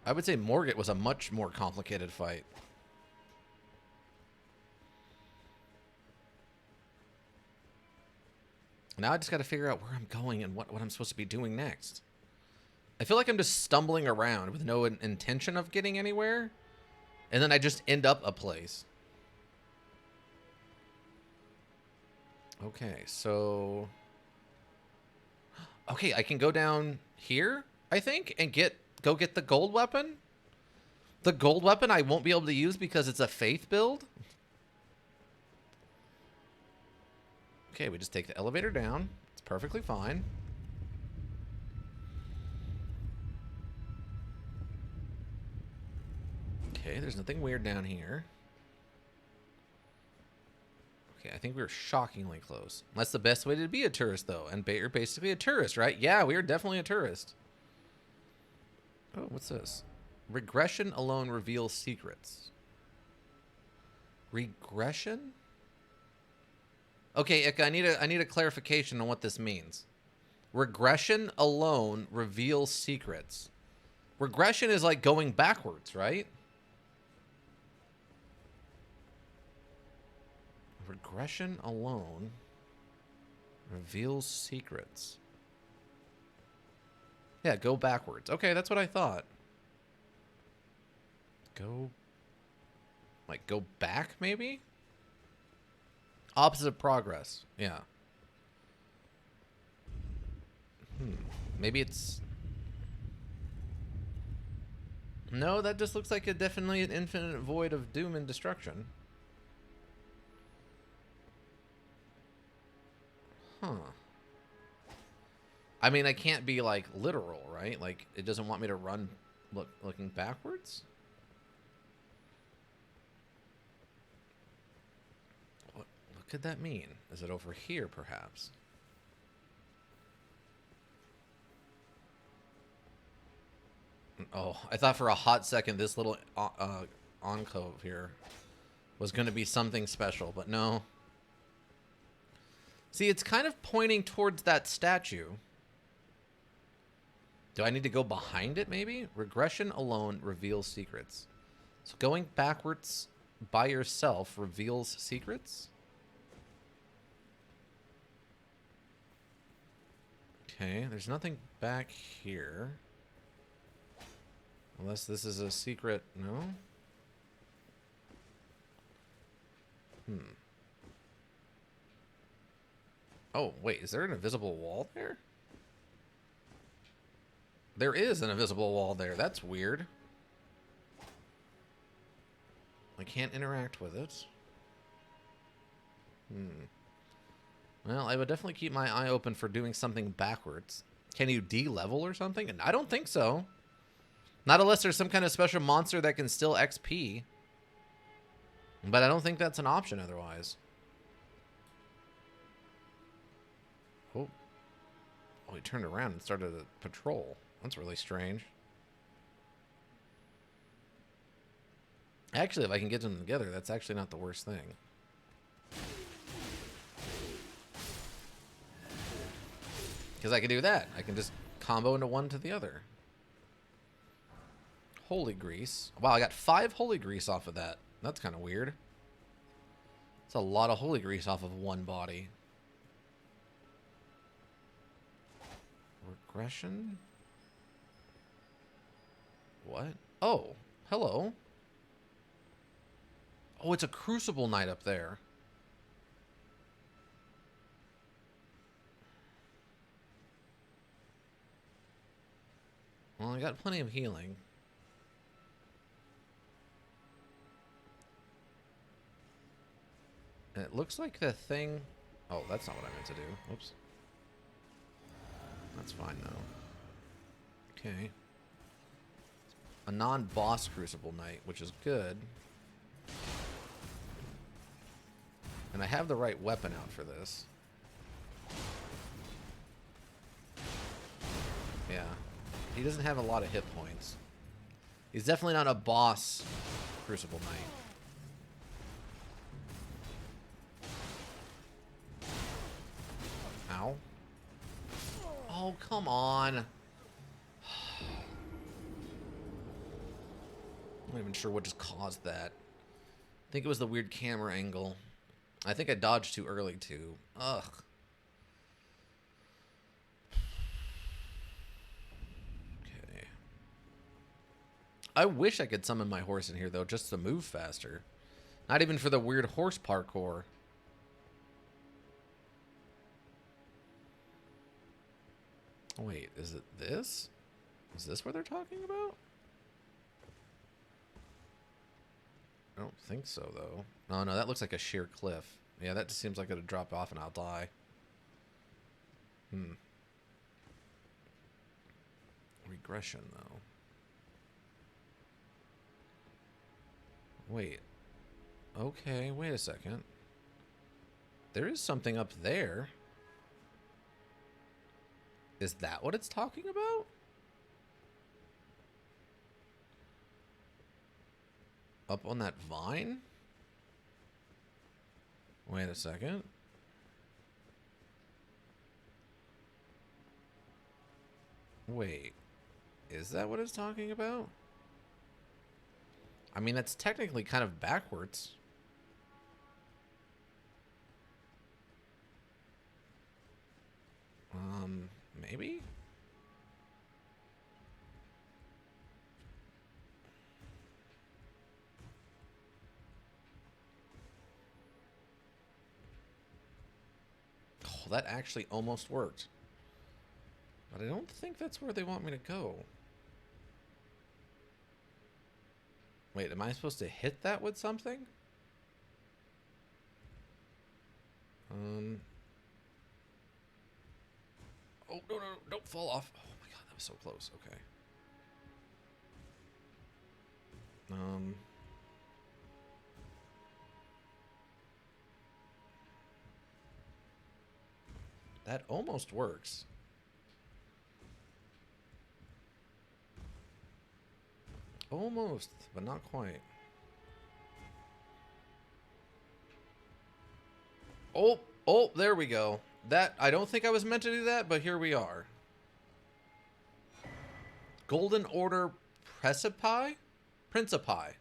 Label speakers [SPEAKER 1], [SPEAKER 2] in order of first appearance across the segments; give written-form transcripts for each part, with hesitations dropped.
[SPEAKER 1] I would say Morgat was a much more complicated fight. Now I just got to figure out where I'm going and what I'm supposed to be doing next. I feel like I'm just stumbling around with no intention of getting anywhere. And then I just end up a place. Okay, so... Okay, I can go down here, I think, and go get the gold weapon. The gold weapon I won't be able to use because it's a faith build. Okay, we just take the elevator down. It's perfectly fine. Okay, there's nothing weird down here. Okay, I think we were shockingly close. That's the best way to be a tourist, though. And you're basically a tourist, right? Yeah, we are definitely a tourist. Oh, what's this? Regression alone reveals secrets. Regression? Okay, Ika, I need a clarification on what this means. Regression alone reveals secrets. Regression is like going backwards, right? Regression alone reveals secrets. Yeah, go backwards. Okay, that's what I thought. Go back, maybe? Opposite of progress. Yeah. Maybe it's... No, that just looks like definitely an infinite void of doom and destruction. Huh. I mean, I can't be, like, literal, right? Like, it doesn't want me to run looking backwards? What could that mean? Is it over here, perhaps? Oh, I thought for a hot second this little enclave here was going to be something special, but no. See, it's kind of pointing towards that statue. Do I need to go behind it, maybe? Regression alone reveals secrets. So going backwards by yourself reveals secrets? Okay, there's nothing back here. Unless this is a secret... No? Oh, wait, is there an invisible wall there? There is an invisible wall there. That's weird. I can't interact with it. Well, I would definitely keep my eye open for doing something backwards. Can you de-level or something? I don't think so. Not unless there's some kind of special monster that can still XP. But I don't think that's an option otherwise. Oh. Oh, he turned around and started a patrol. That's really strange. Actually, if I can get them together, that's actually not the worst thing. Because I can do that. I can just combo into one to the other. Holy grease. Wow, I got 5 holy grease off of that. That's kind of weird. It's a lot of holy grease off of one body. Regression? What? Oh, hello. Oh, it's a Crucible Knight up there. Well, I got plenty of healing. And it looks like the thing... Oh, that's not what I meant to do. Whoops. That's fine, though. Okay. A non-boss Crucible Knight, which is good. And I have the right weapon out for this. Yeah. He doesn't have a lot of hit points. He's definitely not a boss Crucible Knight. Ow. Oh, come on. I'm not even sure what just caused that. I think it was the weird camera angle. I think I dodged too early, too. Ugh. Okay. I wish I could summon my horse in here, though, just to move faster. Not even for the weird horse parkour. Wait, is it this? Is this what they're talking about? I don't think so, though. Oh, no, that looks like a sheer cliff. Yeah, that just seems like it'll drop off and I'll die. Regression, though. Wait. Okay, wait a second. There is something up there. Is that what it's talking about? Up on that vine? Wait a second. Wait. Is that what it's talking about? I mean, that's technically kind of backwards. Maybe? Oh, that actually almost worked. But I don't think that's where they want me to go. Wait, am I supposed to hit that with something? Oh, no, don't fall off. Oh my god, that was so close. Okay. That almost works. Almost, but not quite. Oh, there we go. That, I don't think I was meant to do that, but here we are. Golden Order Principi? Principi.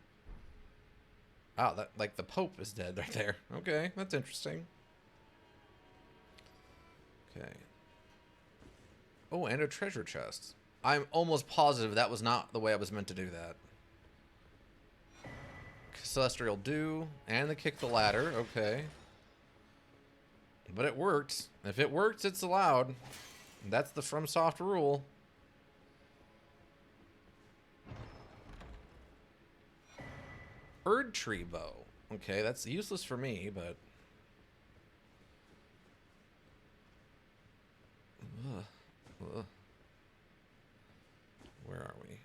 [SPEAKER 1] Wow, that, like, the Pope is dead right there. Okay, that's interesting. Okay. Oh, and a treasure chest. I'm almost positive that was not the way I was meant to do that. Celestial Dew, and the kick the ladder. Okay. But it worked. If it works, it's allowed. That's the FromSoft rule. Erd Tree Bow. Okay, that's useless for me, but... Where are we?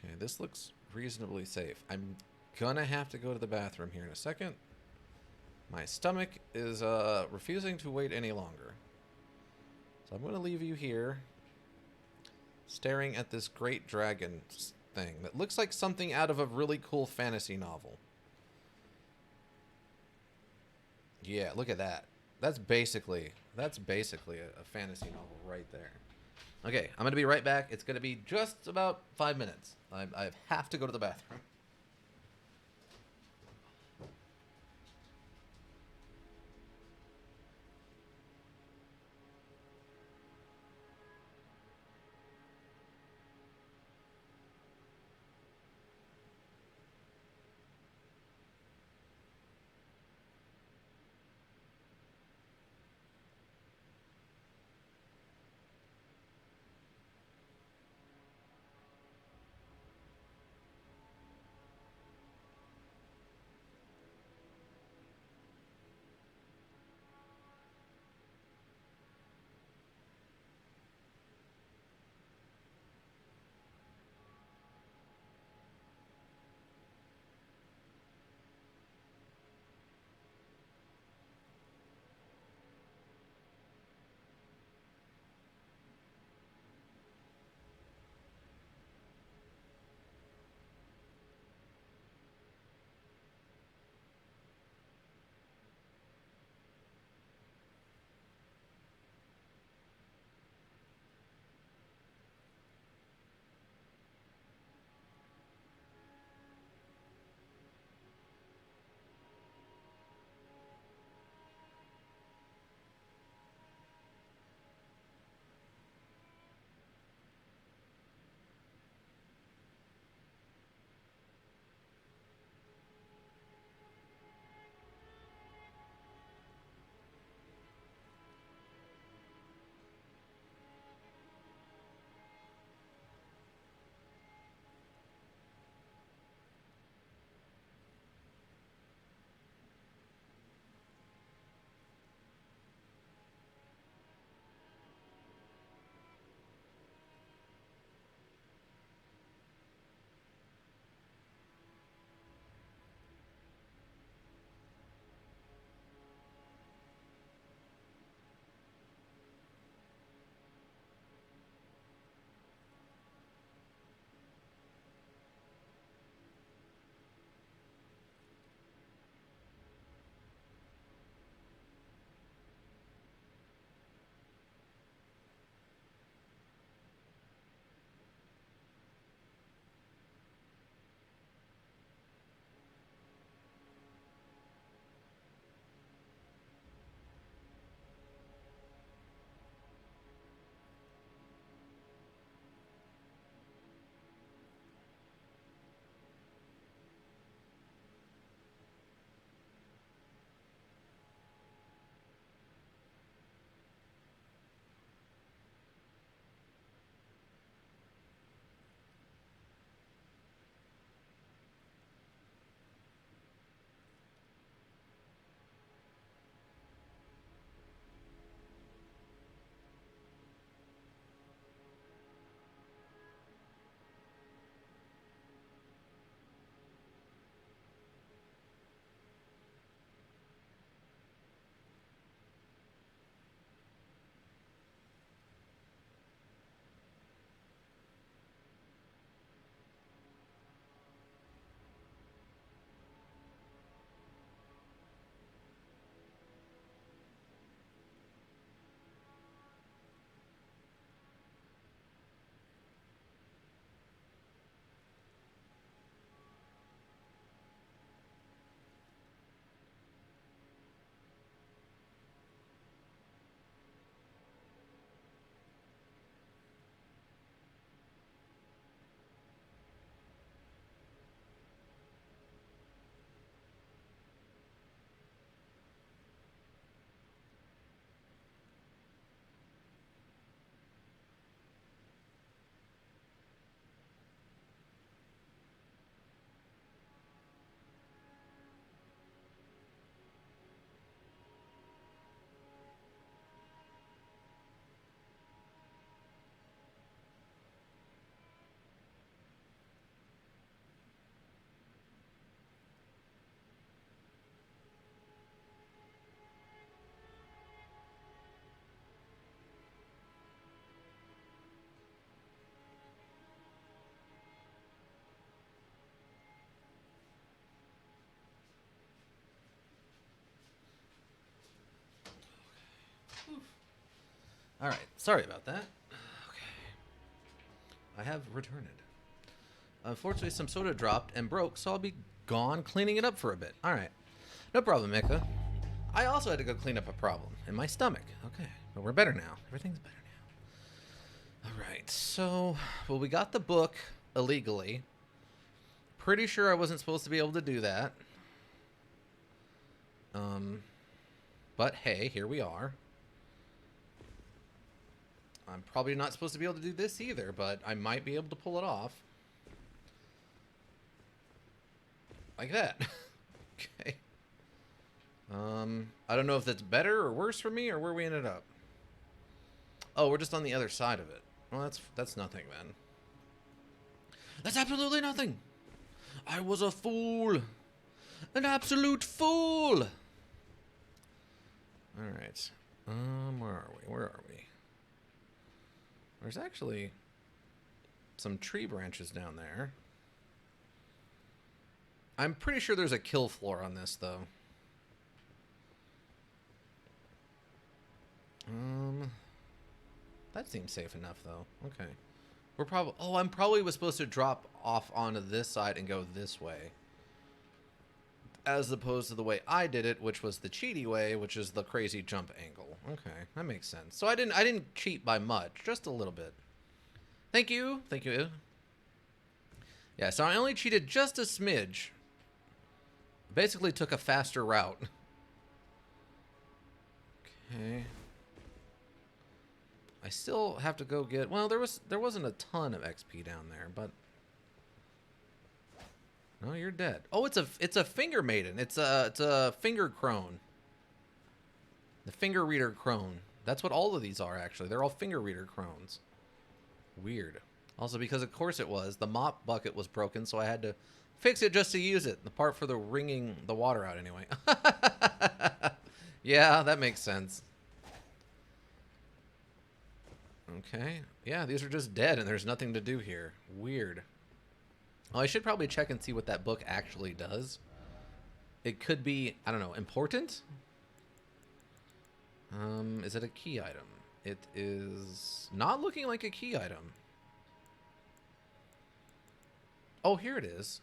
[SPEAKER 1] Okay, this looks reasonably safe. I'm gonna have to go to the bathroom here in a second. My stomach is refusing to wait any longer. So I'm gonna leave you here, staring at this great dragon thing that looks like something out of a really cool fantasy novel. Yeah, look at that. That's basically a fantasy novel right there. Okay, I'm going to be right back. It's going to be just about 5 minutes. I have to go to the bathroom. All right. Sorry about that. Okay. I have returned. Unfortunately, some soda dropped and broke, so I'll be gone cleaning it up for a bit. All right. No problem, Mika. I also had to go clean up a problem in my stomach. Okay. But we're better now. Everything's better now. All right. So, well, we got the book illegally. Pretty sure I wasn't supposed to be able to do that. But hey, here we are. I'm probably not supposed to be able to do this either, but I might be able to pull it off. Like that. Okay. I don't know if that's better or worse for me or where we ended up. Oh, we're just on the other side of it. Well, that's nothing, then. That's absolutely nothing. I was a fool. An absolute fool. All right. Where are we? Where are we? There's actually some tree branches down there. I'm pretty sure there's a kill floor on this, though. That seems safe enough, though. Okay. We're probably... Oh, I'm probably was supposed to drop off onto this side and go this way. As opposed to the way I did it, which was the cheaty way, which is the crazy jump angle. Okay, that makes sense. So I didn't cheat by much, just a little bit. Thank you. Thank you. Yeah, so I only cheated just a smidge. Basically took a faster route. Okay. I still have to go get... Well, there wasn't a ton of XP down there, but... No, you're dead. Oh, it's a finger maiden. It's a finger crone. The finger reader crone. That's what all of these are, actually. They're all finger reader crones. Weird. Also, because of course it was. The mop bucket was broken, so I had to fix it just to use it. The part for the wringing the water out, anyway. Yeah, that makes sense. Okay. Yeah, these are just dead, and there's nothing to do here. Weird. Oh, I should probably check and see what that book actually does. It could be, I don't know, important? Is it a key item? It is not looking like a key item. Oh, here it is.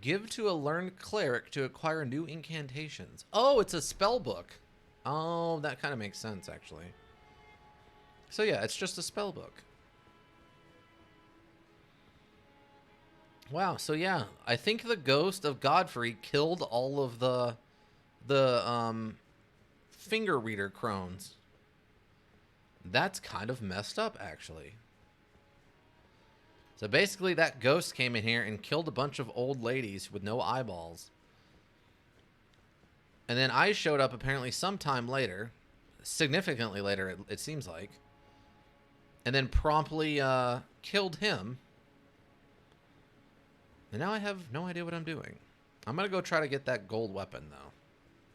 [SPEAKER 1] Give to a learned cleric to acquire new incantations. Oh, it's a spell book. Oh, that kind of makes sense, actually. So yeah, it's just a spell book. Wow, so yeah, I think the ghost of Godfrey killed all of the finger reader crones. That's kind of messed up, actually. So basically that ghost came in here and killed a bunch of old ladies with no eyeballs. And then I showed up apparently sometime later, significantly later it seems like, and then promptly killed him. And now I have no idea what I'm doing. I'm going to go try to get that gold weapon, though.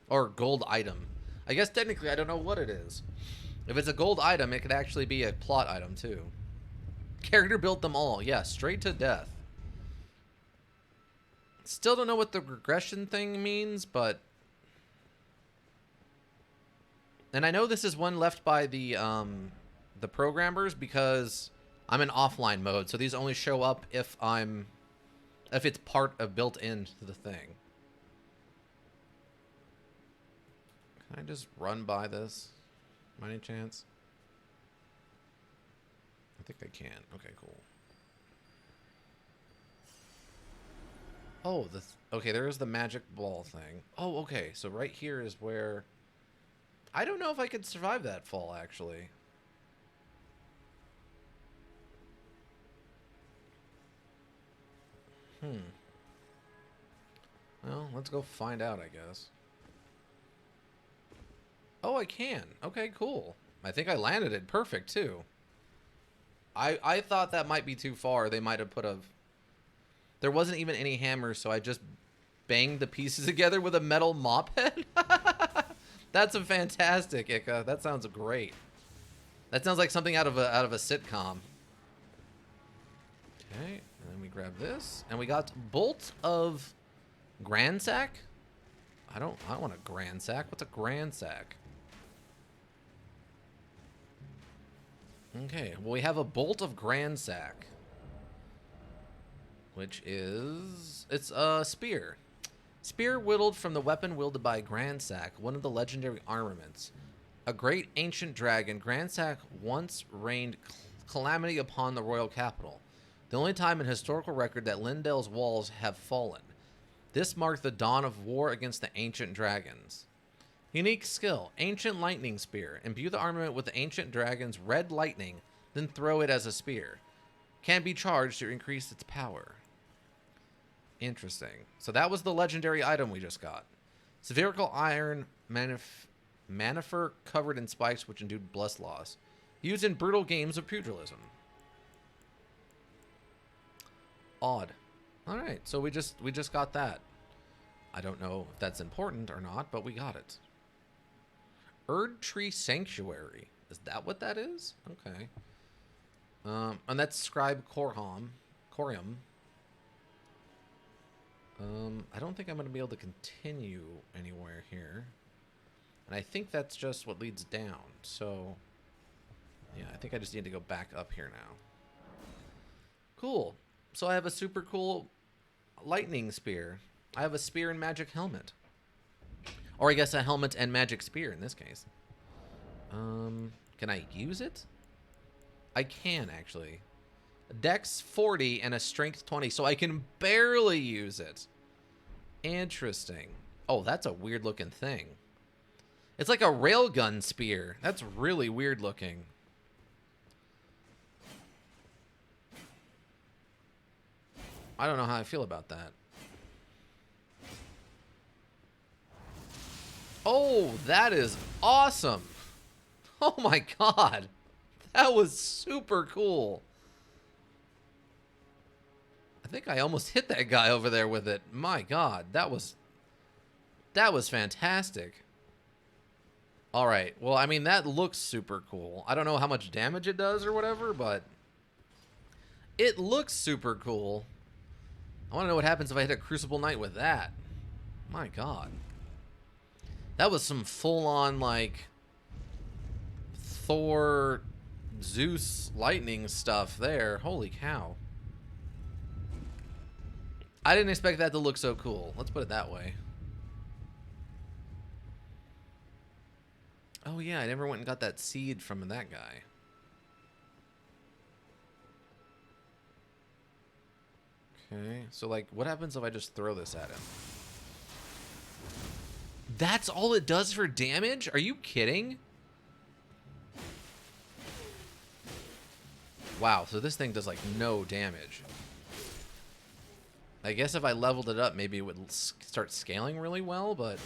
[SPEAKER 1] Or gold item. I guess technically I don't know what it is. If it's a gold item, it could actually be a plot item, too. Character built them all. Yeah, straight to death. Still don't know what the regression thing means, but... And I know this is one left by the programmers because I'm in offline mode. So these only show up if it's part of built into the thing. Can I just run by this? By any chance? I think I can. Okay, cool. Oh, okay, there's the magic ball thing. Oh, okay, so right here is where... I don't know if I could survive that fall, actually. Well, let's go find out, I guess. Oh, I can. Okay, cool. I think I landed it perfect, too. I thought that might be too far. They might have put a... There wasn't even any hammers, so I just banged the pieces together with a metal mop head. That's a fantastic, Ika. That sounds great. That sounds like something out of a sitcom. Okay, and then we grab this, and we got Bolt of Gransack. I don't want a Gransack. What's a Gransack? Okay, well, we have a bolt of Grand Sack, which is... it's a spear. Spear whittled from the weapon wielded by Grand Sack, one of the legendary armaments. A great ancient dragon, Grand Sack once rained calamity upon the royal capital. The only time in historical record that Lindell's walls have fallen. This marked the dawn of war against the ancient dragons. Unique skill, Ancient Lightning Spear. Imbue the armament with the ancient dragon's red lightning, then throw it as a spear. Can be charged to increase its power. Interesting. So that was the legendary item we just got. Spherical iron manifer covered in spikes which induce bless loss. Used in brutal games of pugilism. Odd. Alright, so we just got that. I don't know if that's important or not, but we got it. Erd Tree Sanctuary. Is that what that is? Okay. And that's Scribe Corium. I don't think I'm going to be able to continue anywhere here. And I think that's just what leads down. So, yeah, I think I just need to go back up here now. Cool. So I have a super cool lightning spear. I have a spear and magic helmet. Or I guess a helmet and magic spear in this case. Can I use it? I can, actually. Dex 40 and a strength 20, so I can barely use it. Interesting. Oh, that's a weird looking thing. It's like a railgun spear. That's really weird looking. I don't know how I feel about that. Oh, that is awesome. Oh my god. That was super cool. I think I almost hit that guy over there with it. My god, that was fantastic. All right. Well, I mean, that looks super cool. I don't know how much damage it does or whatever, but it looks super cool. I want to know what happens if I hit a Crucible Knight with that. My god. That was some full-on, like, Thor, Zeus, lightning stuff there. Holy cow. I didn't expect that to look so cool. Let's put it that way. Oh, yeah, I never went and got that seed from that guy. Okay, so, like, what happens if I just throw this at him? That's all it does for damage? Are you kidding? Wow, so this thing does, like, no damage. I guess if I leveled it up, maybe it would start scaling really well, but...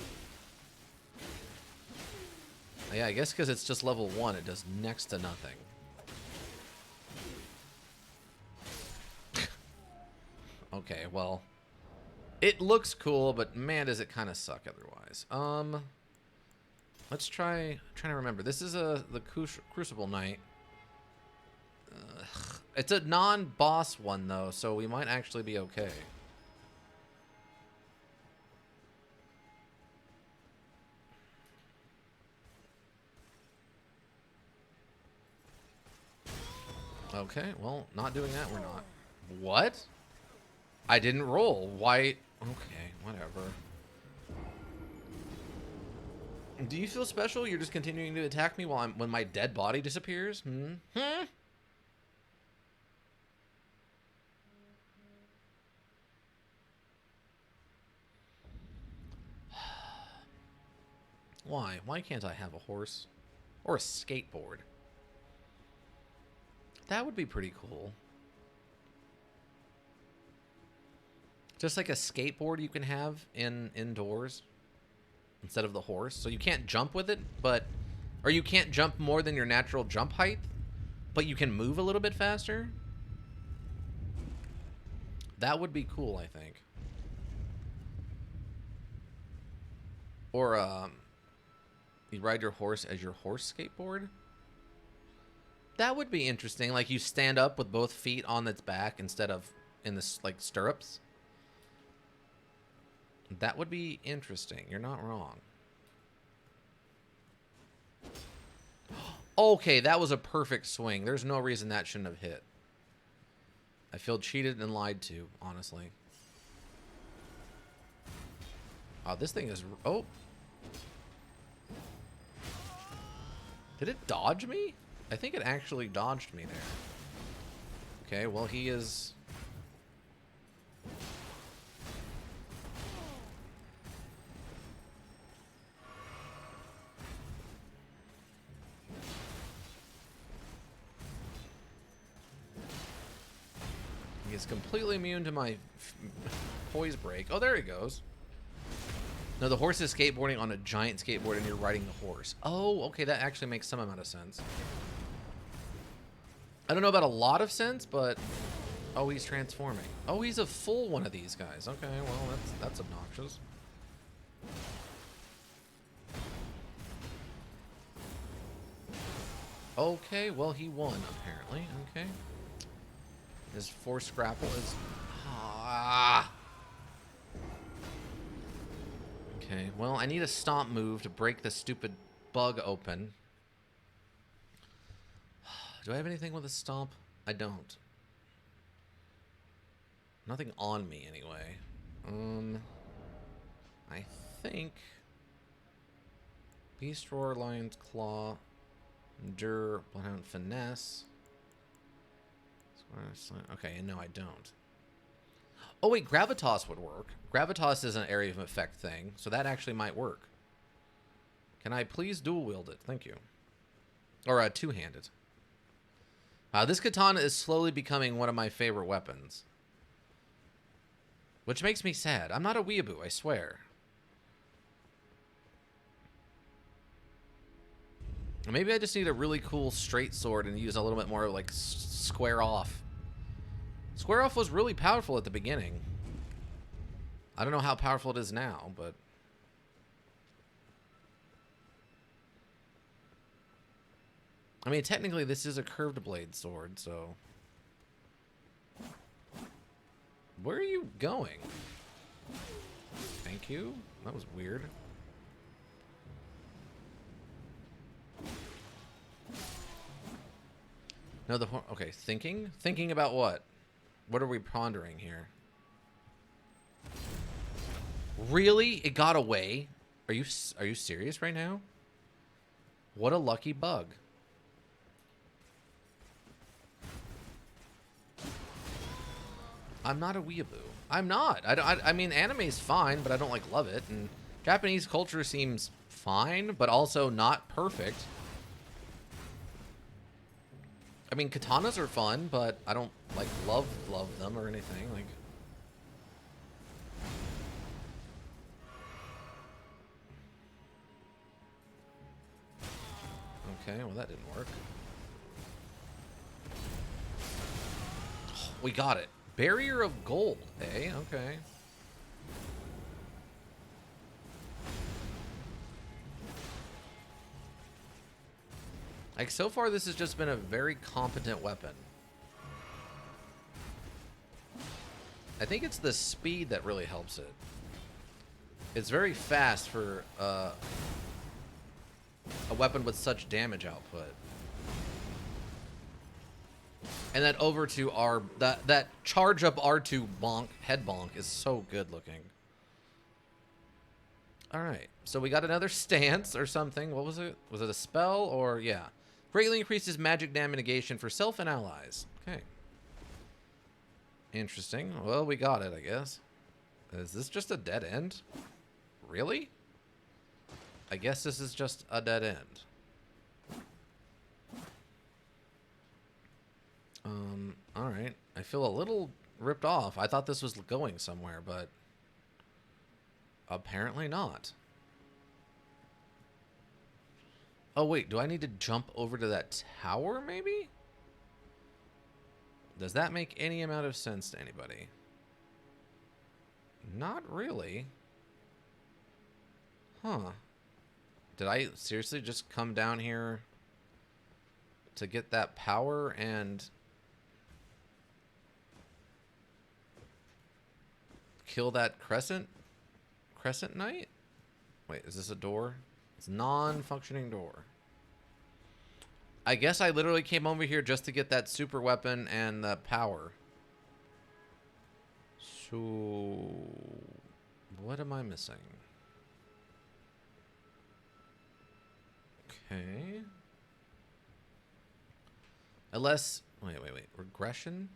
[SPEAKER 1] yeah, I guess because it's just level 1, it does next to nothing. Okay, well... it looks cool, but man, does it kind of suck otherwise. Let's trying to remember. This is the Crucible Knight. It's a non-boss one, though, so we might actually be okay. Okay, well, not doing that, we're not. What? I didn't roll. Why? Okay, whatever. Do you feel special? You're just continuing to attack me while when my dead body disappears? Why? Why can't I have a horse? Or a skateboard? That would be pretty cool. Just like a skateboard you can have indoors instead of the horse. So you can't jump with it, but... or you can't jump more than your natural jump height, but you can move a little bit faster. That would be cool, I think. Or, you ride your horse as your horse skateboard? That would be interesting. Like, you stand up with both feet on its back instead of in this, like, stirrups. That would be interesting. You're not wrong. Okay, that was a perfect swing. There's no reason that shouldn't have hit. I feel cheated and lied to, honestly. Oh, this thing is... Oh. Did it dodge me? I think it actually dodged me there. Okay, well, he is... He is completely immune to my poise break. Oh, there he goes. No, the horse is skateboarding on a giant skateboard and you're riding the horse. Oh, okay, that actually makes some amount of sense. I don't know about a lot of sense, but... Oh, he's transforming. Oh, he's a full one of these guys. Okay, well, that's obnoxious. Okay, well, he won, apparently. Okay. His force grapple is... Ah. Okay, well, I need a stomp move to break the stupid bug open. Do I have anything with a stomp? I don't. Nothing on me, anyway. I think... Beast Roar, Lion's Claw, Endure, Bloodhound Finesse. Okay, no, I don't. Oh, wait, Gravitas would work. Gravitas is an area of effect thing, so that actually might work. Can I please dual wield it? Thank you. Or two-handed. This katana is slowly becoming one of my favorite weapons. Which makes me sad. I'm not a weeaboo, I swear. Maybe I just need a really cool straight sword and use a little bit more like square off. Square off was really powerful at the beginning. I don't know how powerful it is now, but... I mean, technically this is a curved blade sword, so... Where are you going? Thank you. That was weird. No, okay, thinking? Thinking about what? What are we pondering here? Really? It got away? Are you serious right now? What a lucky bug. I'm not a weeaboo. I'm not. I mean, anime's fine, but I don't, like, love it. And Japanese culture seems fine, but also not perfect. I mean, katanas are fun, but I don't, like, love them or anything. Like... Okay, well, that didn't work. We got it. Barrier of gold, eh? Okay. Like, so far, this has just been a very competent weapon. I think it's the speed that really helps it. It's very fast for a weapon with such damage output. And that over to R, that charge up R2 bonk, head bonk is so good looking. All right, so we got another stance or something. What was it? Was it a spell or yeah? Greatly increases magic damage negation for self and allies. Okay. Interesting. Well, we got it, I guess. Is this just a dead end? Really? I guess this is just a dead end. Alright. I feel a little ripped off. I thought this was going somewhere, but apparently not. Oh, wait. Do I need to jump over to that tower, maybe? Does that make any amount of sense to anybody? Not really. Huh. Did I seriously just come down here to get that power and kill that crescent knight? Wait, is this a door? It's non-functioning door. I guess I literally came over here just to get that super weapon and the power. So, what am I missing? Okay. Unless, wait. Regression?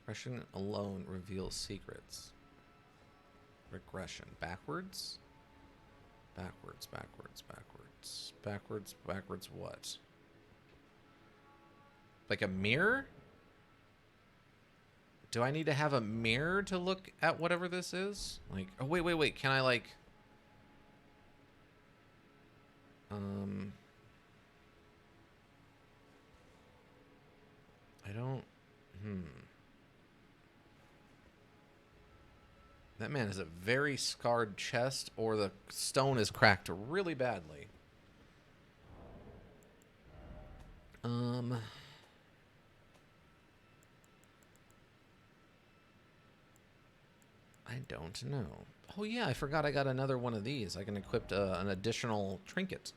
[SPEAKER 1] Regression alone reveals secrets. Regression. Backwards? Backwards what? Like a mirror? Do I need to have a mirror to look at whatever this is? Like, oh, wait. Can I, like... I don't... That man has a very scarred chest, or the stone is cracked really badly. I don't know. Oh yeah, I forgot I got another one of these. I can equip an additional trinket.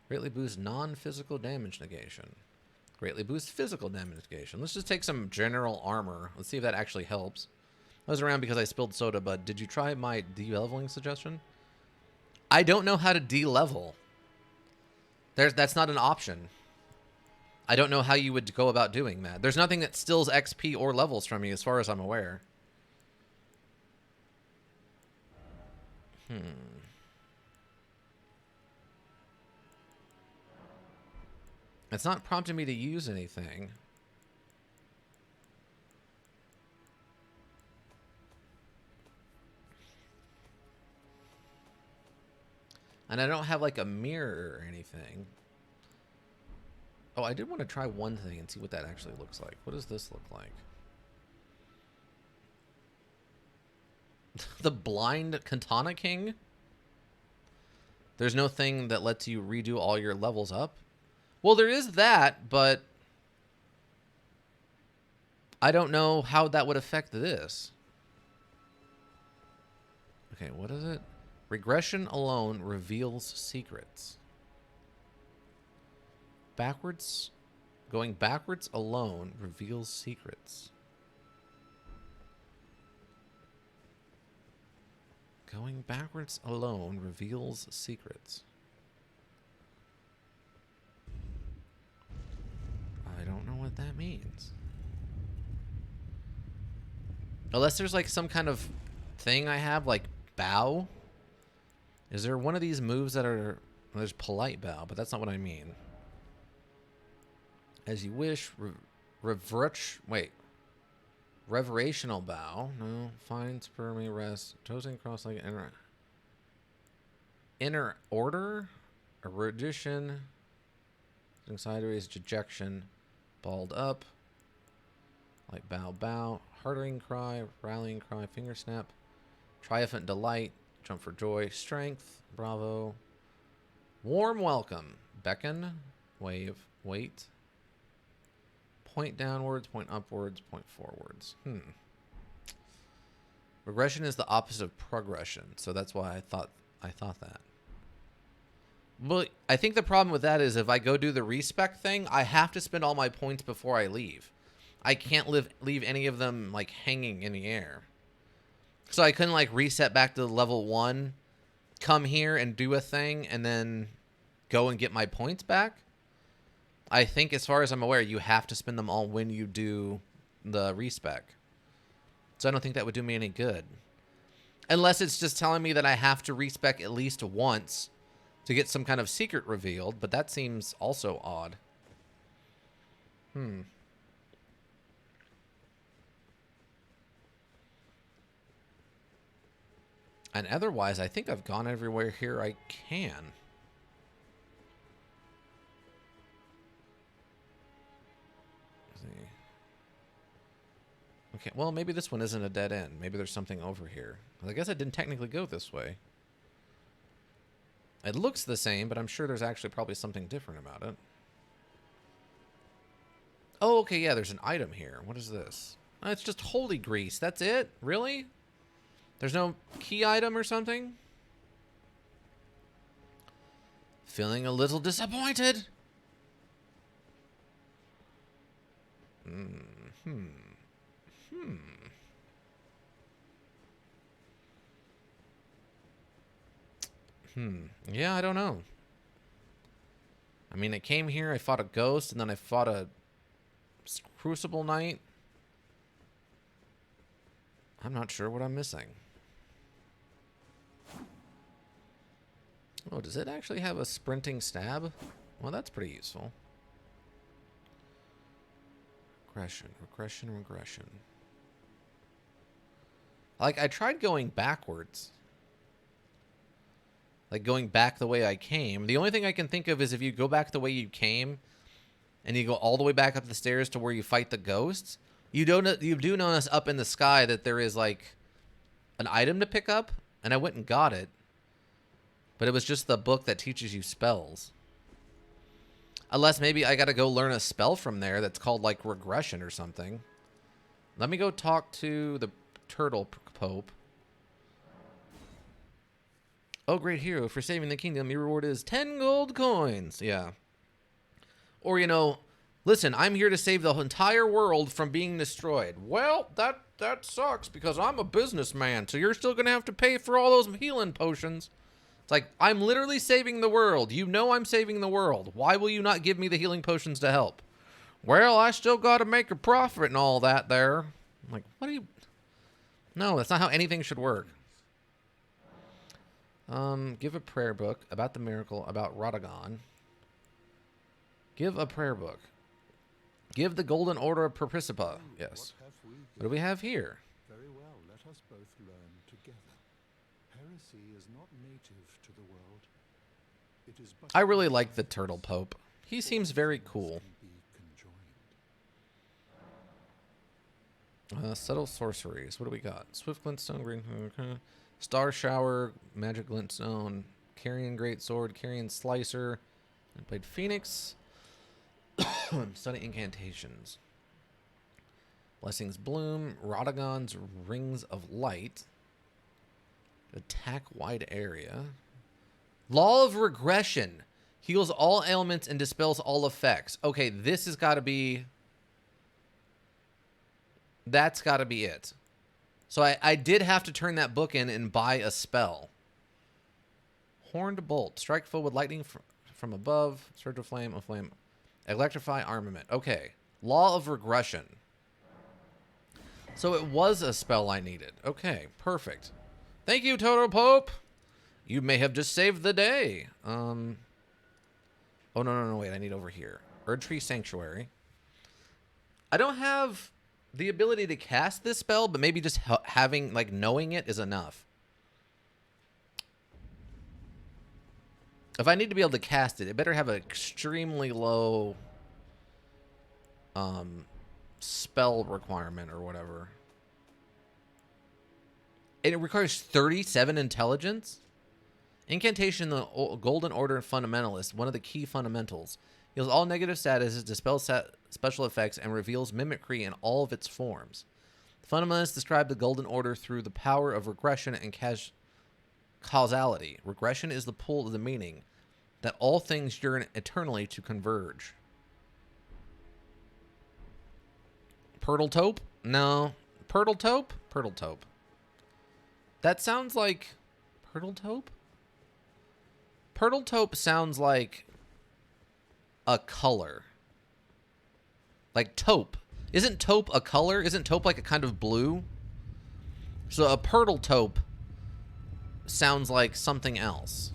[SPEAKER 1] Greatly boost non-physical damage negation. Greatly boost physical damage negation. Let's just take some general armor. Let's see if that actually helps. I was around because I spilled soda, but did you try my de-leveling suggestion? I don't know how to de-level. That's not an option. I don't know how you would go about doing that. There's nothing that steals XP or levels from you as far as I'm aware. It's not prompting me to use anything. And I don't have like a mirror or anything. Oh, I did want to try one thing and see what that actually looks like. What does this look like? The blind Katana King? There's no thing that lets you redo all your levels up? Well, there is that, but I don't know how that would affect this. Okay, what is it? Regression alone reveals secrets. Backwards? Going backwards alone reveals secrets. Going backwards alone reveals secrets. I don't know what that means. Unless there's like some kind of thing I have, like bow. Is there one of these moves that are... Well, there's polite bow, but that's not what I mean. As you wish, Reverational bow. No. Fine, spur me, rest. Toasting cross like inner order. Erudition. Sideways, dejection. Balled up. Like bow. Heartering cry. Rallying cry. Finger snap. Triumphant delight. Jump for joy. Strength. Bravo. Warm welcome. Beckon. Wave. Wait. Point downwards, point upwards, point forwards. Regression is the opposite of progression, so that's why I thought that. But I think the problem with that is if I go do the respec thing, I have to spend all my points before I leave. I can't leave any of them like hanging in the air. So I couldn't like reset back to level 1, come here and do a thing, and then go and get my points back. I think, as far as I'm aware, you have to spend them all when you do the respec. So I don't think that would do me any good. Unless it's just telling me that I have to respec at least once to get some kind of secret revealed, but that seems also odd. And otherwise, I think I've gone everywhere here I can. Okay, well, maybe this one isn't a dead end. Maybe there's something over here. I guess I didn't technically go this way. It looks the same, but I'm sure there's actually probably something different about it. Oh, okay, yeah, there's an item here. What is this? Oh, it's just holy grease. That's it? Really? There's no key item or something? Feeling a little disappointed. Yeah, I don't know. I mean, I came here, I fought a ghost, and then I fought a Crucible Knight. I'm not sure what I'm missing. Oh, does it actually have a sprinting stab? Well, that's pretty useful. Regression, regression, regression. Like, I tried going backwards. Like, going back the way I came. The only thing I can think of is if you go back the way you came, and you go all the way back up the stairs to where you fight the ghosts, you do notice up in the sky that there is, like, an item to pick up, and I went and got it. But it was just the book that teaches you spells. Unless maybe I gotta go learn a spell from there that's called, like, regression or something. Let me go talk to the turtle pope. Oh, great hero, for saving the kingdom, your reward is 10 gold coins. Yeah. Or, you know, listen, I'm here to save the entire world from being destroyed. Well, that sucks because I'm a businessman, so you're still going to have to pay for all those healing potions. It's like, I'm literally saving the world. You know I'm saving the world. Why will you not give me the healing potions to help? Well, I still got to make a profit and all that there. I'm like, what do you... No, that's not how anything should work. Give a prayer book about the miracle about Radagon. Give a prayer book. Give the Golden Order of Participa. Yes. What do we have here?
[SPEAKER 2] Very well, let us both learn together. Heresy is not native to the world. It is but
[SPEAKER 1] I really like the Turtle Pope. He seems very cool. Subtle sorceries. What do we got? Swift glintstone, green, star shower, magic glintstone, carrion greatsword, carrion slicer. I played Phoenix. Study incantations. Blessings bloom. Radagon's rings of light. Attack wide area. Law of regression. Heals all ailments and dispels all effects. Okay, this has got to be... That's got to be it. So I did have to turn that book in and buy a spell. Horned bolt. Strike foe with lightning from above. Surge of flame. Electrify armament. Okay. Law of regression. So it was a spell I needed. Okay. Perfect. Thank you, Toto Pope. You may have just saved the day. Oh, no. Wait. I need over here. Erdtree Sanctuary. I don't have the ability to cast this spell, but maybe just having, like, knowing it is enough. If I need to be able to cast it, it better have an extremely low spell requirement or whatever. And it requires 37 intelligence? Incantation, the Golden Order Fundamentalist, one of the key fundamentals. Heals all negative statuses, dispels special effects, and reveals mimicry in all of its forms. The fundamentalists describe the Golden Order through the power of regression and causality. Regression is the pull of the meaning, that all things yearn eternally to converge. Purtle Taupe? No. Purtle Taupe? Purtle Taupe. That sounds like... Purtle Taupe? Purtle Taupe sounds like a color. Like taupe. Isn't taupe a color? Isn't taupe like a kind of blue? So a purtle taupe sounds like something else.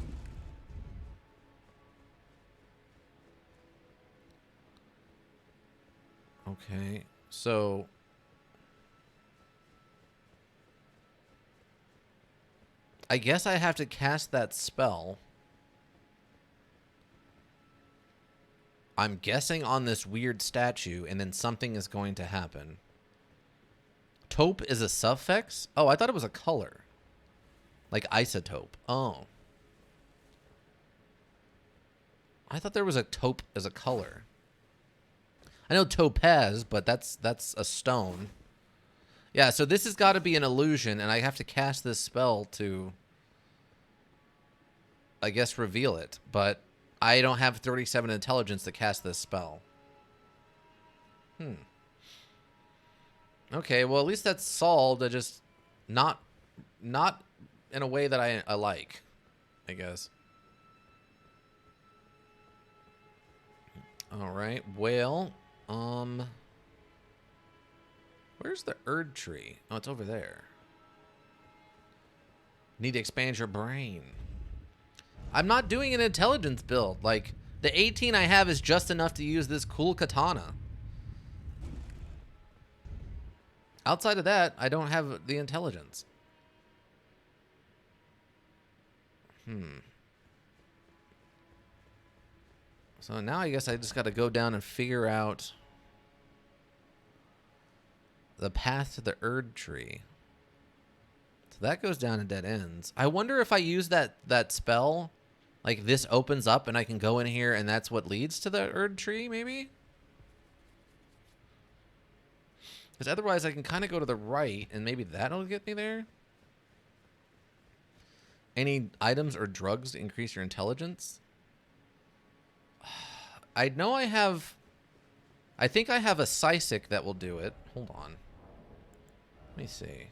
[SPEAKER 1] Okay, so... I guess I have to cast that spell. I'm guessing on this weird statue, and then something is going to happen. Taupe is a suffix? Oh, I thought it was a color. Like isotope. Oh. I thought there was a taupe as a color. I know topaz, but that's a stone. Yeah, so this has got to be an illusion, and I have to cast this spell to, I guess, reveal it. But I don't have 37 intelligence to cast this spell. Okay, well, at least that's solved. I just not in a way that I like, I guess. All right. Well, where's the Erd tree? Oh, it's over there. Need to expand your brain. I'm not doing an intelligence build. Like, the 18 I have is just enough to use this cool katana. Outside of that, I don't have the intelligence. So now I guess I just got to go down and figure out the path to the Erd tree. So that goes down and dead ends. I wonder if I use that spell, like this opens up and I can go in here and that's what leads to the Erd tree, maybe? Because otherwise I can kind of go to the right and maybe that'll get me there. Any items or drugs to increase your intelligence? I know I have... I think I have a Psysic that will do it. Hold on. Let me see.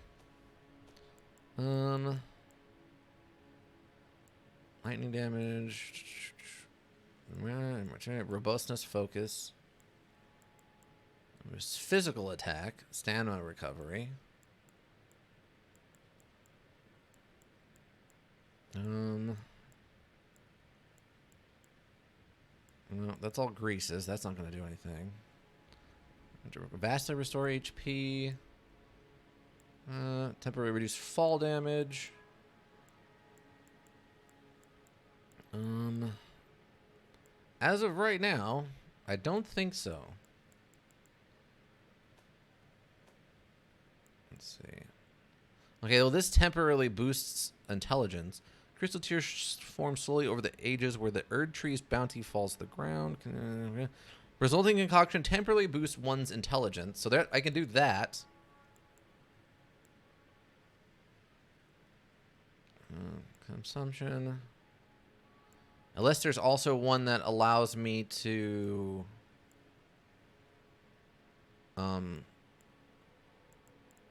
[SPEAKER 1] Lightning damage. Robustness, focus. There's physical attack. Stamina recovery. No, that's all greases. That's not going to do anything. Vastly restore HP. Temporarily reduce fall damage. As of right now, I don't think so. Let's see. Okay, well, this temporarily boosts intelligence. Crystal tears form slowly over the ages where the Erd tree's bounty falls to the ground. Resulting concoction temporarily boosts one's intelligence. So that I can do that. Consumption. Unless there's also one that allows me to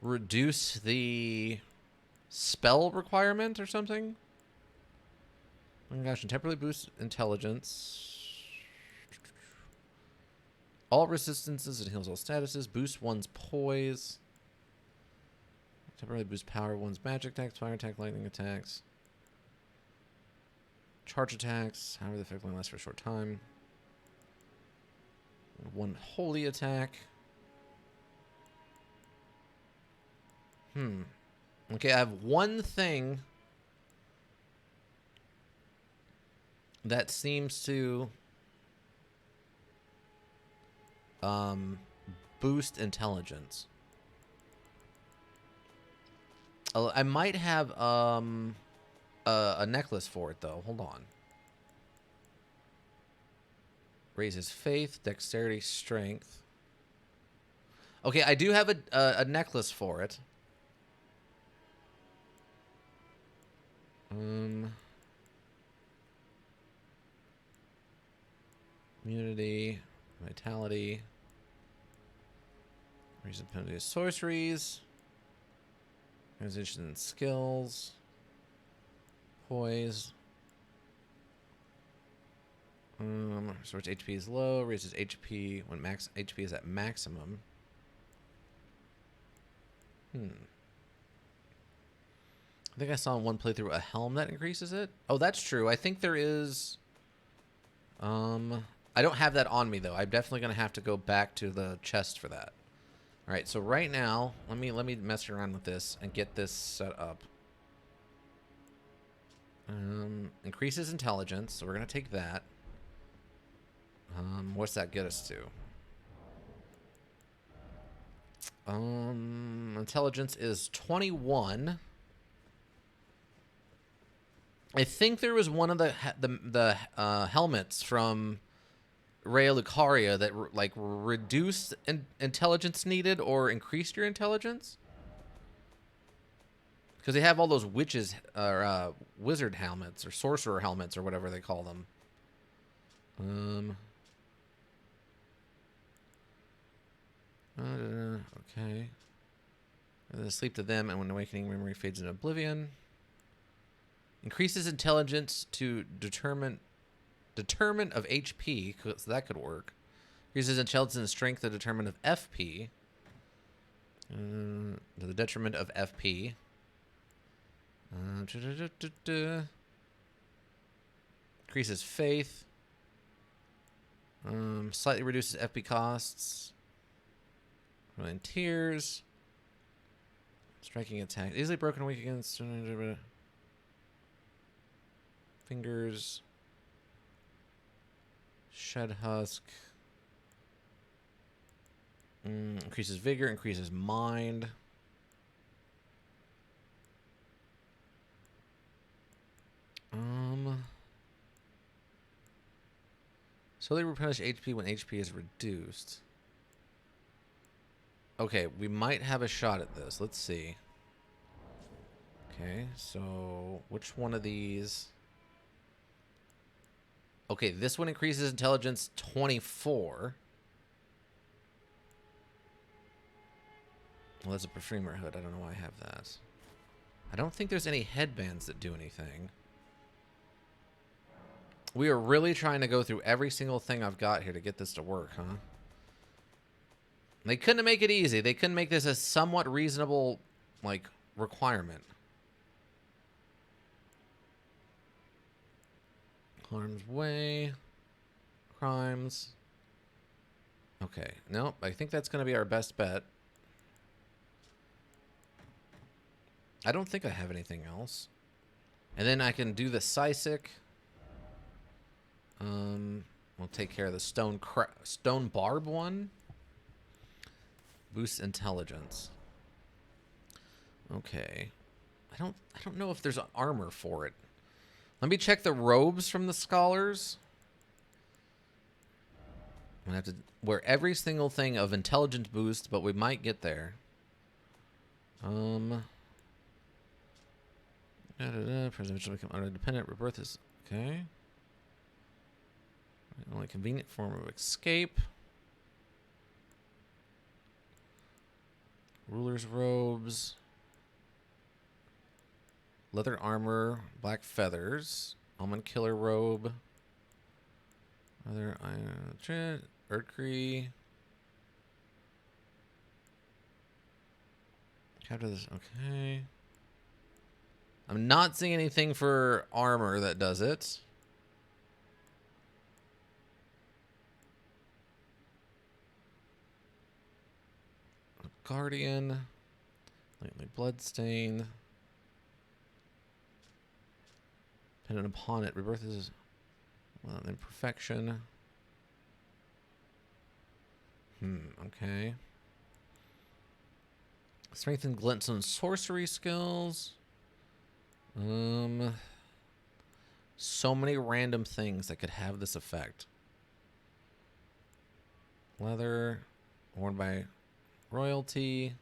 [SPEAKER 1] reduce the spell requirement or something. Oh my gosh, and temporarily boost intelligence. All resistances and heals all statuses. Boost one's poise. Temporarily boost power one's magic attacks, fire attack, lightning attacks. Charge attacks. However, the effect only lasts for a short time. One holy attack. Okay, I have one thing that seems to boost intelligence. I might have a necklace for it though. Hold on. Raises faith, dexterity, strength. Okay, I do have a necklace for it. Immunity, vitality, raises the penalty of sorceries, transition and skills, poise. Restores HP is low, raises HP when max HP is at maximum. I think I saw in one playthrough a helm that increases it. Oh, that's true. I think there is. I don't have that on me though. I'm definitely gonna have to go back to the chest for that. All right. So right now, let me mess around with this and get this set up. Increases intelligence, so we're gonna take that. What's that get us to? Intelligence is 21. I think there was one of the helmets from Rhea Lucaria that like reduced intelligence needed or increased your intelligence. Because they have all those witches or wizard helmets or sorcerer helmets or whatever they call them. Okay. Sleep to them, and when awakening, memory fades into oblivion. Increases intelligence to determine of HP, so that could work. Increases intelligence and strength to determine of FP. To the detriment of FP. Increases faith. Slightly reduces FP costs. And tears. Striking attack. Easily broken weak against fingers. Shed husk. Increases vigor, increases mind. Slowly replenish HP when HP is reduced. Okay, we might have a shot at this. Let's see. Okay, so which one of these? Okay, this one increases intelligence 24. Well, that's a perfumer hood. I don't know why I have that. I don't think there's any headbands that do anything. We are really trying to go through every single thing I've got here to get this to work, huh? They couldn't make it easy. They couldn't make this a somewhat reasonable, like, requirement. Harm's way. Crimes. Okay. Nope. I think that's going to be our best bet. I don't think I have anything else. And then I can do the Sisic. We'll take care of the stone barb one. Boosts intelligence. Okay. I don't know if there's armor for it. Let me check the robes from the scholars. I'm gonna have to wear every single thing of intelligence boost, but we might get there. Presidential become independent. Rebirth is okay. Only convenient form of escape. Ruler's robes. Leather armor. Black feathers. Almond killer robe. Other iron. Erdkree. Capture this. Okay. I'm not seeing anything for armor that does it. Guardian. Lightly bloodstained. Dependent upon it. Rebirth is well, imperfection. Okay. Strengthen glints on sorcery skills. So many random things that could have this effect. Leather. Worn by royalty.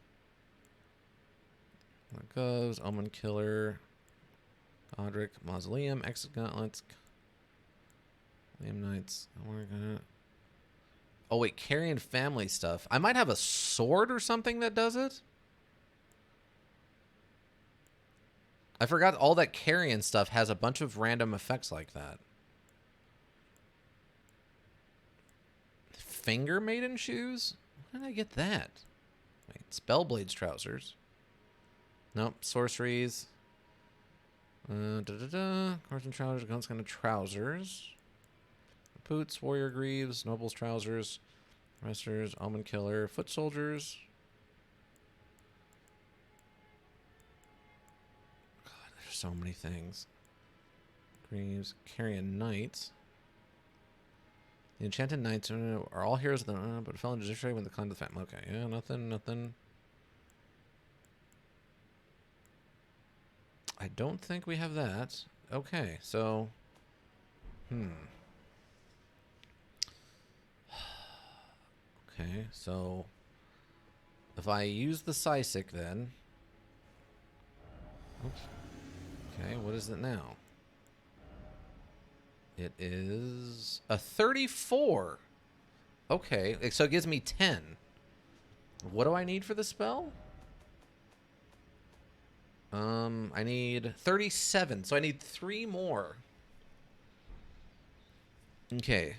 [SPEAKER 1] There it goes. Omen killer. Godric. Mausoleum. Exit gauntlets. Liam Knights. Oh, wait. Carrying family stuff. I might have a sword or something that does it. I forgot all that carrying stuff has a bunch of random effects like that. Finger maiden shoes? Where did I get that? Wait, Spellblade's trousers. Nope, sorceries. Carson trousers, guns kind of trousers. Boots, warrior greaves, nobles trousers, wrestlers, almond killer, foot soldiers. God, there's so many things. Greaves, carrion knights. The enchanted knights are all heroes of the but fell into disarray when the clan of the family. Okay, yeah, nothing. I don't think we have that. Okay, so Okay, so if I use the Sisic then. Oops. Okay, what is it now? It is a 34. Okay, so it gives me 10. What do I need for the spell? I need 37, so I need 3 more. Okay.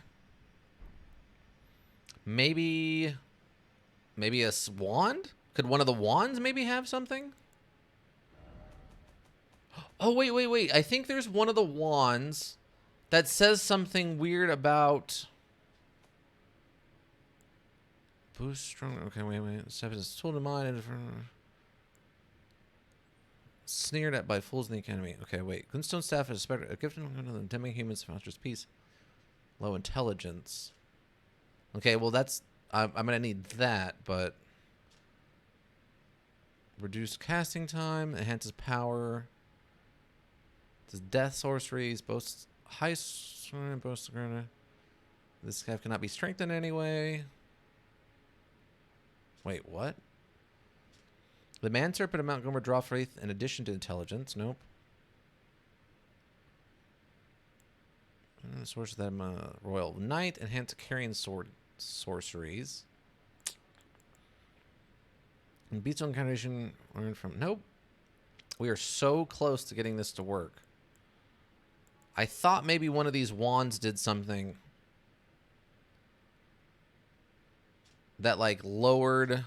[SPEAKER 1] Maybe a wand? Could one of the wands maybe have something? Oh, wait. I think there's one of the wands that says something weird about boost strong. Okay, wait. Seven is told to mind and sneered at by fools in the academy. Okay, wait. Glintstone staff is a gift of the humans foster's peace. Low intelligence. Okay, well that's I'm gonna need that, but reduced casting time, enhances power. Does death sorceries, boasts high boasts. This staff cannot be strengthened anyway. Wait, what? The man serpent of Mount Gomer draw faith in addition to intelligence. Nope. The source of them royal knight, enhance carrying sword sorceries. And beats on combination learned from. Nope. We are so close to getting this to work. I thought maybe one of these wands did something that like lowered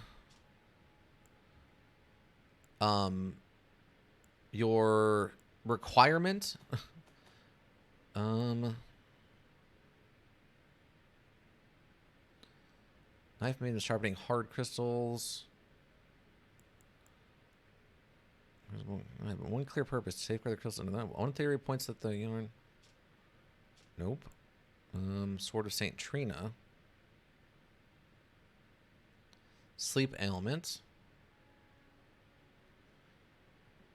[SPEAKER 1] your requirement. Knife made of sharpening hard crystals. One clear purpose: to safeguard the crystals. One theory points that the yarn. Nope. Sword of Saint Trina. Sleep ailment.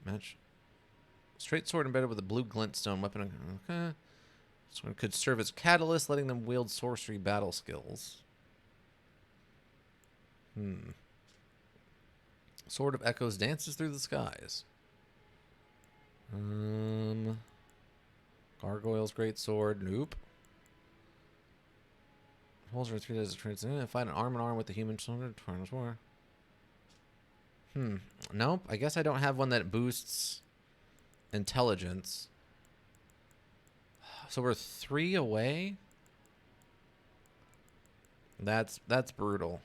[SPEAKER 1] Match. Straight sword embedded with a blue glintstone weapon. Okay. This one could serve as catalyst, letting them wield sorcery battle skills. Sword of Echoes dances through the skies. Gargoyle's great sword. Nope. Holds her 3 days of trades. Fight an arm in arm with the human soldier. War. Nope. I guess I don't have one that boosts intelligence. So we're 3 away. That's brutal.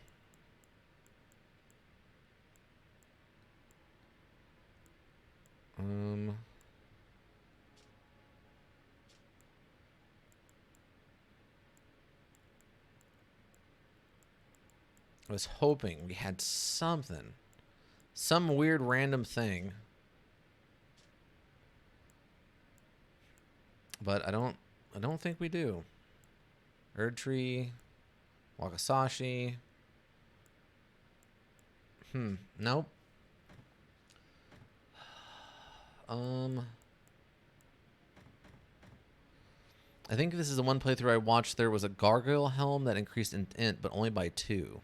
[SPEAKER 1] I was hoping we had something. Some weird random thing. But I don't think we do. Erdtree, Wakasashi. Nope. I think this is the one playthrough I watched. There was a gargoyle helm that increased in int, but only by 2.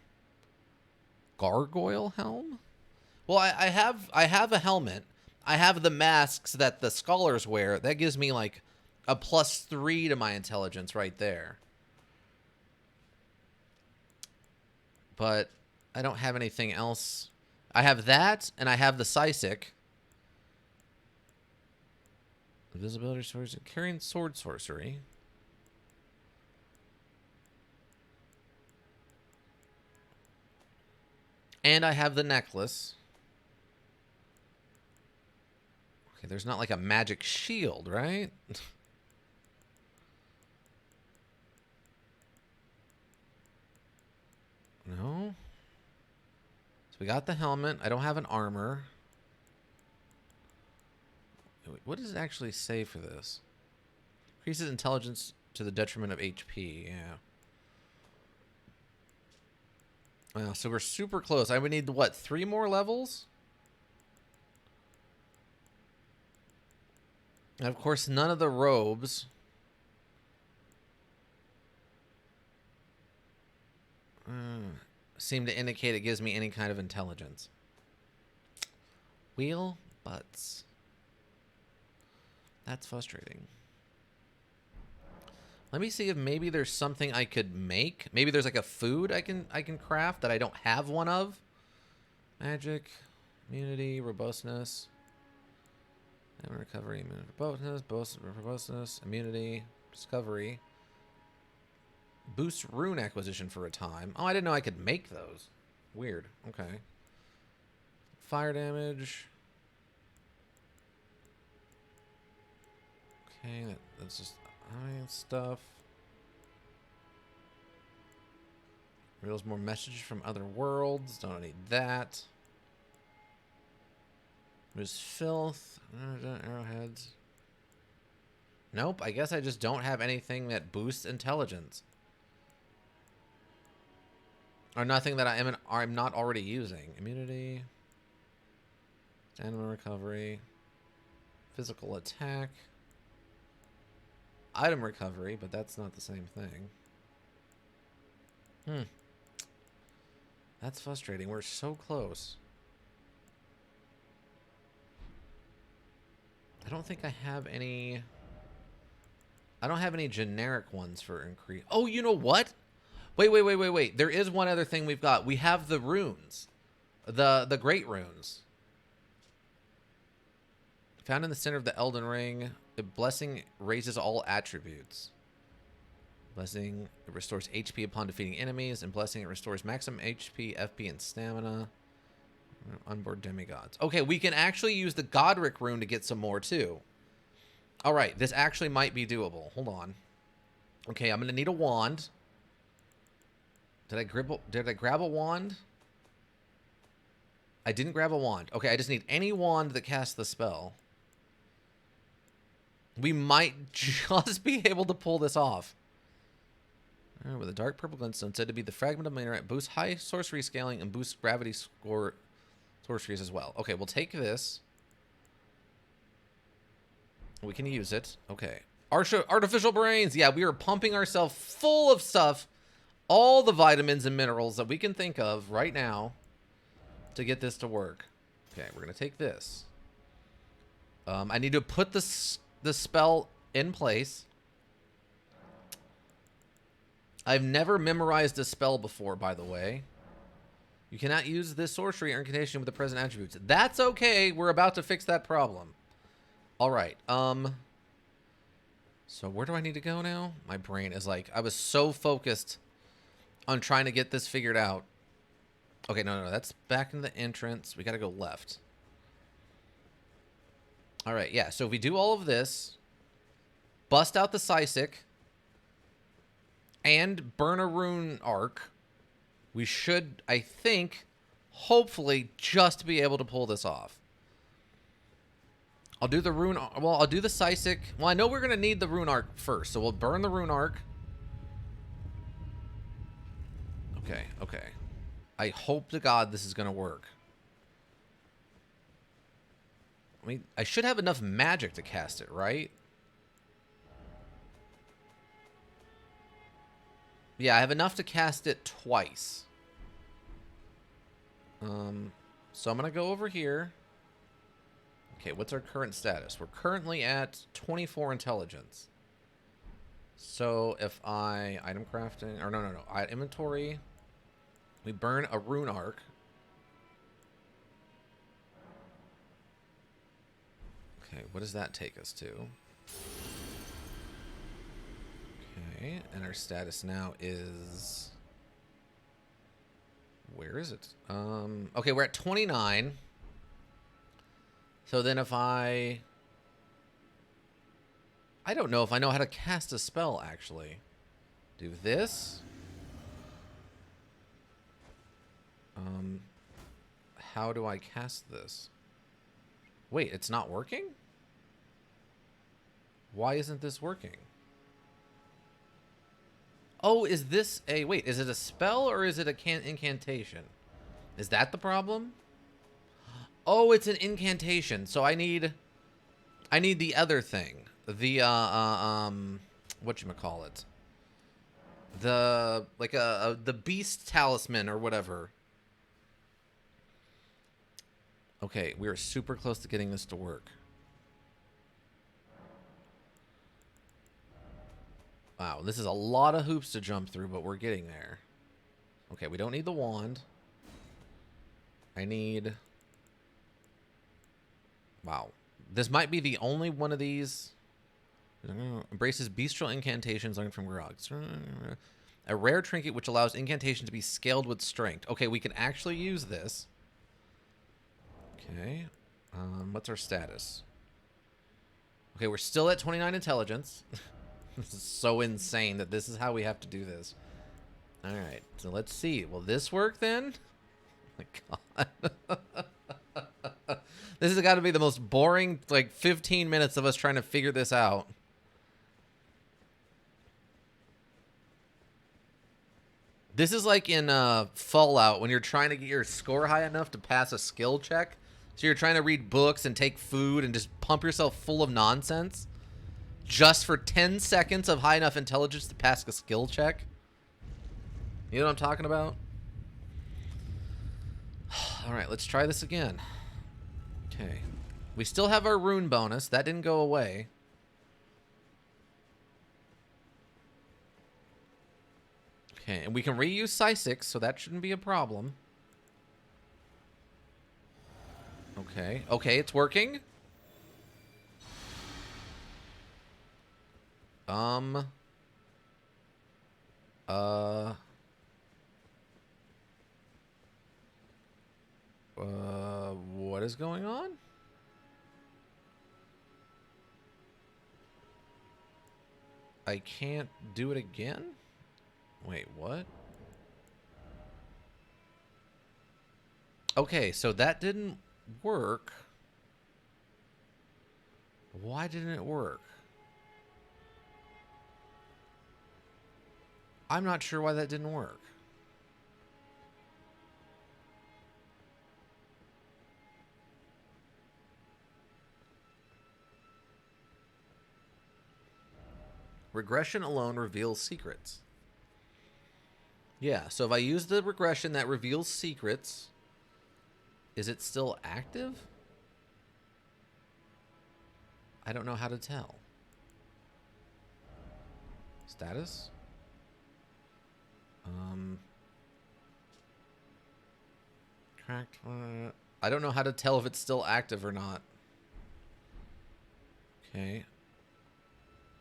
[SPEAKER 1] Gargoyle helm? Well, I have a helmet. I have the masks that the scholars wear. That gives me like a +3 to my intelligence right there. But I don't have anything else. I have that, and I have the Sisek. Invisibility sorcery, carrying sword sorcery. And I have the necklace. Okay, there's not like a magic shield, right? No. So we got the helmet. I don't have an armor. What does it actually say for this? Increases intelligence to the detriment of HP. Yeah. Wow, so we're super close. I would need, what, 3 more levels? And of course, none of the robes. Seem to indicate it gives me any kind of intelligence. Wheel butts. That's frustrating. Let me see if maybe there's something I could make. Maybe there's like a food I can craft that I don't have one of. Magic, immunity, robustness, and recovery, immunity, robustness, immunity, discovery. Boost rune acquisition for a time. Oh, I didn't know I could make those. Weird. Okay. Fire damage. Okay, that's just stuff. Reveals more messages from other worlds. Don't need that. There's filth. Arrowheads. Nope, I guess I just don't have anything that boosts intelligence. Or nothing that I'm not already using. Immunity. Stamina recovery. Physical attack. Item recovery, but that's not the same thing. That's frustrating. We're so close. I don't think I have any... I don't have any generic ones for increase. Oh, you know what? Wait. There is one other thing we've got. We have the runes. The great runes. Found in the center of the Elden Ring. The blessing raises all attributes. Blessing, it restores HP upon defeating enemies. And blessing, it restores maximum HP, FP, and stamina. Onboard demigods. Okay, we can actually use the Godric rune to get some more, too. Alright, this actually might be doable. Hold on. Okay, I'm going to need a wand. Did I grab a wand? I didn't grab a wand. Okay, I just need any wand that casts the spell. We might just be able to pull this off. With a dark purple glintstone, said to be the fragment of minaret, boosts high sorcery scaling and boosts gravity score sorceries as well. Okay, we'll take this. We can use it. Okay. Artificial brains. Yeah, we are pumping ourselves full of stuff. All the vitamins and minerals that we can think of right now to get this to work. Okay, we're going to take this. I need to put the spell in place. I've never memorized a spell before, by the way. You cannot use this sorcery or incantation with the present attributes. That's okay. We're about to fix that problem. All right. So where do I need to go now? My brain is like, I was so focused on trying to get this figured out. Okay, no, that's back in the entrance. We got to go left. All right, yeah. So if we do all of this, bust out the Sisik, and burn a rune arc, we should, I think, hopefully just be able to pull this off. I'll do the rune... Well, I'll do the Sisik. Well, I know we're going to need the rune arc first, so we'll burn the rune arc. Okay. I hope to God this is going to work. I mean, I should have enough magic to cast it, right? Yeah, I have enough to cast it twice. So I'm going to go over here. Okay, what's our current status? We're currently at 24 intelligence. So if I... Item crafting... Or no. Inventory. We burn a rune arc. Okay, what does that take us to? Okay, and our status now is... Where is it? Okay, we're at 29. So then if I don't know if I know how to cast a spell, actually. Do this. How do I cast this? Wait, it's not working? Why isn't this working? Oh, is this a... Wait, is it a spell or is it an incantation? Is that the problem? Oh, it's an incantation. So I need the other thing. The, whatchamacallit? The, like, the beast talisman or whatever. Okay, we are super close to getting this to work. Wow, this is a lot of hoops to jump through, but we're getting there. Okay, we don't need the wand. I need... Wow. This might be the only one of these. Embraces bestial incantations learned from Grogs. A rare trinket which allows incantation to be scaled with strength. Okay, we can actually use this. Okay. What's our status? Okay, we're still at 29 intelligence. This is so insane that this is how we have to do this. Alright, so let's see. Will this work then? Oh my god. This has got to be the most boring, like, 15 minutes of us trying to figure this out. This is like in Fallout when you're trying to get your score high enough to pass a skill check. So you're trying to read books and take food and just pump yourself full of nonsense just for 10 seconds of high enough intelligence to pass a skill check. You know what I'm talking about? All right, let's try this again. Okay. We still have our rune bonus. That didn't go away. Okay, and we can reuse Psi-6, so that shouldn't be a problem. Okay. Okay, it's working. What is going on? I can't do it again? Wait, what? Okay, so that didn't work. Why didn't it work? I'm not sure why that didn't work. Regression alone reveals secrets. Yeah, so if I use the regression that reveals secrets, is it still active? I don't know how to tell. Status? Cracked. I don't know how to tell if it's still active or not. Okay.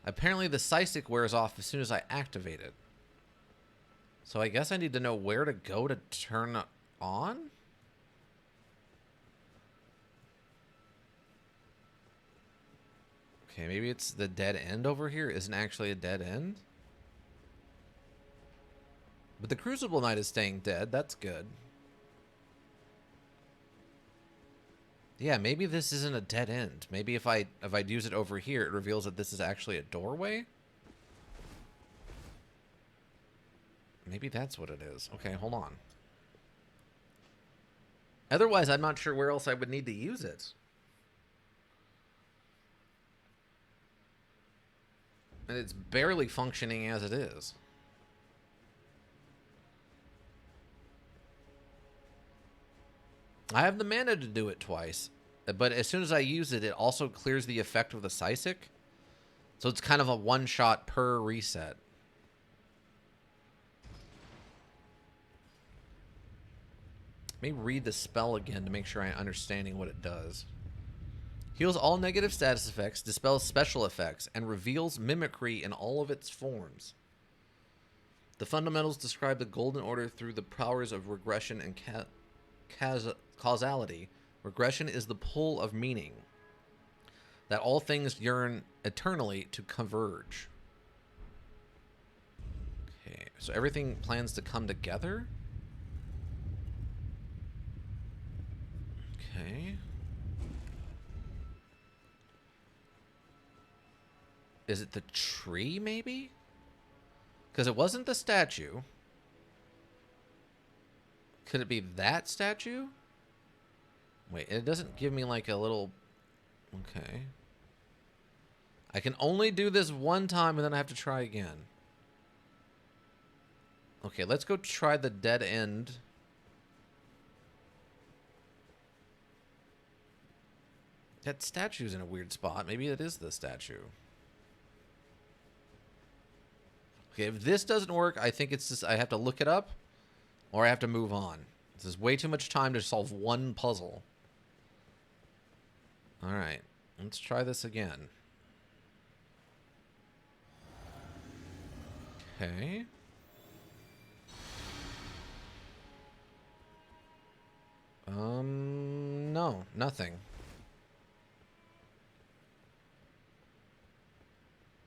[SPEAKER 1] Apparently the Psi-6 wears off as soon as I activate it. So I guess I need to know where to go to turn it on? Okay, maybe it's the dead end over here isn't actually a dead end. But the Crucible Knight is staying dead. That's good. Yeah, maybe this isn't a dead end. Maybe if I use it over here, it reveals that this is actually a doorway. Maybe that's what it is. Okay, hold on. Otherwise, I'm not sure where else I would need to use it. And it's barely functioning as it is. I have the mana to do it twice. But as soon as I use it, it also clears the effect of the Psi-6. So it's kind of a one-shot per reset. Let me read the spell again to make sure I'm understanding what it does. Heals all negative status effects, dispels special effects, and reveals mimicry in all of its forms. The fundamentals describe the Golden Order through the powers of regression and causality. Regression is the pull of meaning, that all things yearn eternally to converge. Okay, so everything plans to come together? Okay. Is it the tree, maybe? Because it wasn't the statue. Could it be that statue? Wait, it doesn't give me like a little... Okay. I can only do this one time and then I have to try again. Okay, let's go try the dead end. That statue's in a weird spot. Maybe it is the statue. Okay, if this doesn't work, I think it's just I have to look it up or I have to move on. This is way too much time to solve one puzzle. All right, let's try this again. Okay. No, nothing.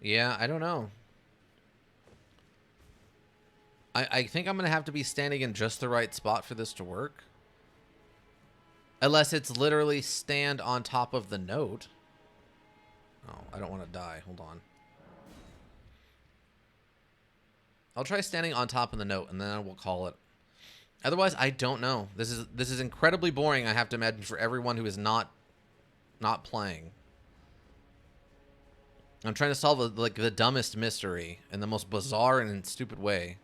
[SPEAKER 1] Yeah, I don't know. I think I'm going to have to be standing in just the right spot for this to work. Unless it's literally stand on top of the note. Oh, I don't want to die. Hold on. I'll try standing on top of the note, and then we'll call it. Otherwise, I don't know. This is incredibly boring, I have to imagine, for everyone who is not playing. I'm trying to solve like the dumbest mystery in the most bizarre and stupid way.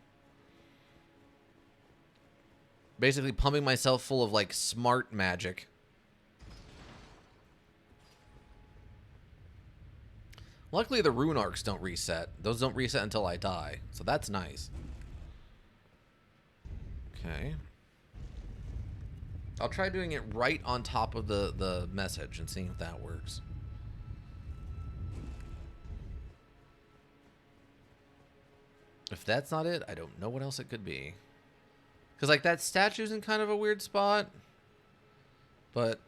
[SPEAKER 1] Basically pumping myself full of like smart magic. Luckily the rune arcs don't reset. Those don't reset until I die. So that's nice. Okay. I'll try doing it right on top of the message and seeing if that works. If that's not it, I don't know what else it could be. Because, like, that statue's in kind of a weird spot. But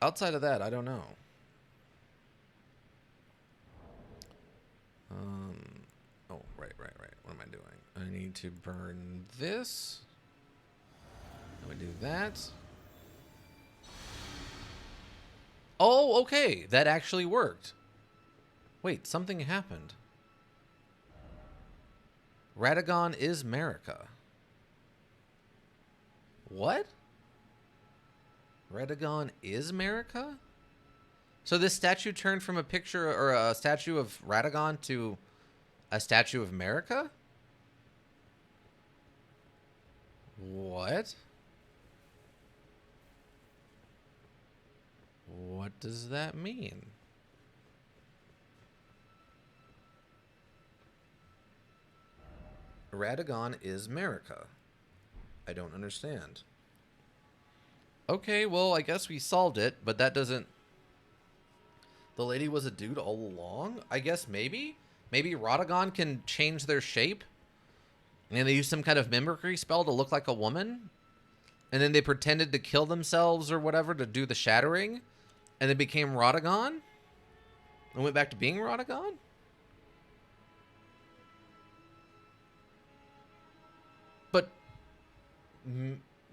[SPEAKER 1] outside of that, I don't know. Oh, right. What am I doing? I need to burn this. Let me do that. Oh, okay. That actually worked. Wait, something happened. Radagon is Marika. What? Radagon is Marika? So this statue turned from a picture or a statue of Radagon to a statue of Marika? What? What does that mean? Radagon is Marika. I don't understand. Okay, well, I guess we solved it, but that doesn't... The lady was a dude all along? I guess maybe? Maybe Radagon can change their shape? And they use some kind of mimicry spell to look like a woman? And then they pretended to kill themselves or whatever to do the shattering? And they became Radagon? And went back to being Radagon? But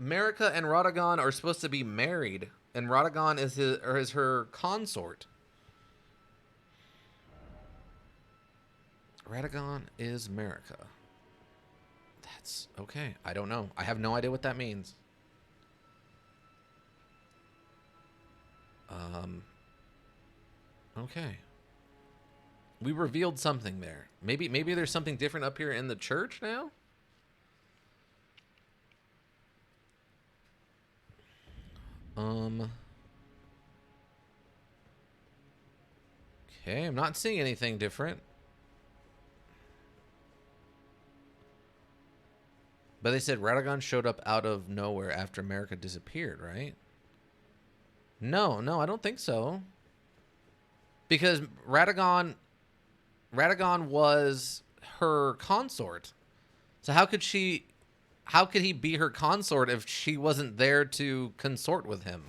[SPEAKER 1] Marika and Radagon are supposed to be married, and Radagon is her consort. Radagon is Marika. That's okay. I don't know. I have no idea what that means. Okay. We revealed something there. Maybe there's something different up here in the church now? Okay, I'm not seeing anything different. But they said Radagon showed up out of nowhere after America disappeared, right? No, I don't think so. Because Radagon was her consort. So how could he be her consort if she wasn't there to consort with him?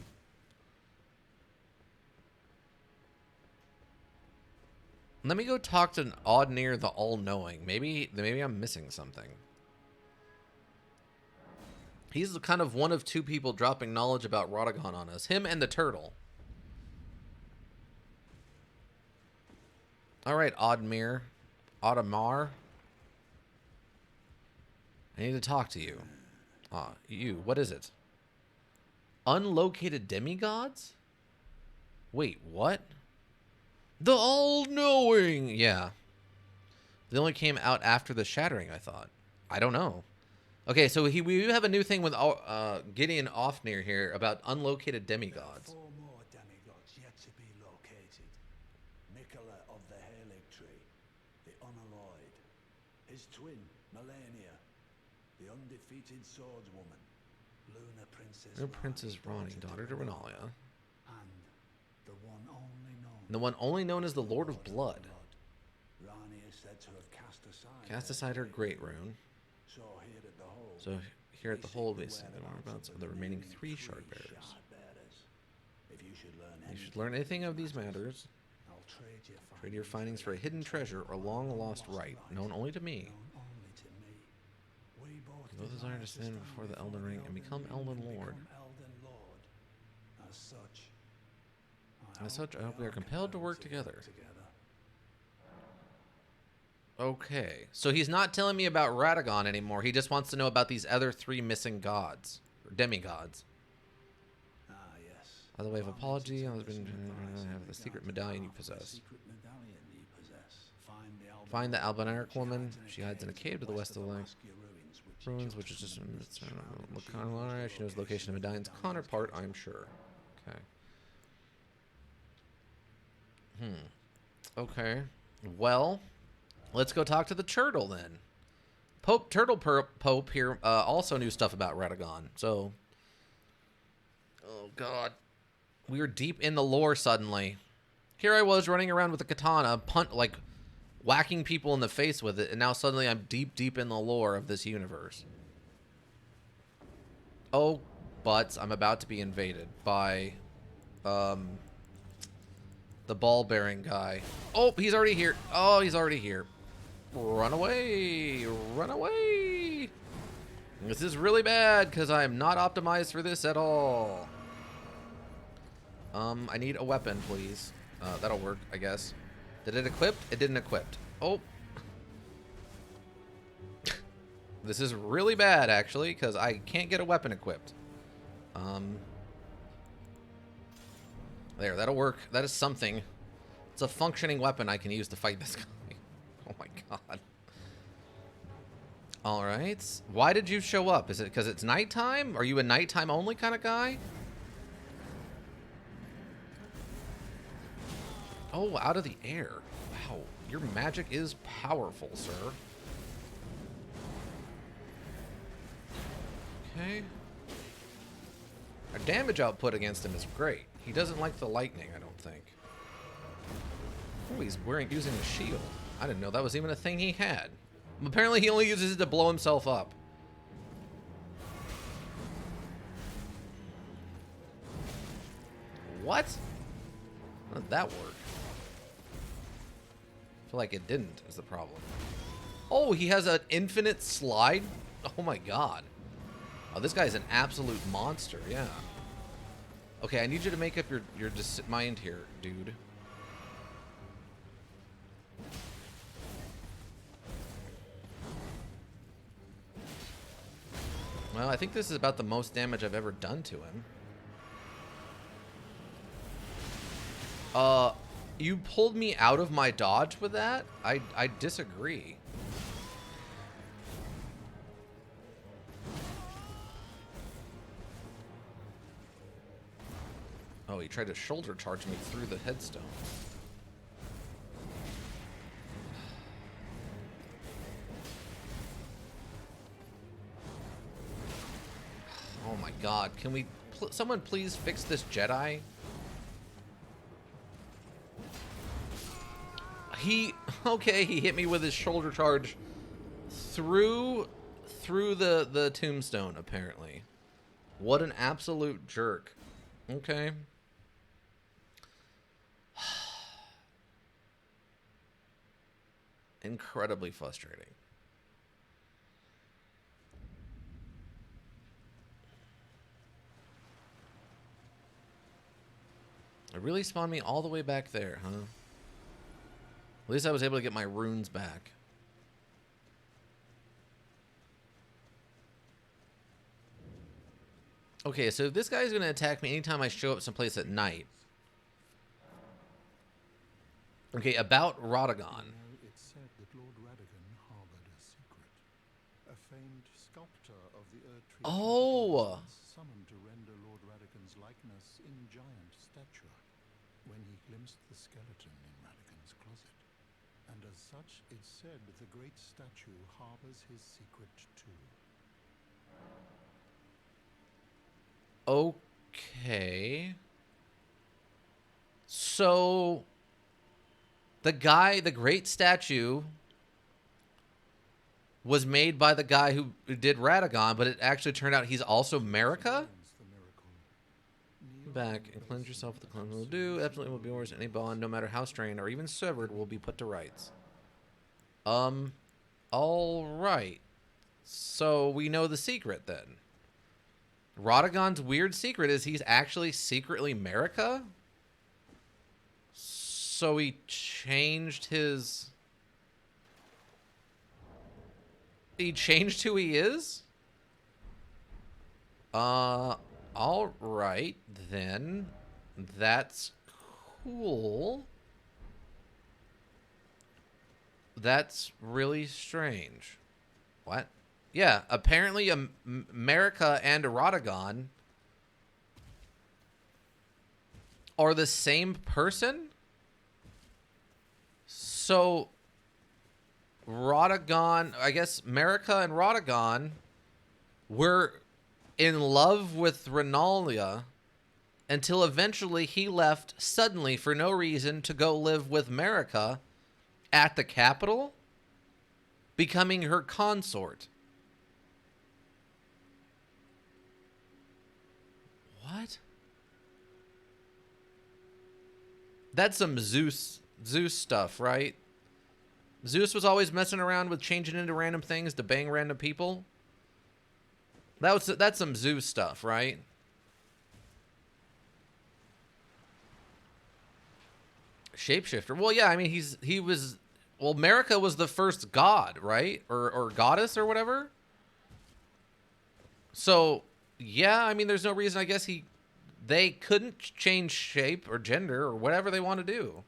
[SPEAKER 1] Let me go talk to Oddnir the All-Knowing. Maybe I'm missing something. He's the kind of one of two people dropping knowledge about Radagon on us. Him and the turtle. Alright, Oddmir. Audemar. I need to talk to you. You. What is it? Unlocated demigods? Wait, what? The All-Knowing! Yeah. They only came out after the Shattering, I thought. I don't know. Okay, so we have a new thing with Gideon Ofnir here about unlocated demigods.
[SPEAKER 3] There are 4 more demigods yet to be located. Mikola of the Halig Tree, the Unalloyed, his twin, Melania, the undefeated swordswoman, Luna Princess
[SPEAKER 1] No Princess Ronnie, daughter to Renalia.
[SPEAKER 3] and the one only known.
[SPEAKER 1] The one only known as the Lord of Blood.
[SPEAKER 3] Rani is said to have
[SPEAKER 1] Cast aside her great rune.
[SPEAKER 3] So here at the hole.
[SPEAKER 1] So here at the hole, we see the whereabouts of the remaining 3 shard bearers.
[SPEAKER 3] If you
[SPEAKER 1] should learn anything of these matters.
[SPEAKER 3] I'll
[SPEAKER 1] Trade your findings for a hidden treasure or long lost right, known only to me.
[SPEAKER 3] We
[SPEAKER 1] Both desire to stand before the Elden Ring and become Elden Lord.
[SPEAKER 3] As such,
[SPEAKER 1] I hope we are compelled to work together. Okay, so he's not telling me about Radagon anymore. He just wants to know about these other 3 missing gods, or demigods.
[SPEAKER 3] Yes.
[SPEAKER 1] By the way of apology, I have the secret medallion you possess. Find the Albinauric woman. She hides in a cave to the west of the lake. Ruins, which is just she knows the location of medallion's counterpart, I'm sure. Okay. Okay. Well, let's go talk to the turtle then. Pope here also knew stuff about Radagon. So, oh god, we were deep in the lore suddenly. Here I was running around with a katana, whacking people in the face with it, and now suddenly I'm deep in the lore of this universe. Oh, but I'm about to be invaded by, the ball-bearing guy. Oh, he's already here. Oh, he's already here. Run away! Run away! This is really bad, because I'm not optimized for this at all. I need a weapon, please. That'll work, I guess. Did it equip? It didn't equip. Oh. This is really bad, actually, because I can't get a weapon equipped. There, that'll work. That is something. It's a functioning weapon I can use to fight this guy. Oh my god. Alright. Why did you show up? Is it because it's nighttime? Are you a nighttime only kind of guy? Oh, out of the air. Wow. Your magic is powerful, sir. Okay. Our damage output against him is great. He doesn't like the lightning, I don't think. Oh, he's using a shield. I didn't know that was even a thing he had. Apparently he only uses it to blow himself up. What? How did that work? I feel like it didn't, is the problem. Oh, he has an infinite slide? Oh my god. Oh, this guy's an absolute monster, yeah. Okay, I need you to make up your mind here, dude. Well, I think this is about the most damage I've ever done to him. You pulled me out of my dodge with that? I disagree. Oh, he tried to shoulder charge me through the headstone. Oh my god, can we someone please fix this Jedi? Okay, he hit me with his shoulder charge through the tombstone, apparently. What an absolute jerk. Okay. Incredibly frustrating. It really spawned me all the way back there, huh? At least I was able to get my runes back. Okay, so this guy's going to attack me anytime I show up someplace at night. Okay, about Radagon.
[SPEAKER 2] It's said that Lord Radagon harbored a secret. A famed sculptor of the Erdtree
[SPEAKER 1] Oh!
[SPEAKER 2] summoned to render Lord Radagon's likeness in giant stature when he glimpsed the skeleton in Radagon's closet. And as such, it's said the great statue harbors his secret too.
[SPEAKER 1] Okay. So the guy, the great statue, was made by the guy who did Radagon, but it actually turned out he's also America?
[SPEAKER 2] Learns the miracle.
[SPEAKER 1] Back and cleanse yourself with the cleanse will do. Absolutely will be yours. Any bond, no matter how strained or even severed, will be put to rights. All right. So we know the secret then. Radagon's weird secret is he's actually secretly America? So he changed his... He changed who he is? All right, then. That's cool. That's really strange. What? Yeah, apparently America and Radagon are the same person? So Radagon, I guess America and Radagon were in love with Renalia until eventually he left suddenly for no reason to go live with America at the capital, becoming her consort. What? That's some Zeus stuff, right? Zeus was always messing around with changing into random things to bang random people. That's some Zeus stuff, right? Shapeshifter. Well, yeah, I mean he was America was the first god, right? Or goddess or whatever. So, yeah, I mean there's no reason I guess they couldn't change shape or gender or whatever they want to do.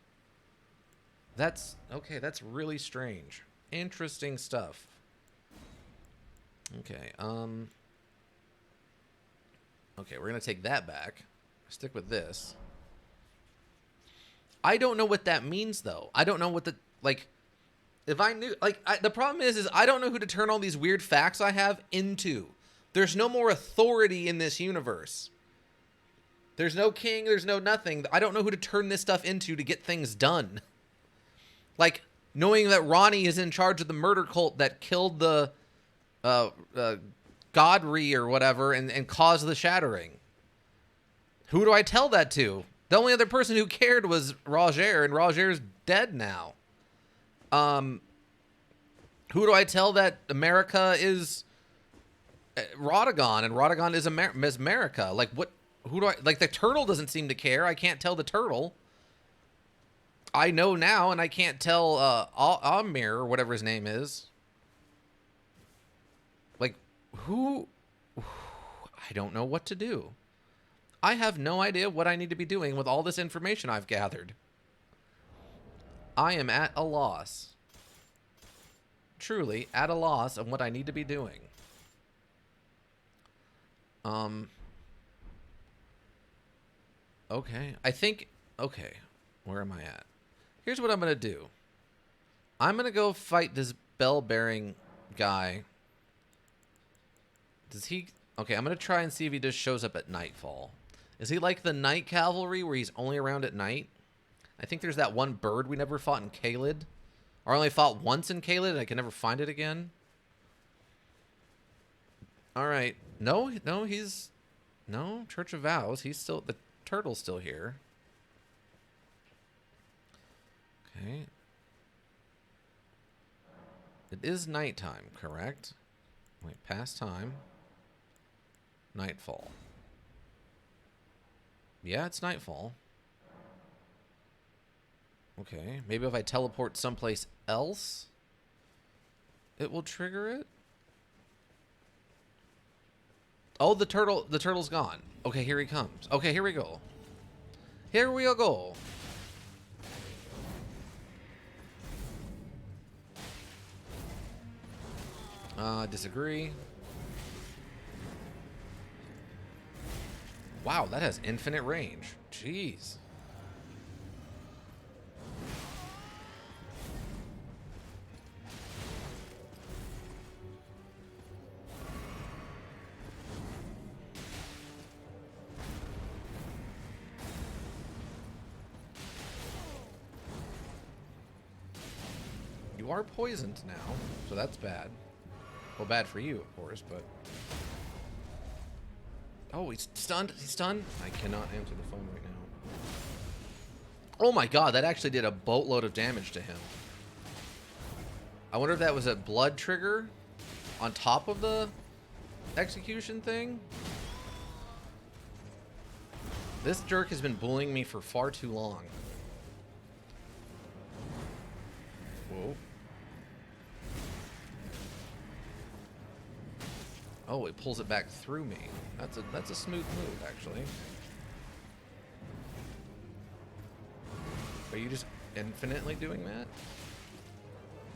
[SPEAKER 1] That's okay, that's really strange. Interesting stuff. Okay, okay, we're going to take that back. Stick with this. I don't know what that means, though. I don't know what the... Like, if I knew... Like, the problem is I don't know who to turn all these weird facts I have into. There's no more authority in this universe. There's no king. There's no nothing. I don't know who to turn this stuff into to get things done. Like, knowing that Ronnie is in charge of the murder cult that killed the... Godry or whatever and caused the shattering. Who do I tell that to? The only other person who cared was Roger, and Roger's dead now. Who do I tell that America is Radagon and Radagon is America? Like what? Who do I like? The turtle doesn't seem to care. I can't tell the turtle. I know now, and I can't tell Amir or whatever his name is. Like, who? I don't know what to do. I have no idea what I need to be doing with all this information I've gathered. I am at a loss. Truly at a loss of what I need to be doing. Okay. I think... Okay. Where am I at? Here's what I'm going to do. I'm going to go fight this bell-bearing guy. Does he... Okay, I'm going to try and see if he just shows up at nightfall. Is he like the night cavalry where he's only around at night? I think there's that one bird we never fought in Caelid. Or only fought once in Caelid and I can never find it again. Alright. No, he's... No, Church of Vows. He's still... The turtle's still here. Okay. It is nighttime, correct? Wait, past time. Nightfall. Yeah, it's nightfall. Okay, maybe if I teleport someplace else, it will trigger it. Oh, the turtle's gone. Okay, here he comes. Okay, here we go. Here we go. Disagree. Wow, that has infinite range. Jeez. You are poisoned now, so that's bad. Well, bad for you, of course, but... Oh, he's stunned. He's stunned. I cannot answer the phone right now. Oh my god, that actually did a boatload of damage to him. I wonder if that was a blood trigger on top of the execution thing. This jerk has been bullying me for far too long. Whoa. Oh, it pulls it back through me. That's a smooth move, actually. Are you just infinitely doing that?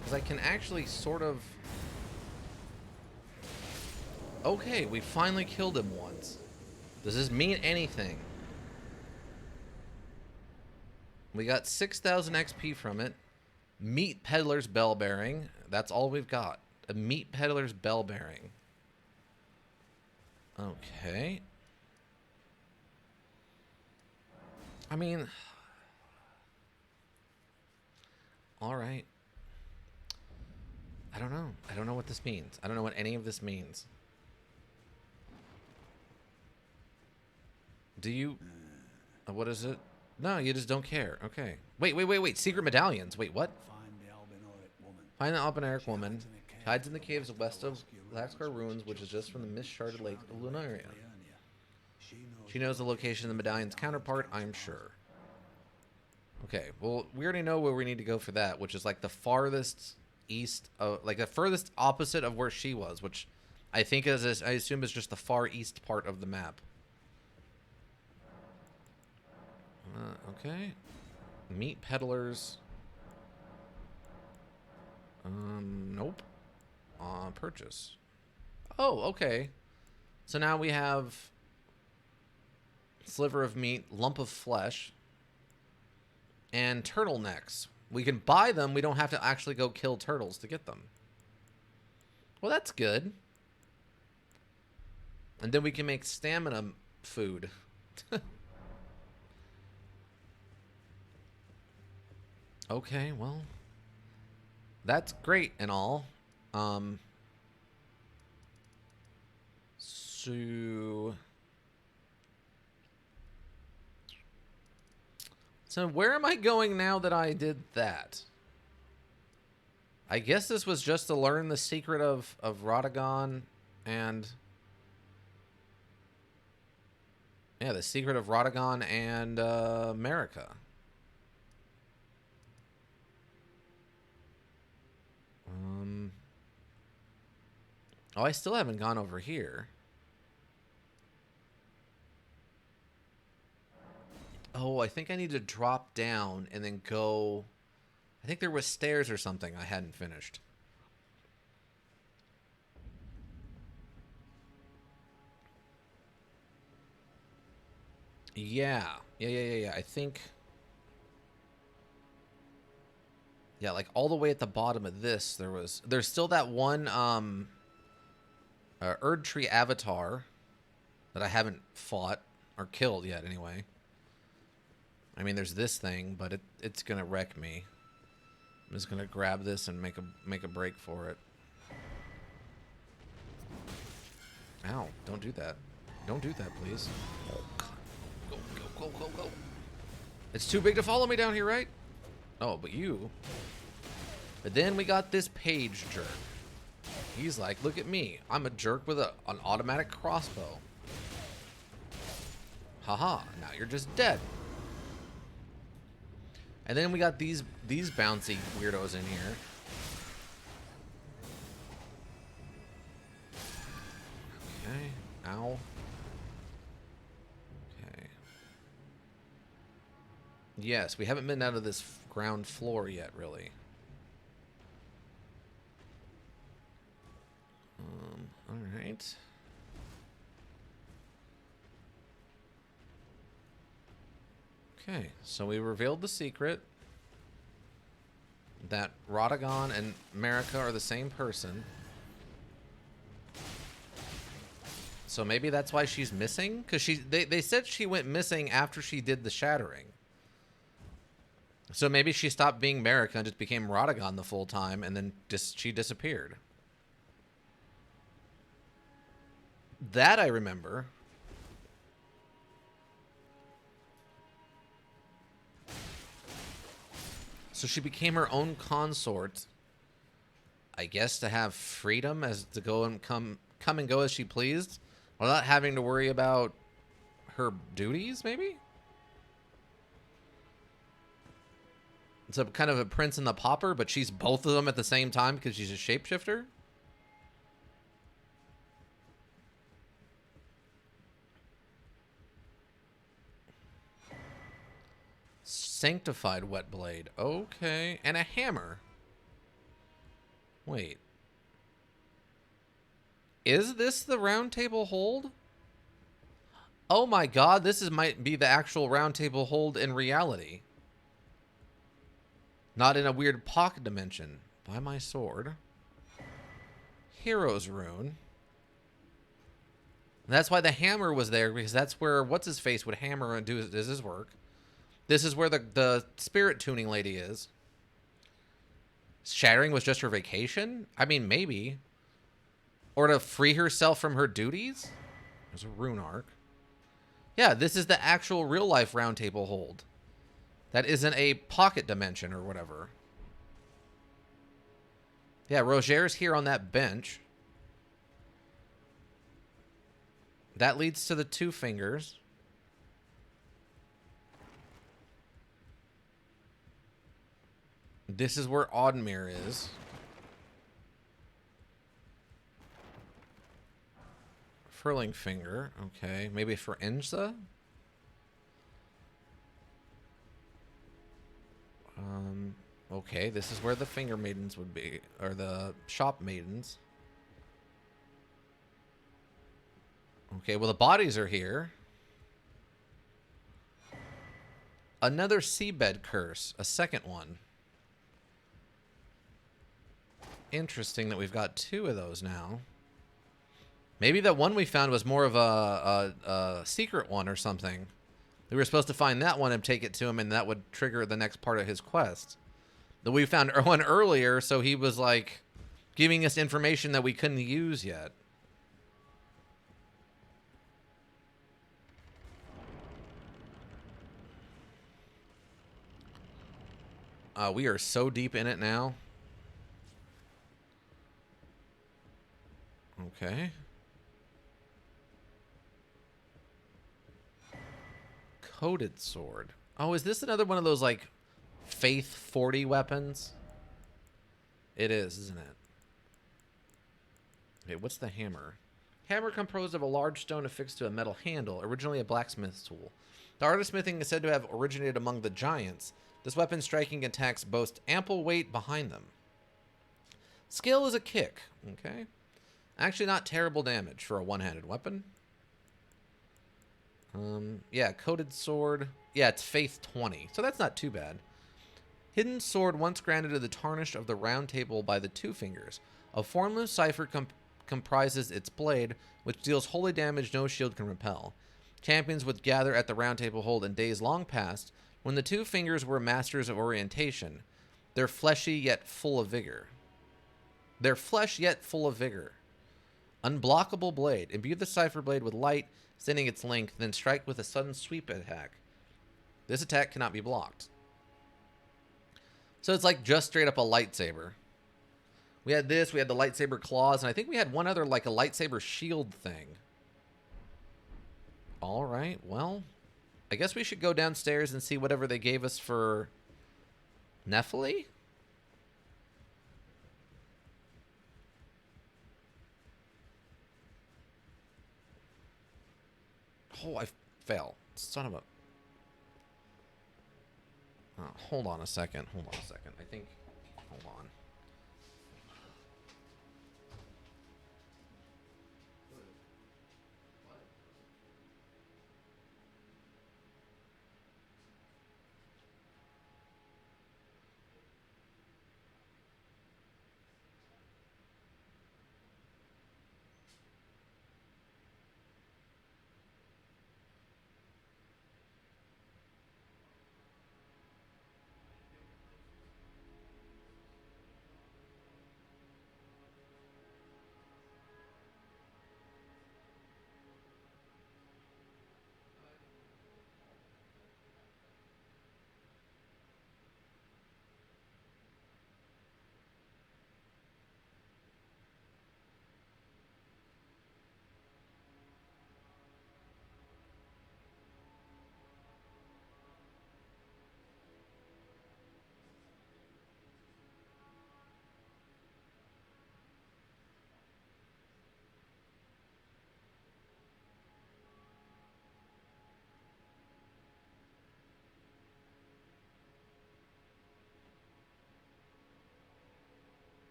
[SPEAKER 1] Because I can actually sort of... Okay, we finally killed him once. Does this mean anything? We got 6,000 XP from it. Meat Peddler's Bell Bearing. That's all we've got. A Meat Peddler's Bell Bearing. Okay. I mean... Alright. I don't know. I don't know what this means. I don't know what any of this means. Do you... what is it? No, you just don't care. Okay. Wait. Secret medallions. Wait, what?
[SPEAKER 3] Find the Albinoic woman.
[SPEAKER 1] Find the Albinauric woman. Hides in the caves west of Laxcar Ruins, which is just from the mist-sharded lake of Lunaria. She knows the location of the medallion's counterpart, I'm sure. Okay, well, we already know where we need to go for that, which is like the farthest east of, like the furthest opposite of where she was, which I think is, I assume is just the far east part of the map. Okay. Meat peddlers. Nope. Purchase. Oh, okay. So now we have sliver of meat, lump of flesh, and turtlenecks. We can buy them. We don't have to actually go kill turtles to get them. Well, that's good. And then we can make stamina food. Okay, well, that's great and all. So where am I going now that I did that? I guess this was just to learn the secret of Radagon and... Yeah, the secret of Radagon and America. Oh, I still haven't gone over here. Oh, I think I need to drop down and then go... I think there was stairs or something I hadn't finished. Yeah. Yeah. I think... Yeah, like all the way at the bottom of this, there's still that one Erd Tree avatar that I haven't fought or killed yet anyway. I mean, there's this thing, but it's gonna wreck me. I'm just gonna grab this and make a break for it. Ow, don't do that. Don't do that, please. Oh, God. Go. It's too big to follow me down here, right? Oh, but you... But then we got this page jerk. He's like, look at me. I'm a jerk with an automatic crossbow. Haha, now you're just dead. And then we got these bouncy weirdos in here. Okay, ow. Okay. Yes, we haven't been out of this ground floor yet, really. All right. Okay, so we revealed the secret that Radagon and Marika are the same person. So maybe that's why she's missing? Because they said she went missing after she did the shattering. So maybe she stopped being Marika and just became Radagon the full time, and then she disappeared. That I remember. So she became her own consort, I guess, to have freedom as to go and come and go as she pleased, without having to worry about her duties, maybe? It's a kind of a prince and the pauper, but she's both of them at the same time because she's a shapeshifter? Sanctified wet blade. Okay. And a hammer. Wait. Is this the round table hold? Oh my god, might be the actual round table hold in reality. Not in a weird pocket dimension. Buy my sword. Hero's rune. And that's why the hammer was there, because that's where what's-his-face would hammer and do his work. This is where the spirit tuning lady is. Shattering was just her vacation? I mean, maybe. Or to free herself from her duties? There's a rune arc. Yeah, this is the actual real-life round table hold. That isn't a pocket dimension or whatever. Yeah, Roger's here on that bench. That leads to the two fingers. This is where Audemir is. Furling finger. Okay, maybe for Inza? Okay, this is where the finger maidens would be, or the shop maidens. Okay, well the bodies are here. Another seabed curse, a second one. Interesting that we've got two of those now. Maybe that one we found was more of a secret one or something. We were supposed to find that one and take it to him, and that would trigger the next part of his quest. That we found one earlier, so he was like giving us information that we couldn't use yet. We are so deep in it now. Okay. Coated sword. Oh, is this another one of those, like, Faith 40 weapons? It is, isn't it? Okay, what's the hammer? Hammer composed of a large stone affixed to a metal handle, originally a blacksmith's tool. The art of smithing is said to have originated among the giants. This weapon's striking attacks boast ample weight behind them. Skill is a kick. Okay. Actually not terrible damage for a one-handed weapon. Yeah, coated sword. Yeah, it's Faith 20, so that's not too bad. Hidden sword once granted to the tarnished of the round table by the two fingers. A formless cipher comprises its blade, which deals holy damage no shield can repel. Champions would gather at the round table hold in days long past, when the two fingers were masters of orientation. They're fleshy yet full of vigor. Their flesh yet full of vigor. Unblockable blade. Imbue the cipher blade with light, extending its length, then strike with a sudden sweep attack. This attack cannot be blocked. So it's like just straight up a lightsaber. We had this, we had the lightsaber claws, and I think we had one other, like a lightsaber shield thing. Alright, well, I guess we should go downstairs and see whatever they gave us for Nephili? Oh, I fell. Son of a... hold on a second. Hold on a second. I think... hold on.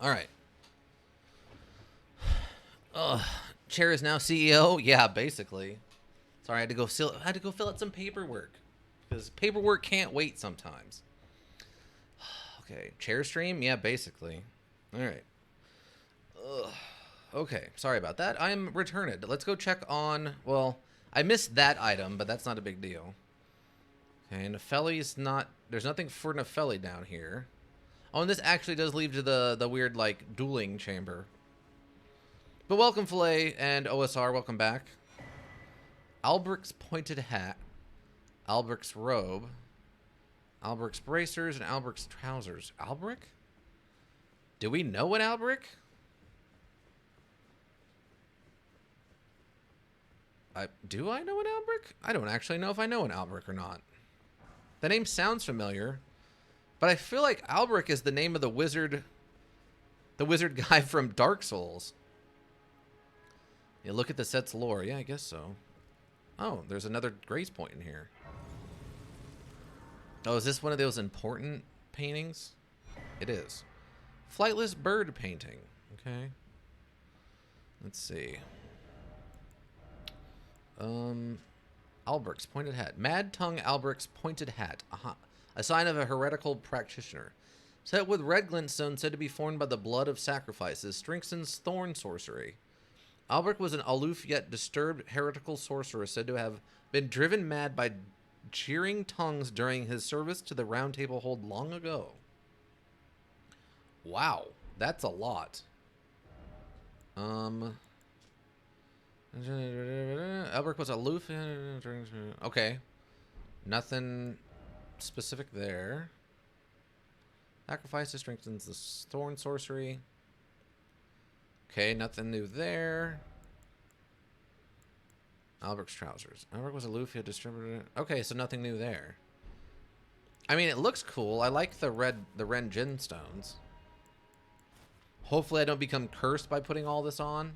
[SPEAKER 1] All right. Chair is now CEO. Yeah, basically. Sorry, I had to go fill out some paperwork because paperwork can't wait sometimes. Okay, chair stream. Yeah, basically. All right. Okay, sorry about that. I'm returned. Let's go check on. Well, I missed that item, but that's not a big deal. Okay, Nepheli's not. There's nothing for Nepheli down here. Oh, and this actually does lead to the weird like dueling chamber. But welcome, Filet and OSR. Welcome back. Alberic's pointed hat, Alberic's robe, Alberic's bracers, and Alberic's trousers. Alberic? Do we know an Alberic? Do I know an Alberic? I don't actually know if I know an Alberic or not. The name sounds familiar, but I feel like Alberic is the name of the wizard guy from Dark Souls. Yeah, look at the set's lore. Yeah, I guess so. Oh, there's another grace point in here. Oh, is this one of those important paintings? It is. Flightless bird painting. Okay. Let's see. Alberic's pointed hat. Mad Tongue Alberic's pointed hat. A sign of a heretical practitioner. Set with red glintstone said to be formed by the blood of sacrifices. Strengthens thorn sorcery. Alberic was an aloof yet disturbed heretical sorcerer said to have been driven mad by jeering tongues during his service to the Round Table hold long ago. Wow, that's a lot. Alberic was aloof. Okay, nothing specific there. Sacrifices strengthens the thorn sorcery. Okay, nothing new there. Alberic's trousers. Alberic was aloof, he had distributed. Okay, so nothing new there. I mean, it looks cool. I like the Ren gemstones. Hopefully I don't become cursed by putting all this on.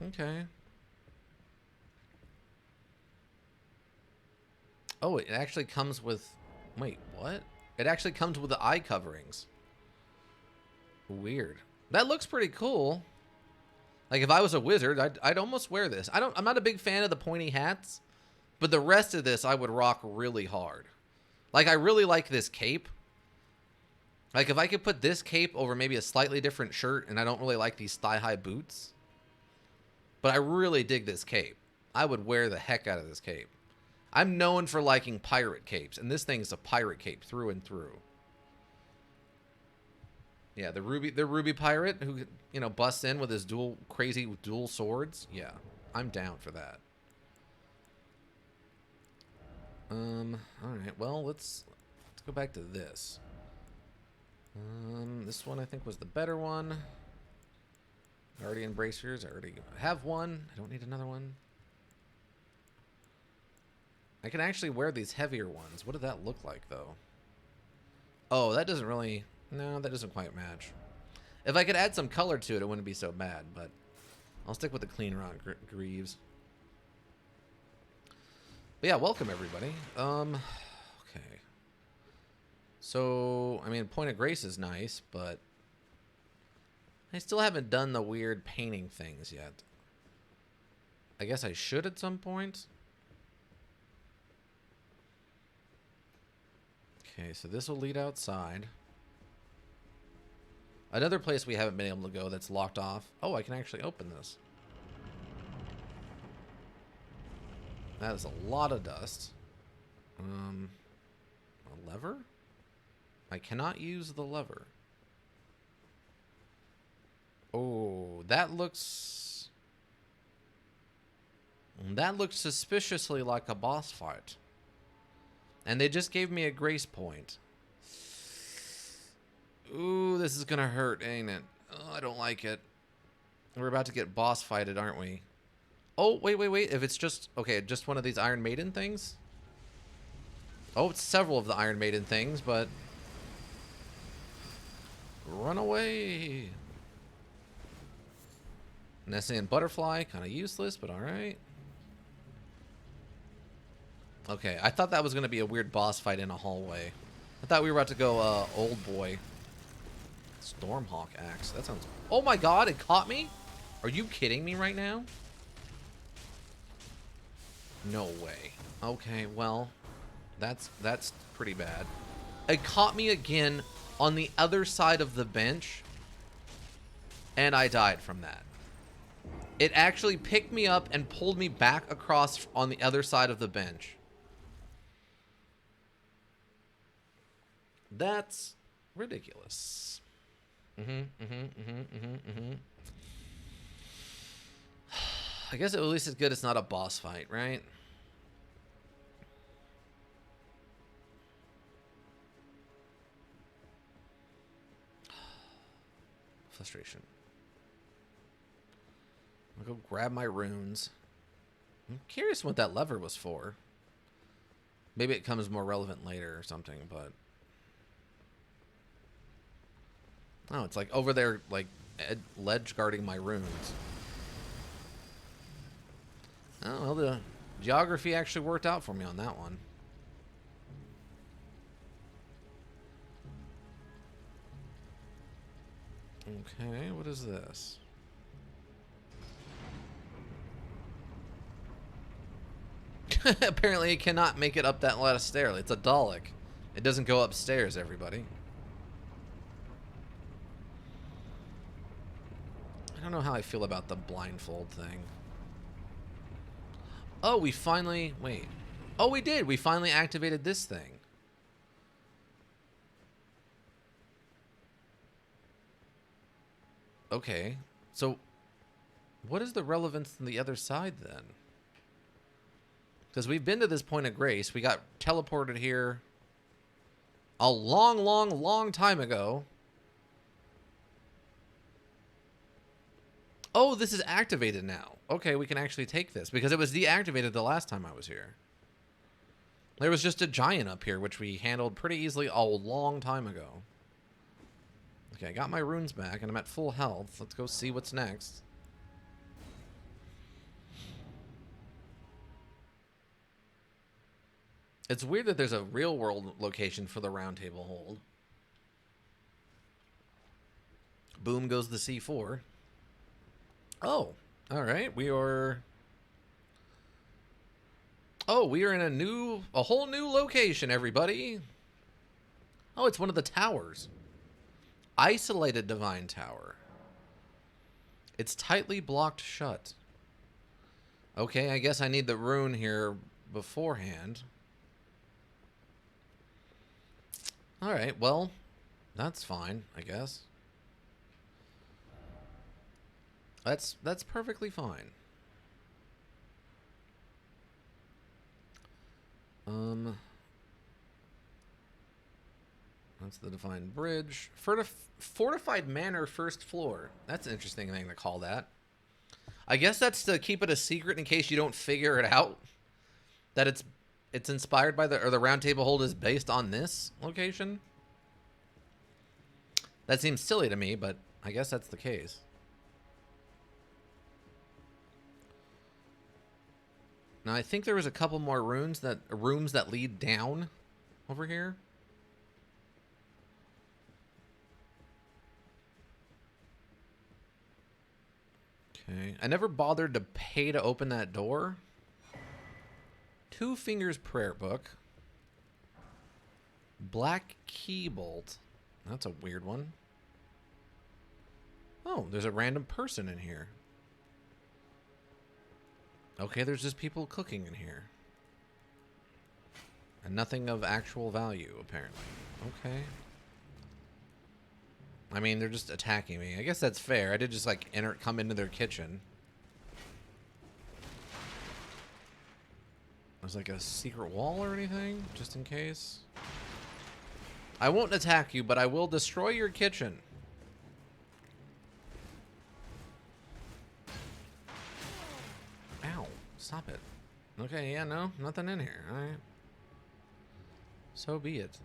[SPEAKER 1] Okay. Oh, it actually comes with... Wait, what? It actually comes with the eye coverings. Weird. That looks pretty cool. Like if I was a wizard, I'd almost wear this. I'm not a big fan of the pointy hats, but the rest of this I would rock really hard. Like I really like this cape. Like if I could put this cape over maybe a slightly different shirt, and I don't really like these thigh-high boots, but I really dig this cape. I would wear the heck out of this cape. I'm known for liking pirate capes, and this thing's a pirate cape through and through. Yeah, the ruby pirate who, you know, busts in with his crazy dual swords. Yeah, I'm down for that. All right. Well, let's go back to this. This one I think was the better one. Guardian bracers. I already have one. I don't need another one. I can actually wear these heavier ones. What did that look like though? Oh, that doesn't really. No, that doesn't quite match. If I could add some color to it, it wouldn't be so bad, but I'll stick with the clean rock greaves. But yeah, welcome everybody. Okay. So, I mean, Point of Grace is nice, but I still haven't done the weird painting things yet. I guess I should at some point. Okay, so this will lead outside. Another place we haven't been able to go that's locked off. Oh, I can actually open this. That is a lot of dust. A lever? I cannot use the lever. Oh, that looks suspiciously like a boss fight. And they just gave me a grace point. Ooh, this is gonna hurt, ain't it? Oh, I don't like it. We're about to get boss fighted, aren't we? Oh, wait. If it's just... Okay, just one of these Iron Maiden things? Oh, it's several of the Iron Maiden things, but... Run away! Nessian Butterfly, kind of useless, but alright. Okay, I thought that was gonna be a weird boss fight in a hallway. I thought we were about to go, Old Boy. Stormhawk axe. That sounds... Oh my god, it caught me? Are you kidding me right now? No way. Okay, well, that's pretty bad. It caught me again on the other side of the bench, and I died from that. It actually picked me up and pulled me back across on the other side of the bench. That's ridiculous. I guess at least it's good it's not a boss fight, right? Frustration. I'll go grab my runes. I'm curious what that lever was for. Maybe it comes more relevant later or something, but... Oh, it's like over there, like, ledge guarding my runes. Oh, well, the geography actually worked out for me on that one. Okay, what is this? Apparently it cannot make it up that lot of stairs. It's a Dalek. It doesn't go upstairs, everybody. I don't know how I feel about the blindfold thing. Oh, we finally... Wait. Oh, we did. We finally activated this thing. Okay. So, what is the relevance on the other side, then? Because we've been to this point of grace. We got teleported here a long, long, long time ago. Oh, this is activated now. Okay, we can actually take this. Because it was deactivated the last time I was here. There was just a giant up here, which we handled pretty easily a long time ago. Okay, I got my runes back, and I'm at full health. Let's go see what's next. It's weird that there's a real-world location for the round table hold. Boom goes the C4. Oh, all right. We are... Oh, we are in a whole new location, everybody. Oh, it's one of the towers. Isolated Divine Tower. It's tightly blocked shut. Okay, I guess I need the rune here beforehand. Alright, well, that's fine, I guess. That's perfectly fine. That's the Divine Bridge. Fortified Manor, first floor. That's an interesting thing to call that. I guess that's to keep it a secret in case you don't figure it out. That it's inspired by the round table hold is based on this location. That seems silly to me, but I guess that's the case. Now I think there was a couple more rooms that lead down over here. Okay, I never bothered to pay to open that door. Two Fingers Prayer Book. Black Key Bolt. That's a weird one. Oh, there's a random person in here. Okay, there's just people cooking in here. And nothing of actual value, apparently. Okay. I mean, they're just attacking me. I guess that's fair. I did just, like, come into their kitchen. There's, like, a secret wall or anything, just in case. I won't attack you, but I will destroy your kitchen. Ow. Stop it. Okay, yeah, no, nothing in here. All right. So be it.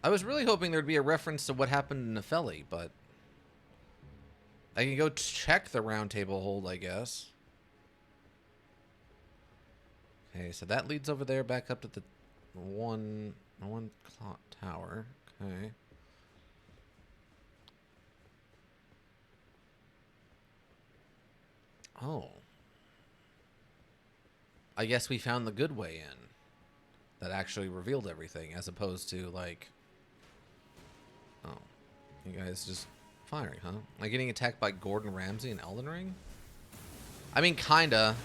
[SPEAKER 1] I was really hoping there'd be a reference to what happened in Nepheli, but I can go check the round table hold, I guess. Okay, so that leads over there back up to the one clock tower. Okay. Oh. I guess we found the good way in. That actually revealed everything, as opposed to, like... Oh. You guys just firing, huh? Like getting attacked by Gordon Ramsay in Elden Ring? I mean, kinda.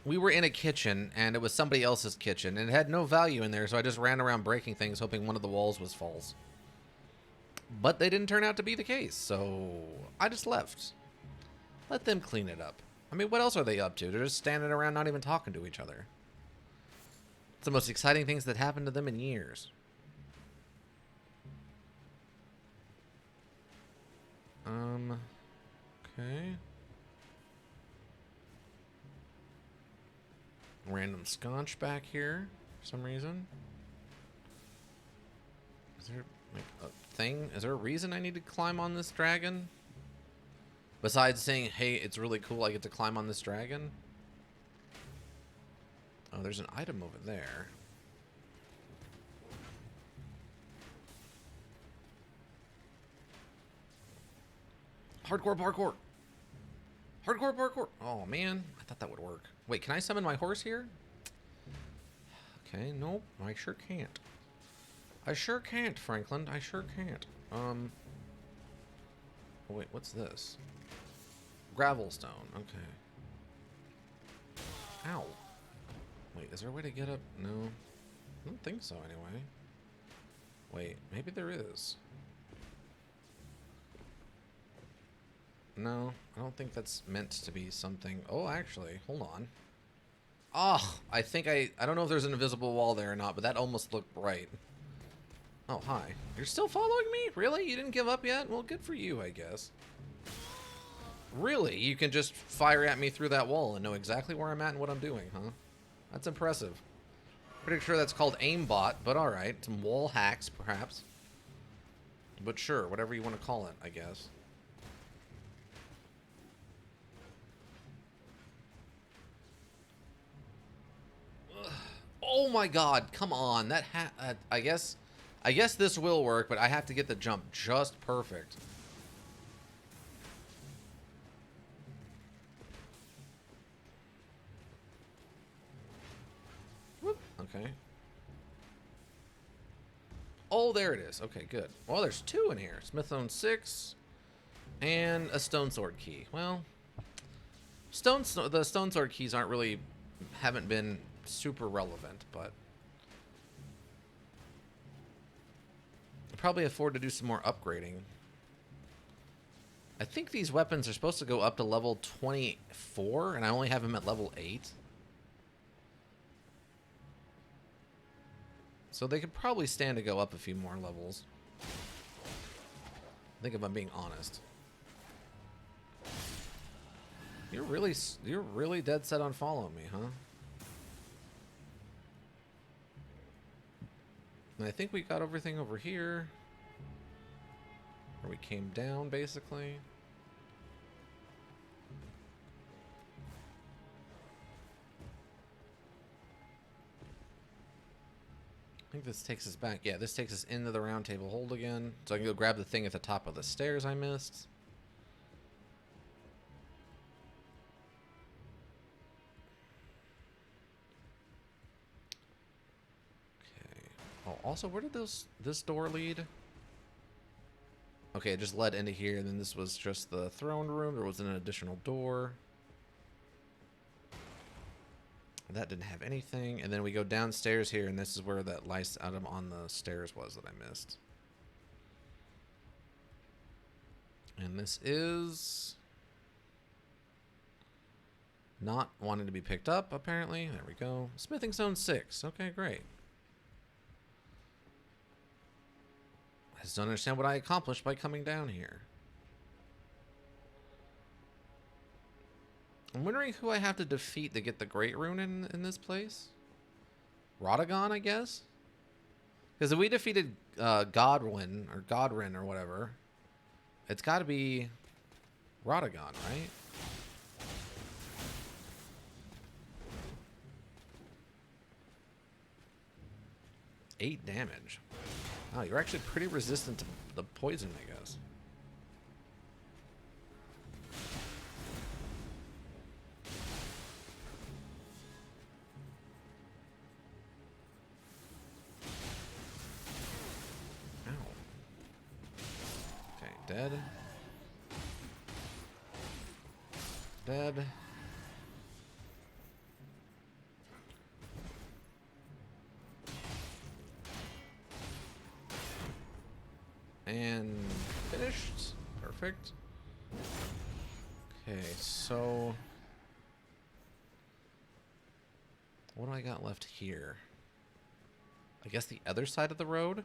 [SPEAKER 1] We were in a kitchen, and it was somebody else's kitchen, and it had no value in there, so I just ran around breaking things, hoping one of the walls was false. But they didn't turn out to be the case, so I just left. Let them clean it up. I mean, what else are they up to? They're just standing around not even talking to each other. It's the most exciting things that happened to them in years. Okay. Random sconch back here for some reason. Is there like a thing? Is there a reason I need to climb on this dragon? Besides saying, hey, it's really cool I get to climb on this dragon? Oh, there's an item over there. Hardcore parkour! Hardcore parkour! Oh, man. I thought that would work. Wait, can I summon my horse here? Okay, nope. I sure can't. I sure can't, Franklin. I sure can't. Oh, wait, what's this? Gravelstone. Okay. Ow. Wait, is there a way to get up? No. I don't think so, anyway. Wait, maybe there is. No, I don't think that's meant to be something. Oh, actually, hold on. Oh, I think I don't know if there's an invisible wall there or not, but that almost looked right. Oh, hi. You're still following me? Really? You didn't give up yet? Well, good for you, I guess. Really? You can just fire at me through that wall and know exactly where I'm at and what I'm doing, huh? That's impressive. Pretty sure that's called aimbot, but alright. Some wall hacks, perhaps. But sure, whatever you want to call it, I guess. Oh my god, come on. That I guess this will work, but I have to get the jump just perfect. Whoop. Okay. Oh, there it is. Okay, good. Well, there's two in here. Smithstone 6 and a stone sword key. Well, the stone sword keys haven't been super relevant, but I'll probably afford to do some more upgrading. I think these weapons are supposed to go up to level 24, and I only have them at level 8. So they could probably stand to go up a few more levels. I think if I'm being honest. You're really dead set on following me, huh? And I think we got everything over here. Where we came down, basically. I think this takes us back. Yeah, this takes us into the round table hold again. So I can go grab the thing at the top of the stairs I missed. Okay. Oh, also, where did this door lead? Okay, it just led into here, and then this was just the throne room. There was an additional door. That didn't have anything. And then we go downstairs here, and this is where that lice item on the stairs was that I missed. And this is not wanting to be picked up, apparently. There we go. Smithing Stone 6. Okay, great. I just don't understand what I accomplished by coming down here. I'm wondering who I have to defeat to get the Great Rune in this place. Radagon, I guess? Because if we defeated Godwin or whatever, it's got to be Radagon, right? Eight damage. Wow, you're actually pretty resistant to the poison, I guess. dead. Dead. And finished. Perfect. Okay, so what do I got left here? I guess the other side of the road?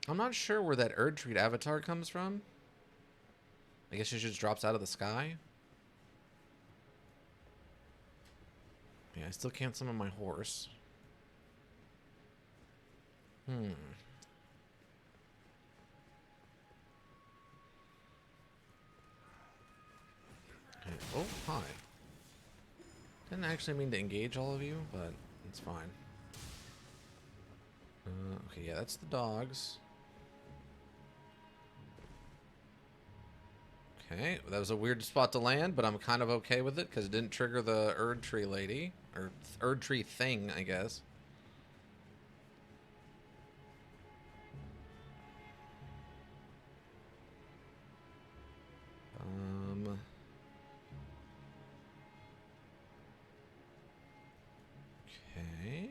[SPEAKER 1] I'm not sure where that Erdtree avatar comes from. I guess she just drops out of the sky. Yeah, I still can't summon my horse. Okay. Oh, hi. Didn't actually mean to engage all of you, but it's fine. Okay, yeah, that's the dogs. Okay, that was a weird spot to land, but I'm kind of okay with it because it didn't trigger the Erdtree lady. Or Erdtree thing, I guess. Okay.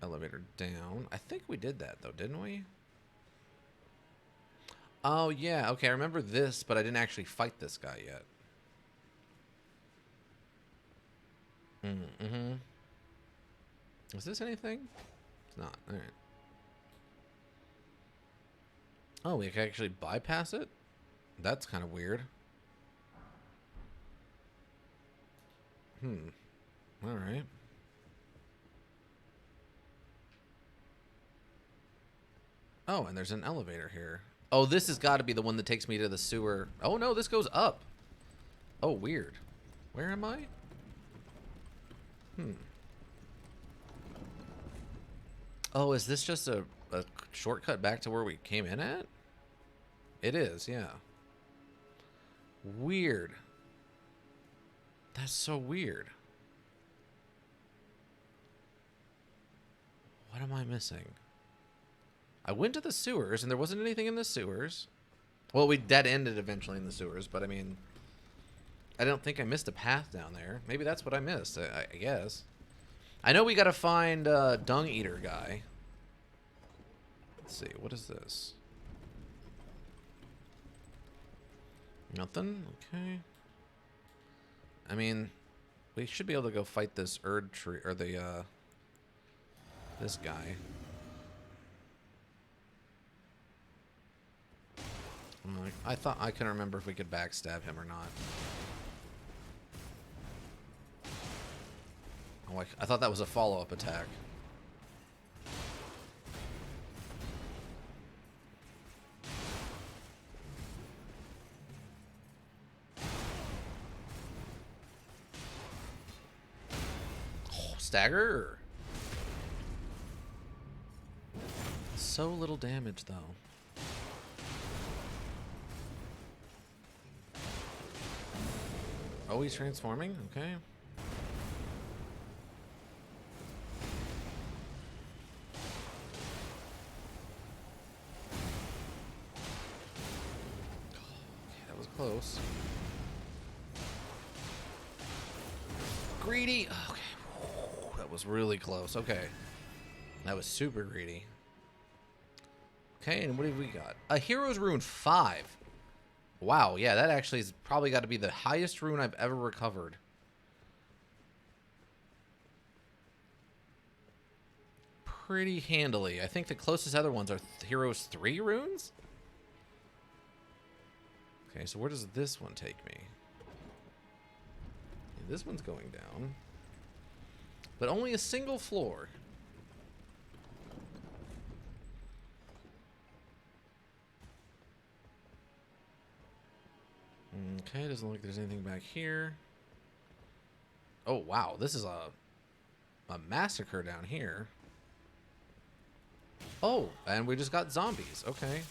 [SPEAKER 1] Elevator down. I think we did that, though, didn't we? Oh, yeah. Okay, I remember this, but I didn't actually fight this guy yet. Mm-hmm. Is this anything? It's not. All right. Oh, we can actually bypass it? That's kind of weird. All right. Oh, and there's an elevator here. Oh, this has got to be the one that takes me to the sewer. Oh, no, this goes up. Oh, weird. Where am I? Oh, is this just a shortcut back to where we came in at? It is, yeah. Weird. That's so weird. What am I missing? I went to the sewers, and there wasn't anything in the sewers. Well, we dead-ended eventually in the sewers, but I mean, I don't think I missed a path down there. Maybe that's what I missed, I guess. I know we gotta find Dung Eater guy. Let's see, what is this? Nothing? Okay. I mean, we should be able to go fight this Erdtree, or the, this guy. I thought I couldn't remember if we could backstab him or not. Oh, I thought that was a follow-up attack. Oh, stagger. So little damage, though. Oh, he's transforming? Okay. Okay, that was close. Greedy! Okay. That was really close. Okay. That was super greedy. Okay, and what have we got? A Hero's Rune 5. Wow, yeah, that actually has probably got to be the highest rune I've ever recovered. Pretty handily. I think the closest other ones are Heroes 3 runes? Okay, so where does this one take me? Yeah, this one's going down. But only a single floor. Okay, doesn't look like there's anything back here. Oh, wow. This is a massacre down here. Oh, and we just got zombies. Okay.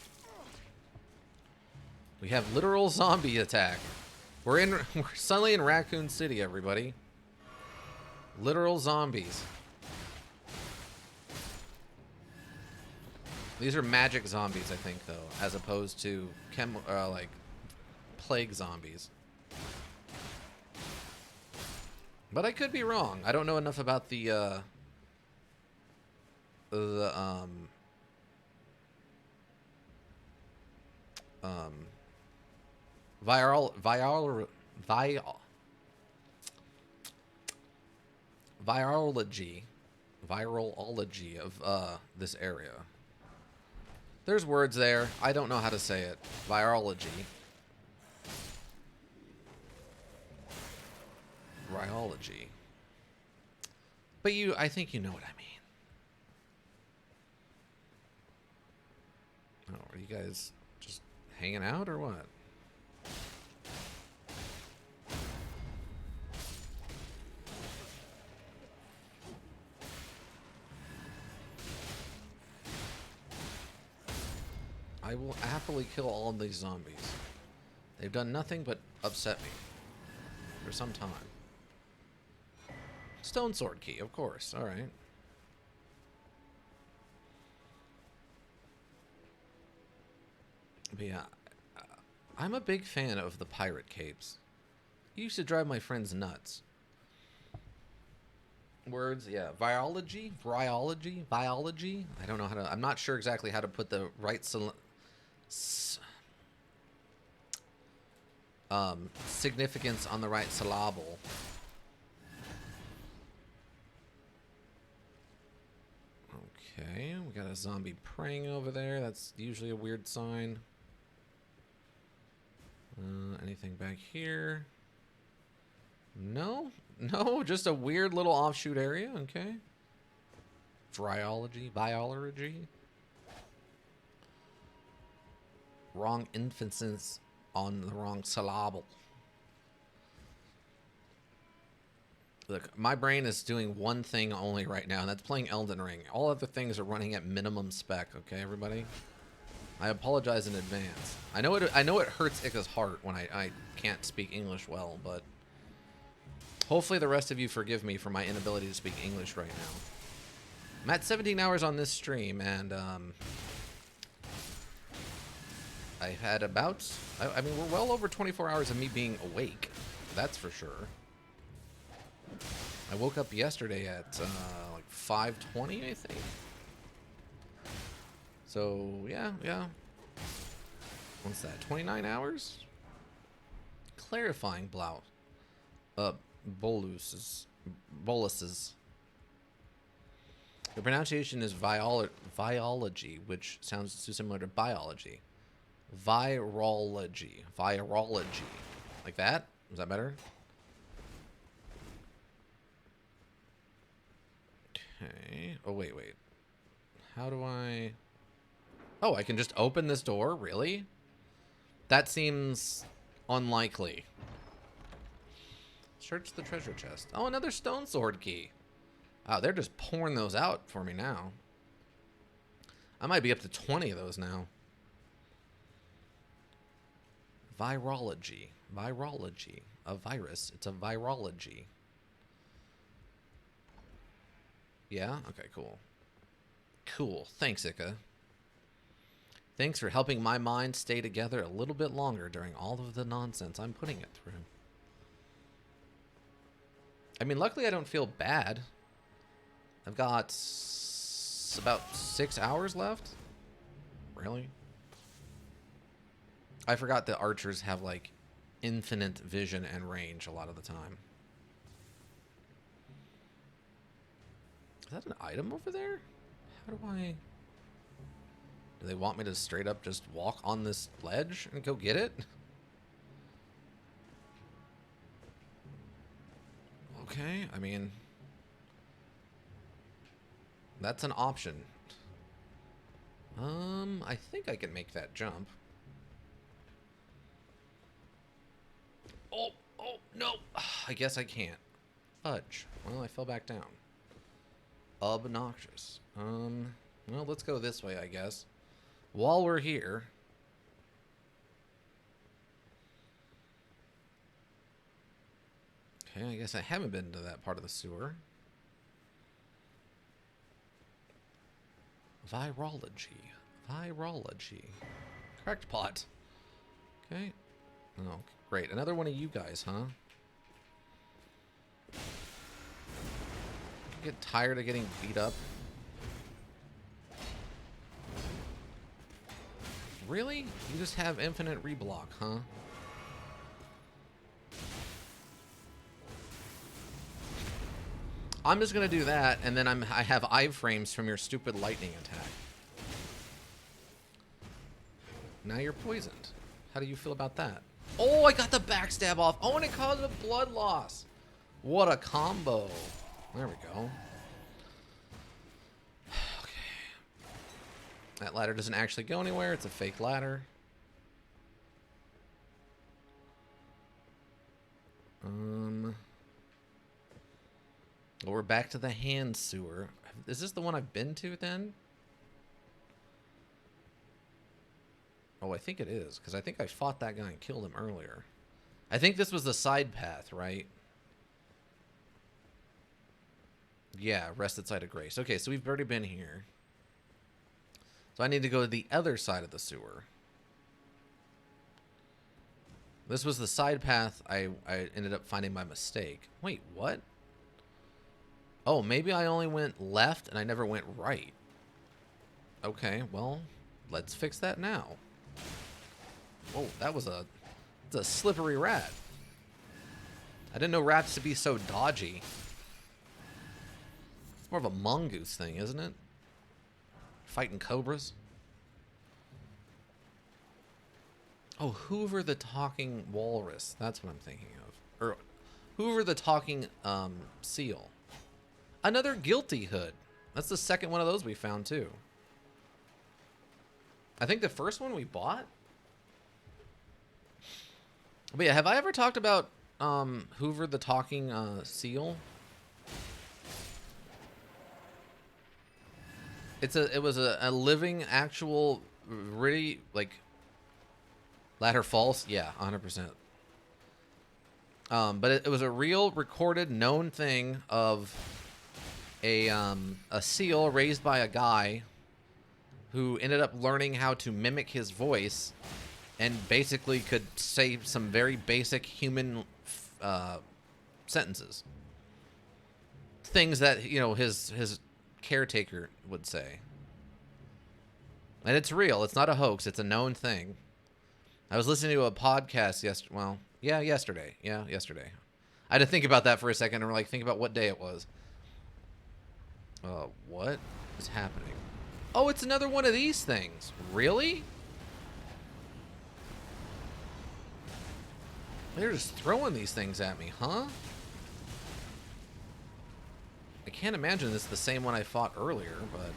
[SPEAKER 1] We have literal zombie attack. We're suddenly in Raccoon City, everybody. Literal zombies. These are magic zombies, I think, though, as opposed to like plague zombies. But I could be wrong. I don't know enough about the virology of this area. There's words there. I don't know how to say it. Virology. Rhyology. But I think you know what I mean. Oh, are you guys just hanging out or what? I will happily kill all of these zombies. They've done nothing but upset me. For some time. Stone sword key, of course. Alright. But yeah, I'm a big fan of the pirate capes. You used to drive my friends nuts. Words, yeah. Biology? Biology? I don't know how to... I'm not sure exactly how to put the right... significance on the right syllable. Okay, we got a zombie praying over there. That's usually a weird sign. Anything back here? No? No, just a weird little offshoot area. Okay. Biology. Wrong emphasis on the wrong syllable. Look, my brain is doing one thing only right now, and that's playing Elden Ring. All other things are running at minimum spec, okay, everybody? I apologize in advance. I know it hurts Ika's heart when I can't speak English well, but hopefully the rest of you forgive me for my inability to speak English right now. I'm at 17 hours on this stream, and I've had about... I mean, we're well over 24 hours of me being awake. That's for sure. I woke up yesterday at like 5:20, I think. So yeah. What's that? 29 hours? Clarifying boluses. The pronunciation is virology, which sounds too similar to biology. Virology. Like that? Is that better? Okay. Oh, wait. How do I... Oh, I can just open this door? Really? That seems unlikely. Search the treasure chest. Oh, another stone sword key. Oh, they're just pouring those out for me now. I might be up to 20 of those now. Virology. A virus. It's a virology. Yeah? Okay, cool. Cool. Thanks, Ika. Thanks for helping my mind stay together a little bit longer during all of the nonsense I'm putting it through. I mean, luckily I don't feel bad. I've got about 6 hours left. Really? I forgot that archers have, like, infinite vision and range a lot of the time. Is that an item over there? How do I... Do they want me to straight up just walk on this ledge and go get it? Okay, I mean... That's an option. I think I can make that jump. Oh, no! I guess I can't. Fudge. Well, I fell back down. Obnoxious. Well, let's go this way, I guess. While we're here... Okay, I guess I haven't been to that part of the sewer. Virology. Virology. Correct pot. Okay. Oh, great. Another one of you guys, huh? Get tired of getting beat up. Really? You just have infinite reblock, huh? I'm just gonna do that, and then I have iframes from your stupid lightning attack. Now you're poisoned. How do you feel about that? Oh, I got the backstab off. Oh, and it caused a blood loss. What a combo. There we go. Okay. That ladder doesn't actually go anywhere. It's a fake ladder. Well, we're back to the hand sewer. Is this the one I've been to then? Oh, I think it is, because I think I fought that guy and killed him earlier. I think this was the side path, right? Yeah, rested site of grace. Okay, so we've already been here. So I need to go to the other side of the sewer. This was the side path I ended up finding by mistake. Wait, what? Oh, maybe I only went left and I never went right. Okay, well, let's fix that now. Whoa, that was it's a slippery rat. I didn't know rats to be so dodgy. It's more of a mongoose thing, isn't it? Fighting cobras. Oh, Hoover the talking walrus. That's what I'm thinking of. Or Hoover the talking seal. Another guilty hood. That's the second one of those we found too. I think the first one we bought. But yeah, have I ever talked about Hoover the talking seal? It was a living actual really like ladder false, yeah, 100%. But it was a real recorded known thing of a seal raised by a guy who ended up learning how to mimic his voice and basically could say some very basic human sentences. Things that, you know, his caretaker would say. And it's real. It's not a hoax. It's a known thing. I was listening to a podcast yesterday. Yeah, yesterday. I had to think about that for a second and like think about what day it was. What is happening? Oh, it's another one of these things. Really? They're just throwing these things at me, huh? I can't imagine this is the same one I fought earlier, but...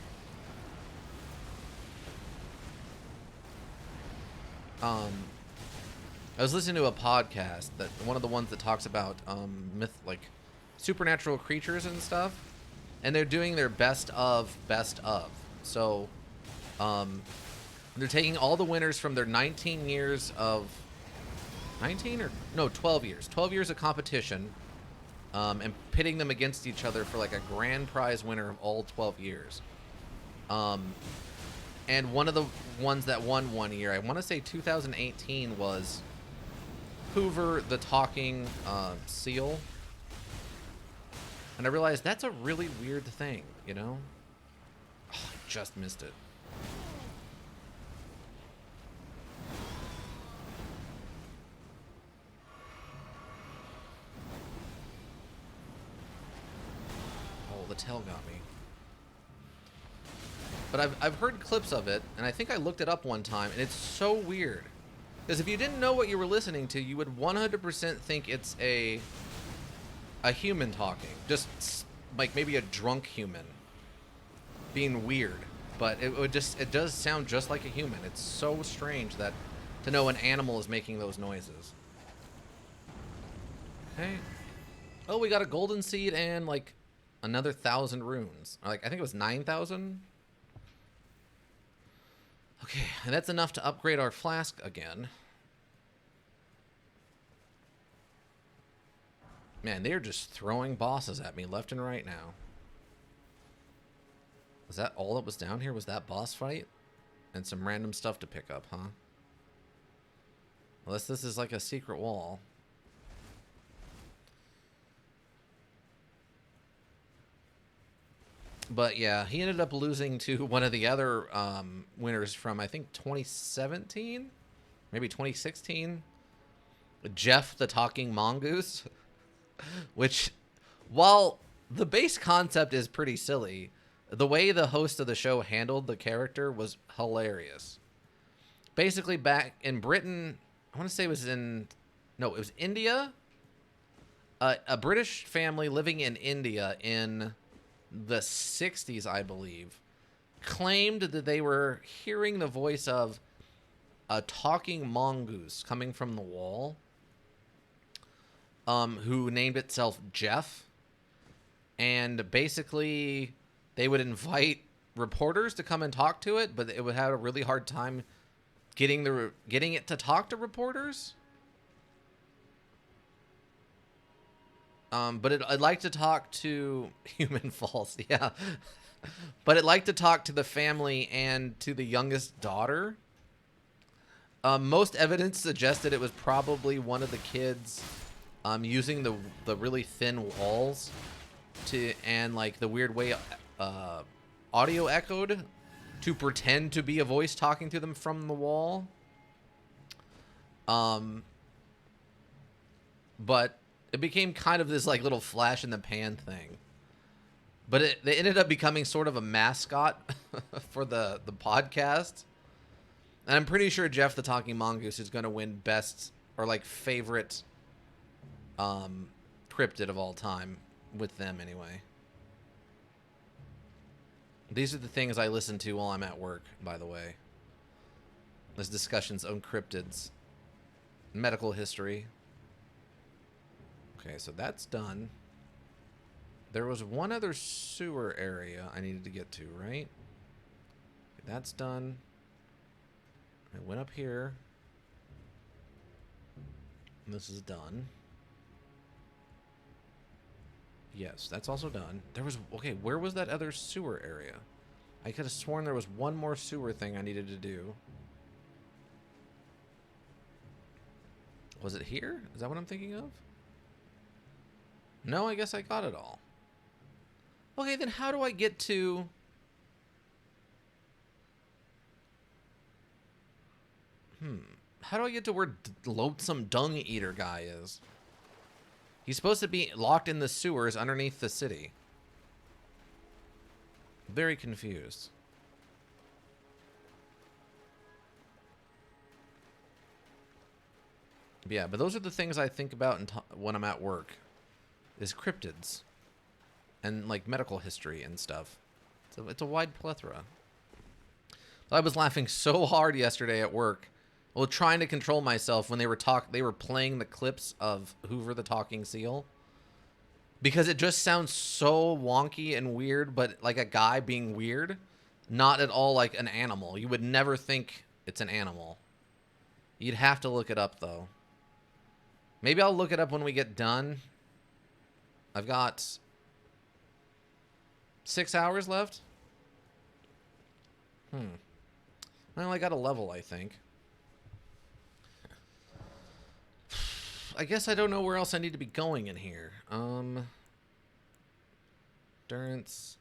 [SPEAKER 1] I was listening to a podcast, that one of the ones that talks about like supernatural creatures and stuff, and they're doing their best of. So they're taking all the winners from their 19 years of 12 years of competition, and pitting them against each other for like a grand prize winner of all 12 years. And one of the ones that won one year, I want to say 2018, was Hoover the talking seal. And I realized that's a really weird thing, you know? Oh, I just missed it. Oh, the tail got me. But I've heard clips of it, and I think I looked it up one time, and it's so weird. Because if you didn't know what you were listening to, you would 100% think it's a human talking. Just like maybe a drunk human being weird. But it does sound just like a human. It's so strange that to know an animal is making those noises. Okay. Oh, we got a golden seed and like another 1,000 runes. Like I think it was 9,000. Okay, and that's enough to upgrade our flask again. Man, they're just throwing bosses at me left and right now. Was that all that was down here? Was that boss fight? And some random stuff to pick up, huh? Unless this is like a secret wall. But yeah, he ended up losing to one of the other winners from, I think, 2017? Maybe 2016? Jeff the Talking Mongoose. Which, while the base concept is pretty silly, the way the host of the show handled the character was hilarious. Basically, back in Britain, I want to say it was in... No, it was India. A British family living in India in the 60s, I believe, claimed that they were hearing the voice of a talking mongoose coming from the wall, who named itself Jeff. And basically, they would invite reporters to come and talk to it, but it would have a really hard time getting it to talk to reporters. But I'd like to talk to human false, yeah. But I'd like to talk to the family and to the youngest daughter. Most evidence suggested it was probably one of the kids using the really thin walls and like the weird way audio echoed to pretend to be a voice talking to them from the wall. But it became kind of this like little flash in the pan thing. But they ended up becoming sort of a mascot for the podcast. And I'm pretty sure Jeff the Talking Mongoose is going to win best or like favorite cryptid of all time with them anyway. These are the things I listen to while I'm at work, by the way. There's discussions on cryptids, medical history. Okay, so that's done. There was one other sewer area I needed to get to, right? Okay, that's done. I went up here. And this is done. Yes, that's also done. There was... Okay, where was that other sewer area? I could have sworn there was one more sewer thing I needed to do. Was it here? Is that what I'm thinking of? No, I guess I got it all. Okay, then how do I get to... How do I get to where loathsome dung eater guy is? He's supposed to be locked in the sewers underneath the city. Very confused. Yeah, but those are the things I think about when I'm at work. Is cryptids. And like medical history and stuff. So it's a wide plethora. I was laughing so hard yesterday at work. Well, trying to control myself when they were playing the clips of Hoover the Talking Seal. Because it just sounds so wonky and weird, but like a guy being weird. Not at all like an animal. You would never think it's an animal. You'd have to look it up, though. Maybe I'll look it up when we get done. I've got 6 hours left. I only got a level, I think. I guess I don't know where else I need to be going in here. Endurance.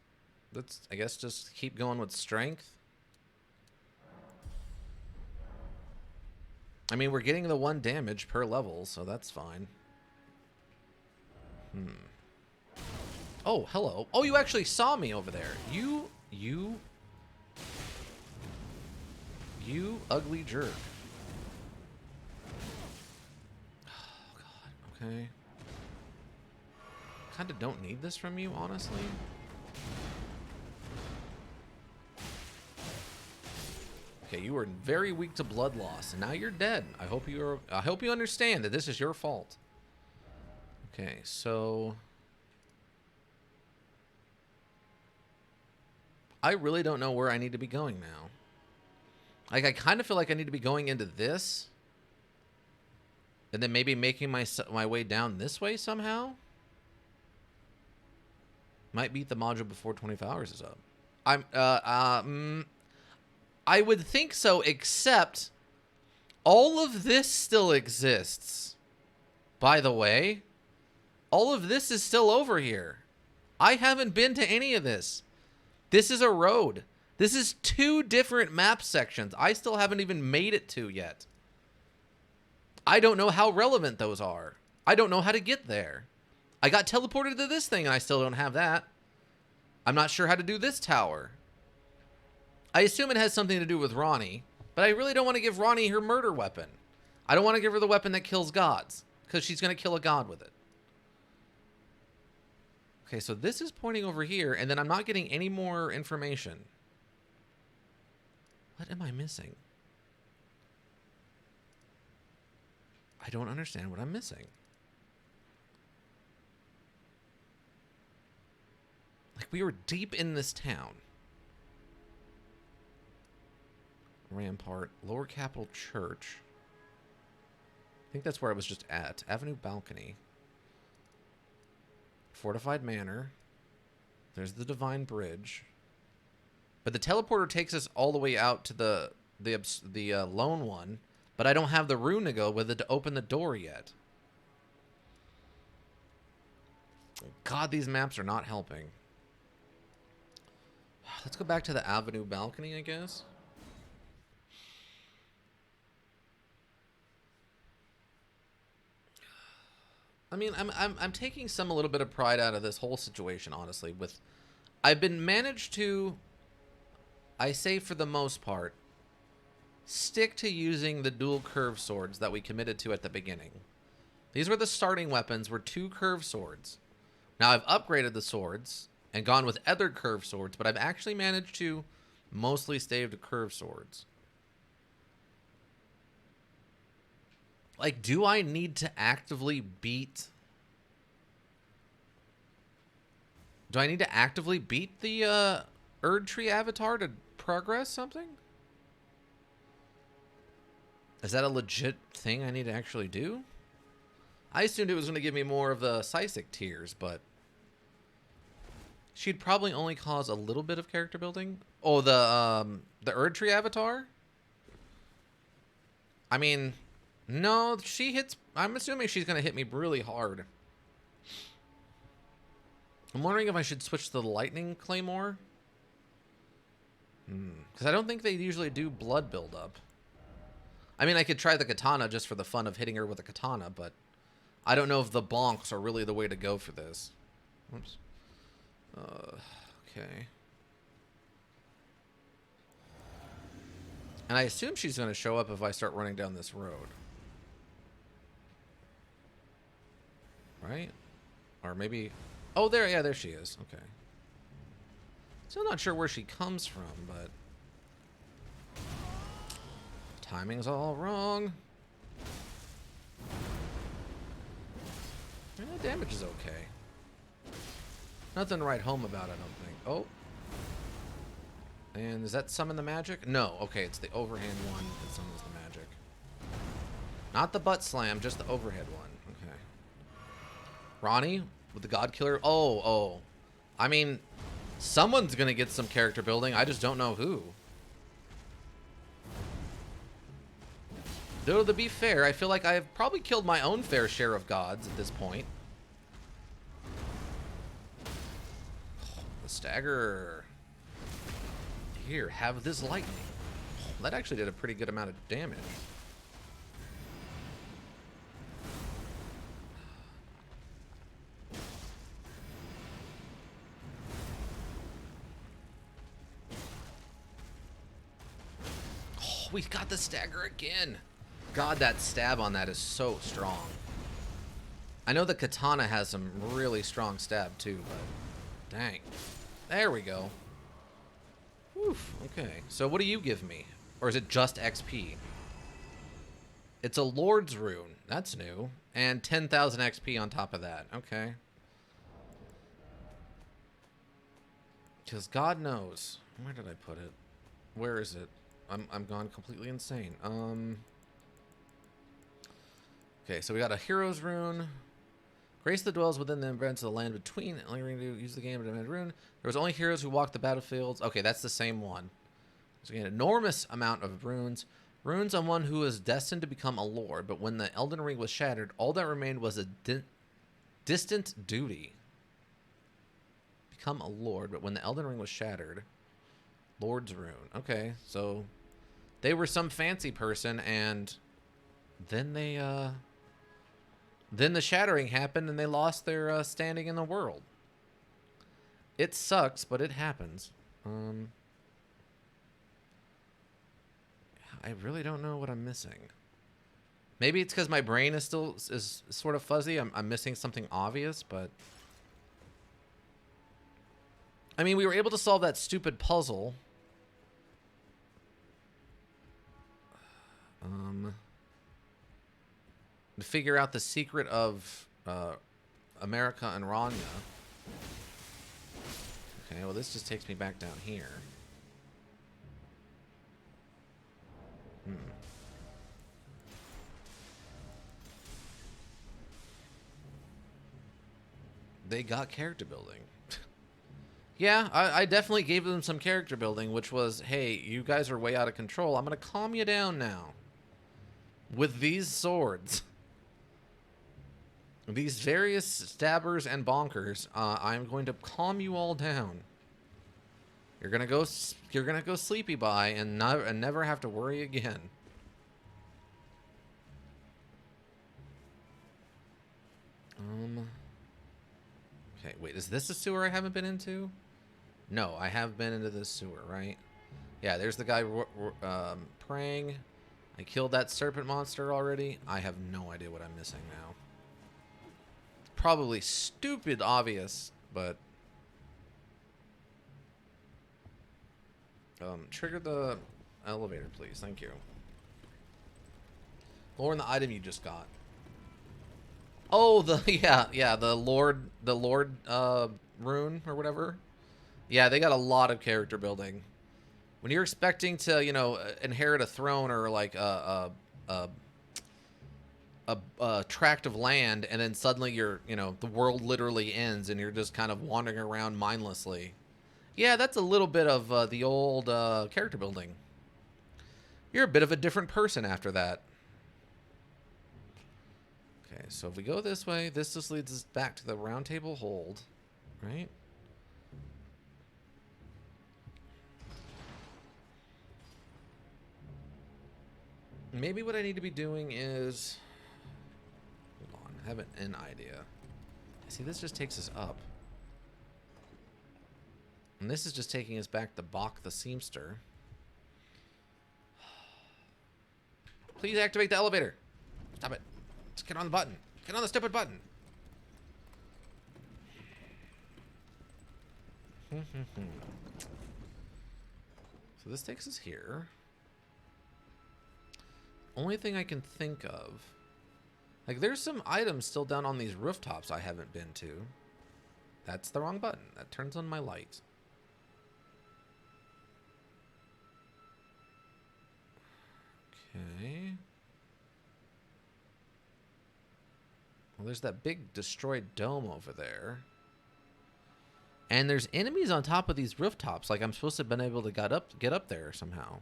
[SPEAKER 1] Let's, I guess, just keep going with strength. I mean, we're getting the 1 damage per level, so that's fine. Oh, hello. Oh, you actually saw me over there. You ugly jerk. Oh, God. Okay. Kind of don't need this from you, honestly. Okay, you were very weak to blood loss, and now you're dead. I hope you understand that this is your fault. Okay, so I really don't know where I need to be going now. Like, I kind of feel like I need to be going into this, and then maybe making my way down this way somehow. Might beat the module before 25 hours is up. I would think so, except all of this still exists. By the way, all of this is still over here. I haven't been to any of this. This is a road. This is 2 different map sections I still haven't even made it to yet. I don't know how relevant those are. I don't know how to get there. I got teleported to this thing and I still don't have that. I'm not sure how to do this tower. I assume it has something to do with Ronnie, but I really don't want to give Ronnie her murder weapon. I don't want to give her the weapon that kills gods, because she's going to kill a god with it. Okay, so this is pointing over here, and then I'm not getting any more information. What am I missing? I don't understand what I'm missing. Like, we were deep in this town. Rampart, Lower Capitol Church. I think that's where I was just at. Avenue Balcony. Fortified Manor. There's the Divine Bridge. But the teleporter takes us all the way out to the lone one. But I don't have the rune to go with it to open the door yet. God, these maps are not helping. Let's go back to the Avenue Balcony, I guess. I mean, I'm taking a little bit of pride out of this whole situation, honestly. I've been managed to, I say for the most part, stick to using the dual curved swords that we committed to at the beginning. These were the starting weapons, were 2 curved swords. Now I've upgraded the swords and gone with other curved swords, but I've actually managed to mostly stay to curved swords. Like, do I need to actively beat... Do I need to actively beat the Erd Tree Avatar to progress something? Is that a legit thing I need to actually do? I assumed it was going to give me more of the Sisek tears, but... She'd probably only cause a little bit of character building. Oh, the Erd Tree Avatar? I mean... No, she hits... I'm assuming she's going to hit me really hard. I'm wondering if I should switch to the Lightning Claymore. Because I don't think they usually do blood buildup. I mean, I could try the katana just for the fun of hitting her with a katana, but... I don't know if the bonks are really the way to go for this. Oops. Okay. And I assume she's going to show up if I start running down this road. Right? Or maybe... Oh, there, yeah, there she is. Okay. Still not sure where she comes from, but... Timing's all wrong. Yeah, damage is okay. Nothing to write home about, I don't think. Oh. And is that summon the magic? No. Okay, it's the overhand one that summons the magic. Not the butt slam, just the overhead one. Okay. Ronnie with the God Killer. Oh. I mean, someone's going to get some character building. I just don't know who. Though, to be fair, I feel like I have probably killed my own fair share of gods at this point. Oh, the stagger. Here, have this lightning. Oh, that actually did a pretty good amount of damage. Oh, we got the stagger again. God, that stab on that is so strong. I know the katana has some really strong stab too, but dang. There we go. Oof, okay. So what do you give me? Or is it just XP? It's a Lord's Rune. That's new. And 10,000 XP on top of that. Okay. Because God knows. Where did I put it? Where is it? I'm gone completely insane. Okay, so we got a Hero's Rune. Grace that dwells within the events of the land between. Only going to use the game to demand rune. There was only heroes who walked the battlefields. Okay, that's the same one. So an enormous amount of runes. Runes on one who is destined to become a lord, but when the Elden Ring was shattered, all that remained was a distant duty. Become a lord, but when the Elden Ring was shattered, Lord's rune. Okay, so they were some fancy person, and then then the shattering happened, and they lost their standing in the world. It sucks, but it happens. I really don't know what I'm missing. Maybe it's because my brain is still sort of fuzzy. I'm missing something obvious, but I mean, we were able to solve that stupid puzzle. To figure out the secret of America and Rania. Okay, well, this just takes me back down here. They got character building. Yeah, I definitely gave them some character building, which was, hey, you guys are way out of control. I'm going to calm you down now. With these swords. These various stabbers and bonkers, I'm going to calm you all down. You're gonna go sleepy by and never have to worry again. Okay, wait, is this a sewer I haven't been into? No, I have been into this sewer, right? Yeah, there's the guy praying. I killed that serpent monster already. I have no idea what I'm missing now. Probably stupid obvious, but trigger the elevator, please. Thank you. Lower in the item you just got. Oh, the Lord rune or whatever. Yeah, they got a lot of character building. When you're expecting to, you know, inherit a throne or like a tract of land, and then suddenly the world literally ends and you're just kind of wandering around mindlessly. Yeah, that's a little bit of the old character building. You're a bit of a different person after that. Okay, so if we go this way, this just leads us back to the round table hold, right? Maybe what I need to be doing is... Hold on, I have an idea. See, this just takes us up. And this is just taking us back to Bach the Seamster. Please activate the elevator. Stop it. Just get on the button. Get on the stupid button. So this takes us here. Only thing I can think of... Like, there's some items still down on these rooftops I haven't been to. That's the wrong button. That turns on my light. Okay. Well, there's that big destroyed dome over there. And there's enemies on top of these rooftops. Like, I'm supposed to have been able to get up there somehow.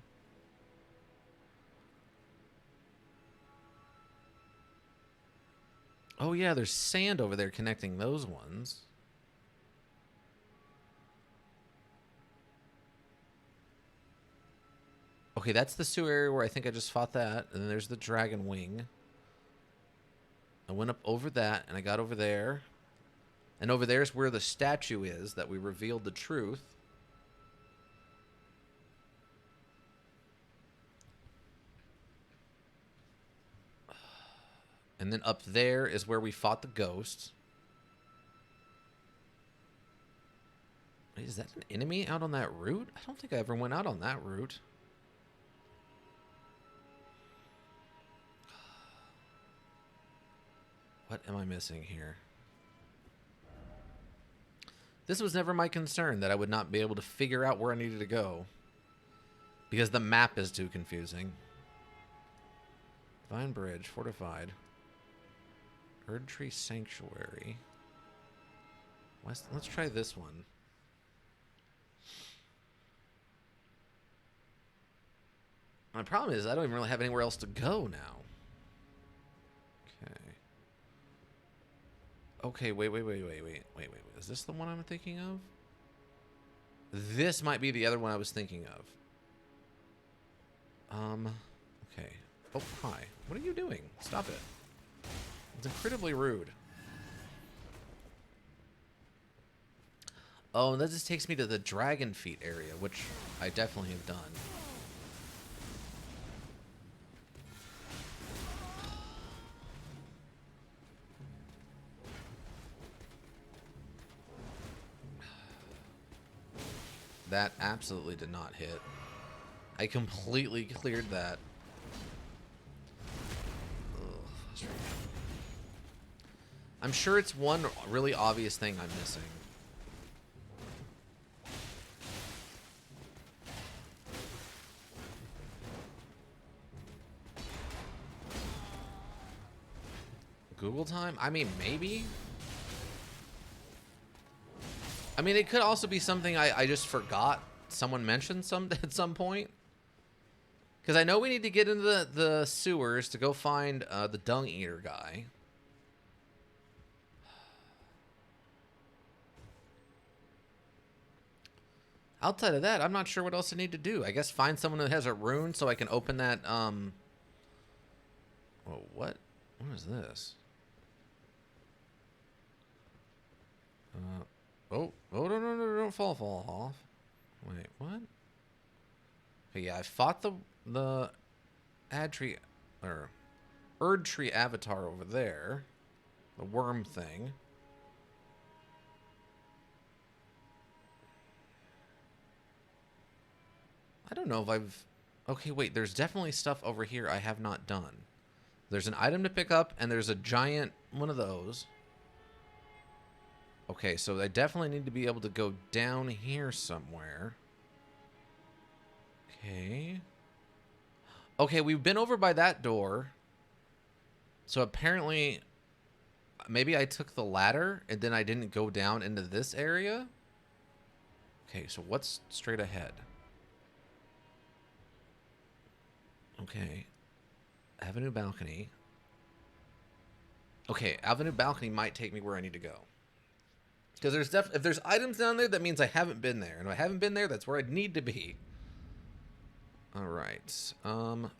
[SPEAKER 1] Oh, yeah, there's sand over there connecting those ones. Okay, that's the sewer area where I think I just fought that. And then there's the dragon wing. I went up over that, and I got over there. And over there's where the statue is that we revealed the truth. And then up there is where we fought the ghost. Wait, is that an enemy out on that route? I don't think I ever went out on that route. What am I missing here? This was never my concern, that I would not be able to figure out where I needed to go. Because the map is too confusing. Vine Bridge, fortified. Erd Tree Sanctuary. Let's try this one. My problem is I don't even really have anywhere else to go now. Okay. Okay, wait. Is this the one I'm thinking of? This might be the other one I was thinking of. Okay. Oh, hi. What are you doing? Stop it. It's incredibly rude. Oh, and that just takes me to the Dragon Feet area, which I definitely have done. That absolutely did not hit. I completely cleared that. Ugh, I'm sure it's one really obvious thing I'm missing. Google time? I mean, maybe. I mean, it could also be something I just forgot. Someone mentioned at some point. Because I know we need to get into the sewers to go find the Dung Eater guy. Outside of that, I'm not sure what else I need to do. I guess find someone that has a rune so I can open that, Oh, what? What is this? Oh, no, don't fall off. Wait, what? Okay, yeah, I fought the ad tree, or Erd tree avatar over there. The worm thing. I don't know if I've... Okay, wait, there's definitely stuff over here I have not done. There's an item to pick up, and there's a giant one of those. Okay, so I definitely need to be able to go down here somewhere. Okay. Okay, we've been over by that door. So apparently, maybe I took the ladder, and then I didn't go down into this area? Okay, so what's straight ahead? Okay. Avenue balcony. Okay, avenue balcony might take me where I need to go. Because if there's items down there, that means I haven't been there. And if I haven't been there, that's where I need to be. All right.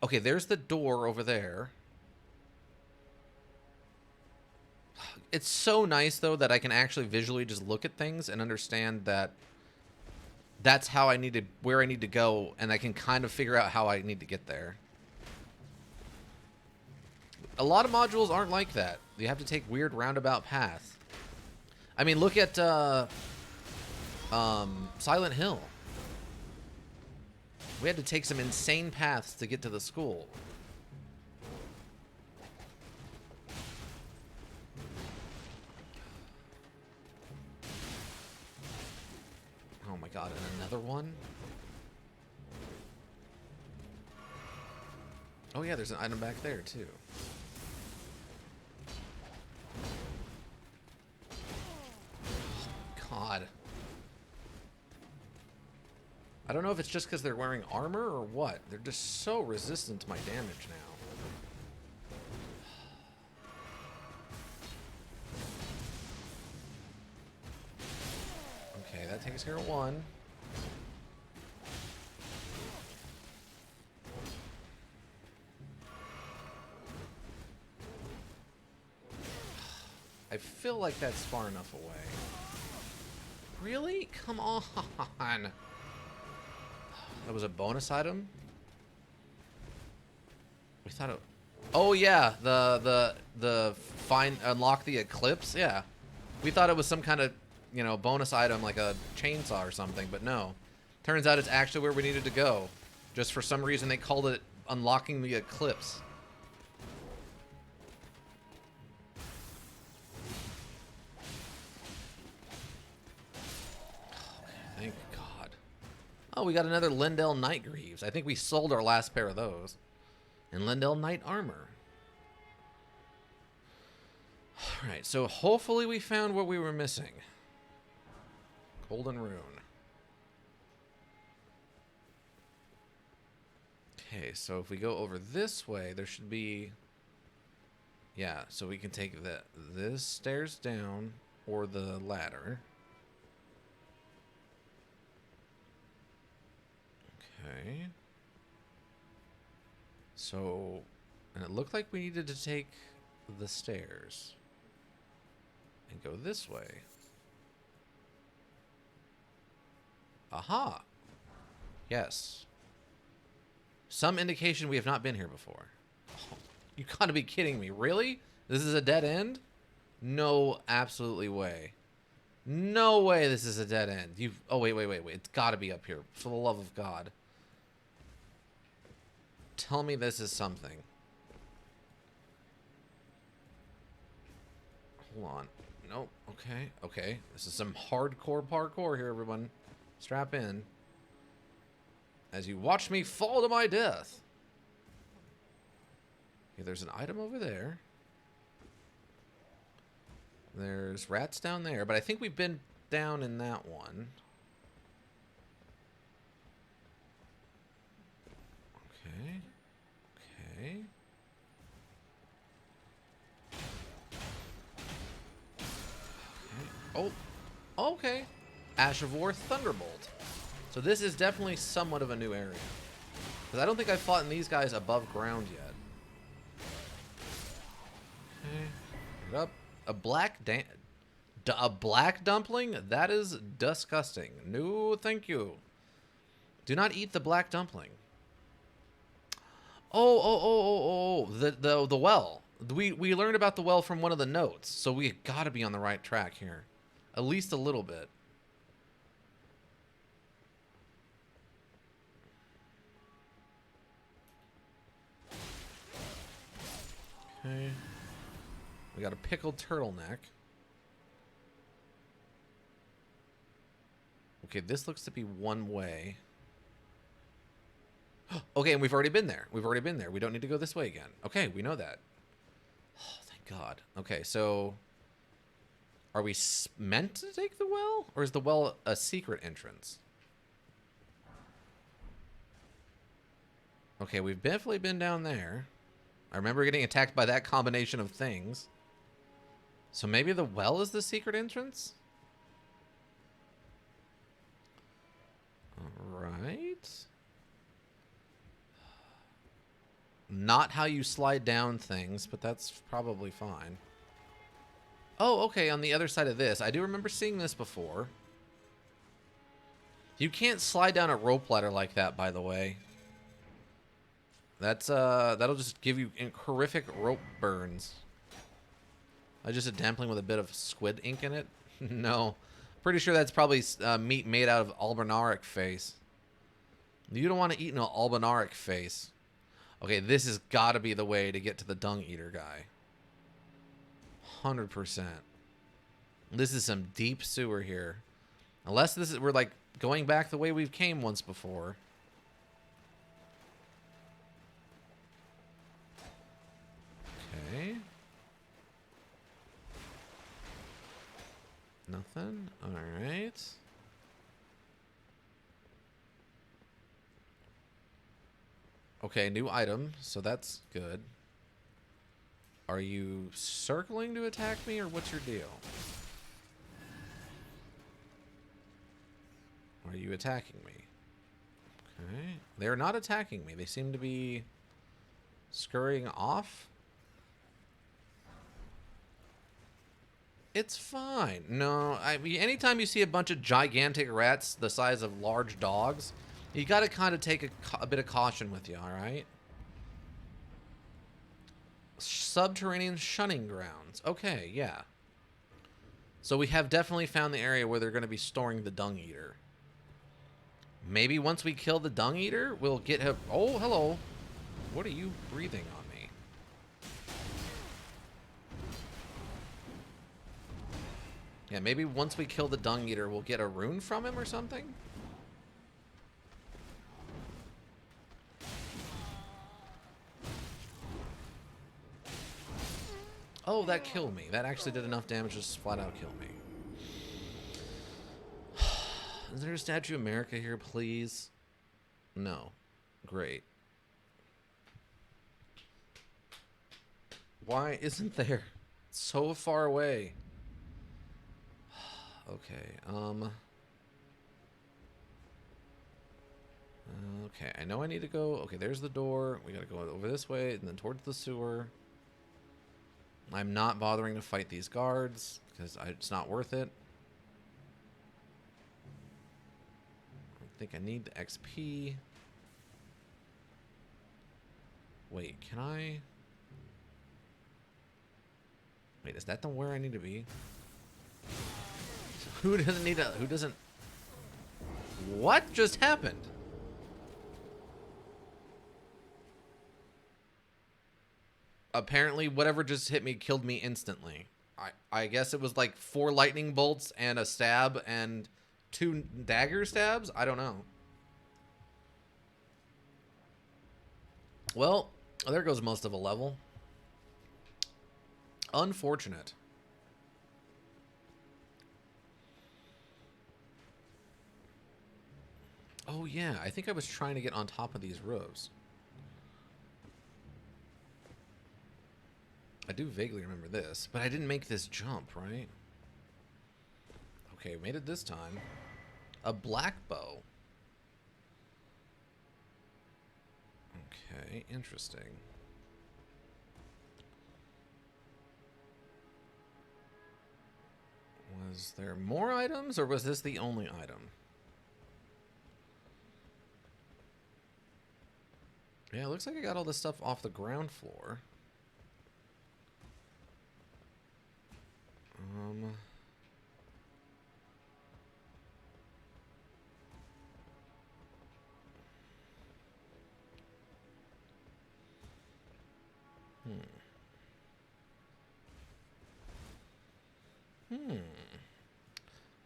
[SPEAKER 1] Okay, there's the door over there. It's so nice, though, that I can actually visually just look at things and understand that that's how I need to, where I need to go, and I can kind of figure out how I need to get there. A lot of modules aren't like that. You have to take weird roundabout paths. I mean, look at Silent Hill. We had to take some insane paths to get to the school. Oh my god, and another one? Oh yeah, there's an item back there too. God. I don't know if it's just because they're wearing armor or what. They're just so resistant to my damage now. Okay, that takes care of one. I feel like that's far enough away. Really? Come on. That was a bonus item? We thought it... Oh yeah, the unlock the eclipse? Yeah. We thought it was some kind of, you know, bonus item like a chainsaw or something, but no. Turns out it's actually where we needed to go. Just for some reason they called it unlocking the eclipse. Thank God. Oh, we got another Lindell Knight Greaves. I think we sold our last pair of those. And Lindell Knight Armor. Alright, so hopefully we found what we were missing. Golden Rune. Okay, so if we go over this way, there should be... Yeah, so we can take this stairs down or the ladder. Okay. So, and it looked like we needed to take the stairs and go this way. Aha! Yes. Some indication we have not been here before. Oh, you gotta be kidding me. Really? This is a dead end? No, absolutely way. No way this is a dead end. You've... Oh, wait. It's gotta be up here. For the love of God. Tell me this is something. Hold on. Nope. Okay. Okay. This is some hardcore parkour here, everyone. Strap in. As you watch me fall to my death. Okay, there's an item over there. There's rats down there, but I think we've been down in that one. Okay. Okay. Okay. Oh, okay. Ash of War Thunderbolt. So this is definitely somewhat of a new area. Because I don't think I've fought in these guys above ground yet. Okay. Get up. A black dumpling? That is disgusting. No, thank you. Do not eat the black dumpling. Oh. The well. We learned about the well from one of the notes. So we gotta be on the right track here. At least a little bit. Okay. We got a pickled turtleneck. Okay, this looks to be one way. Okay, and we've already been there. We've already been there. We don't need to go this way again. Okay, we know that. Oh, thank God. Okay, so... Are we meant to take the well? Or is the well a secret entrance? Okay, we've definitely been down there. I remember getting attacked by that combination of things. So maybe the well is the secret entrance? Alright. Not how you slide down things, but that's probably fine. Oh, okay, on the other side of this. I do remember seeing this before. You can't slide down a rope ladder like that, by the way. That's, that'll just give you horrific rope burns. Just a dumpling with a bit of squid ink in it? No. Pretty sure that's probably meat made out of albinaric face. You don't want to eat an albinaric face. Okay, this has got to be the way to get to the dung eater guy. 100%. This is some deep sewer here. Unless this is, we're like going back the way we've came once before. Okay. Nothing. All right. Okay, new item, so that's good. Are you circling to attack me, or what's your deal? Are you attacking me? Okay. They're not attacking me. They seem to be scurrying off. It's fine. No, I mean, anytime you see a bunch of gigantic rats the size of large dogs, you got to kind of take a bit of caution with you, all right? Subterranean shunning grounds. Okay, yeah. So we have definitely found the area where they're going to be storing the dung eater. Maybe once we kill the dung eater, we'll get him. Oh, hello. What are you breathing on me? Yeah, maybe once we kill the dung eater, we'll get a rune from him or something? Oh, that killed me. That actually did enough damage to just flat out kill me. Is there a Statue of America here, please? No. Great. Why isn't there? It's so far away. Okay, okay, I know I need to go. Okay, there's the door. We gotta go over this way and then towards the sewer. I'm not bothering to fight these guards because it's not worth it. I think I need the XP. Wait, can I? Wait, is that the where I need to be? So who doesn't need a? Who doesn't? What just happened? Apparently, whatever just hit me killed me instantly. I guess it was like 4 lightning bolts and a stab and 2 dagger stabs? I don't know. Well, there goes most of a level. Unfortunate. Oh yeah, I think I was trying to get on top of these roofs. I do vaguely remember this, but I didn't make this jump, right? Okay, made it this time. A black bow. Okay, interesting. Was there more items, or was this the only item? Yeah, it looks like I got all this stuff off the ground floor.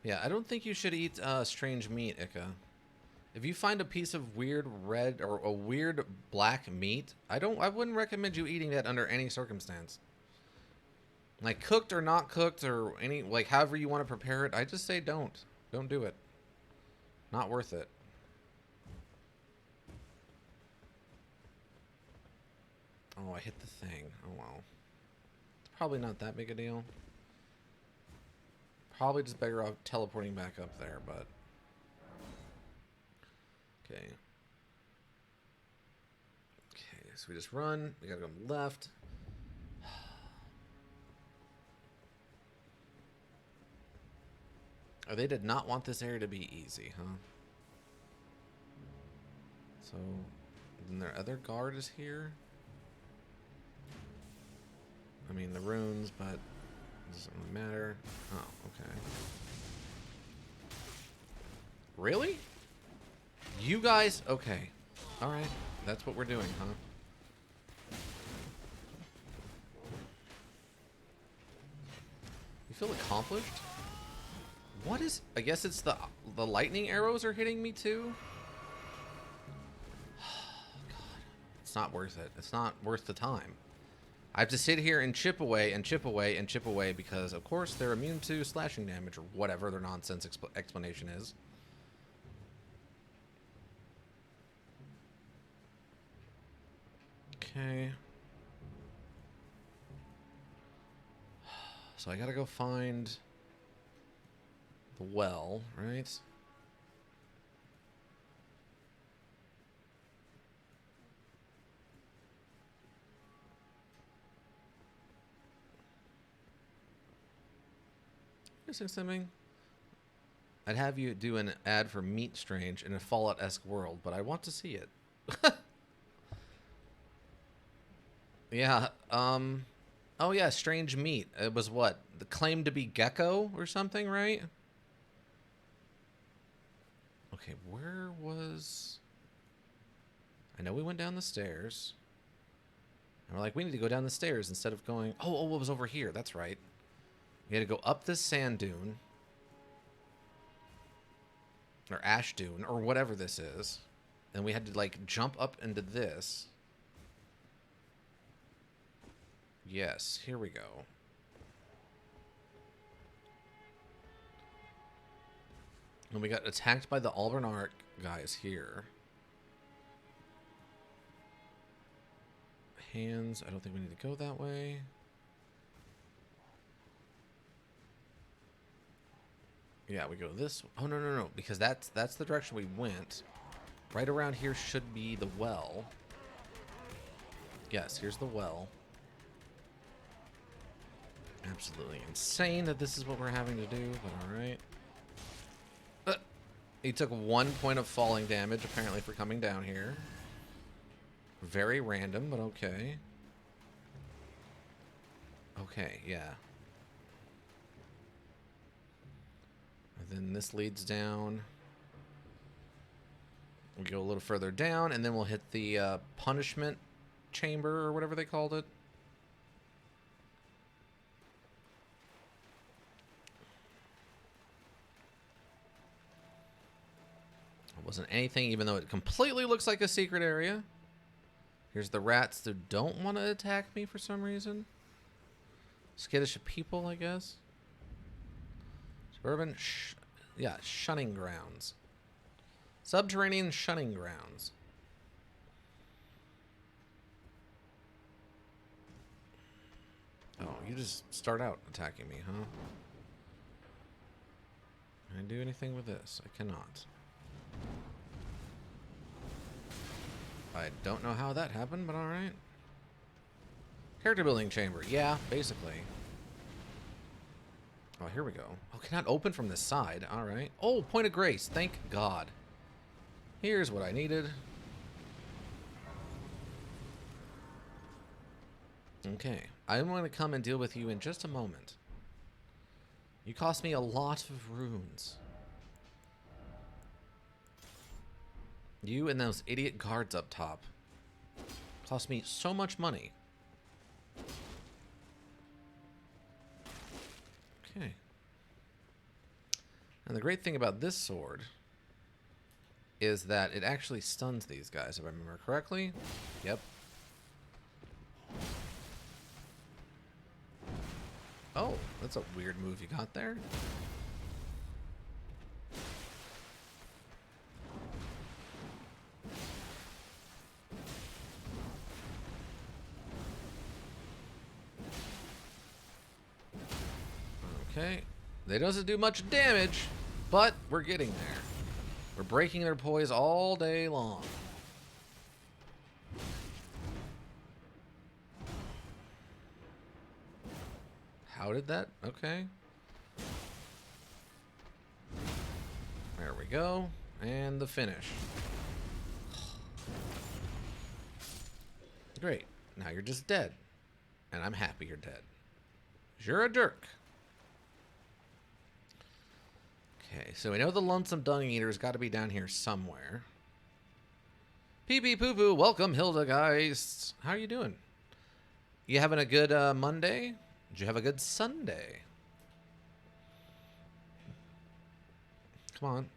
[SPEAKER 1] Yeah, I don't think you should eat strange meat, Ika. If you find a piece of weird red or a weird black meat, I wouldn't recommend you eating that under any circumstance. Like cooked or not cooked or any like however you want to prepare it, I just say don't. Don't do it. Not worth it. Oh, I hit the thing. Oh well. It's probably not that big a deal. Probably just better off teleporting back up there, but okay. Okay, so we just run. We gotta go left. Oh, they did not want this area to be easy, huh? So, then their other guard is here. I mean, the runes, but it doesn't really matter. Oh, okay. Really? You guys? Okay. Alright. That's what we're doing, huh? You feel accomplished? What is... I guess it's the lightning arrows are hitting me too? God. It's not worth it. It's not worth the time. I have to sit here and chip away and chip away and chip away because, of course, they're immune to slashing damage or whatever their nonsense explanation is. Okay. So I gotta go find the well, right? Missing something? I'd have you do an ad for Meat Strange in a Fallout-esque world, but I want to see it. Yeah, oh yeah, Strange Meat. It was what? The claim to be Gecko or something, right? Okay, where was... I know we went down the stairs. And we're like, we need to go down the stairs instead of going... Oh, it was over here. That's right. We had to go up this sand dune. Or ash dune, or whatever this is. And we had to, like, jump up into this. Yes, here we go. And we got attacked by the Albernark guys here. hands. I don't think we need to go that way. Yeah, we go this. Oh, no, no, no. Because that's the direction we went. Right around here should be the well. Yes, here's the well. Absolutely insane that this is what we're having to do, but alright. He took 1 point of falling damage, apparently, for coming down here. Very random, but okay. Okay, yeah. And then this leads down. We go a little further down, and then we'll hit the punishment chamber, or whatever they called it. It wasn't anything, even though it completely looks like a secret area. Here's the rats that don't want to attack me for some reason. Skittish people, I guess. Suburban, yeah, shunning grounds. Subterranean shunning grounds. Oh, you just start out attacking me, huh? Can I do anything with this? I cannot. I don't know how that happened, but alright. Character building chamber. Yeah, basically. Oh, here we go. Oh, cannot open from this side. Alright. Oh, point of grace. Thank God. Here's what I needed. Okay. I'm going to come and deal with you in just a moment. You cost me a lot of runes. You and those idiot guards up top cost me so much money. Okay. And the great thing about this sword is that it actually stuns these guys, if I remember correctly. Yep. Oh, that's a weird move you got there. Okay. They doesn't do much damage, but we're getting there. We're breaking their poise all day long. How did that? Okay. There we go. And the finish. Great. Now you're just dead. And I'm happy you're dead. 'Cause you're a jerk. Okay, so we know the lonesome dung eater's got to be down here somewhere. Pee pee poo poo, welcome Hildegeist. How are you doing? You having a good Monday? Did you have a good Sunday? Come on.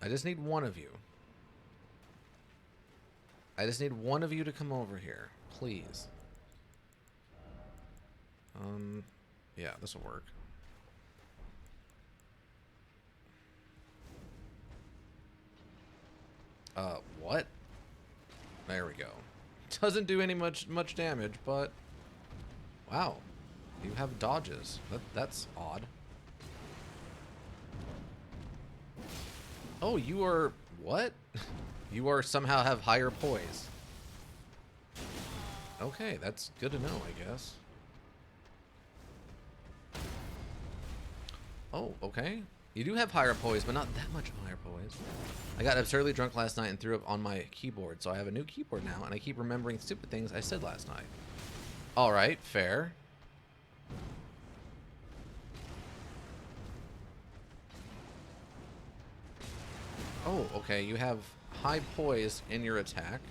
[SPEAKER 1] I just need one of you. I just need one of you to come over here, please. Yeah, this will work. What? There we go. Doesn't do any much damage, but wow, you have dodges. That's odd. Oh, you are what? You are somehow have higher poise. Okay, that's good to know, I guess. Oh, okay. You do have higher poise, but not that much higher poise. I got absurdly drunk last night and threw up on my keyboard, so I have a new keyboard now, and I keep remembering stupid things I said last night. Alright, fair. Oh, okay, you have high poise in your attack.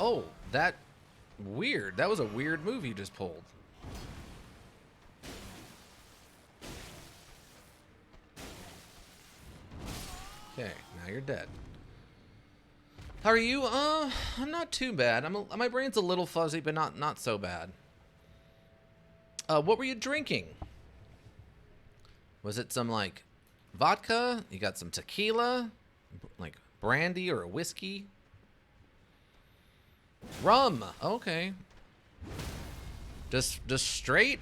[SPEAKER 1] Oh, that weird. That was a weird move you just pulled. Okay, now you're dead. How are you? I'm not too bad. My brain's a little fuzzy, but not so bad. What were you drinking? Was it some, like, vodka? You got some tequila? Like, brandy or a whiskey? Rum. Okay. Just straight?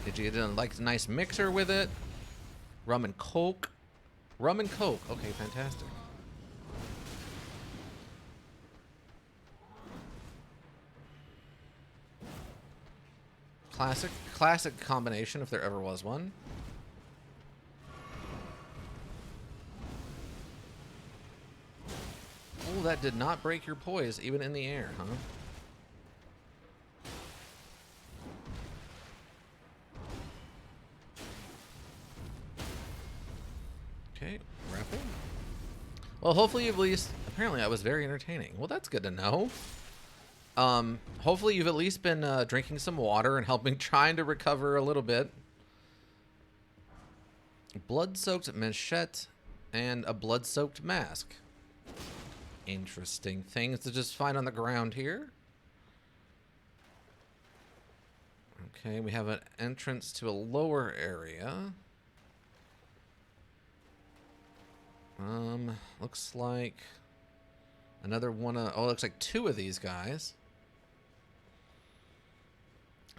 [SPEAKER 1] Did you get like a nice mixer with it? Rum and Coke? Rum and Coke. Okay, fantastic. Classic combination if there ever was one. Oh, that did not break your poise even in the air, huh? Okay, grapple. Well, hopefully you've at least... Apparently I was very entertaining. Well, that's good to know. Hopefully you've at least been drinking some water and helping trying to recover a little bit. Blood-soaked machete and a blood-soaked mask. Interesting things to just find on the ground here. Okay, we have an entrance to a lower area. Looks like another one of... Oh, it looks like two of these guys.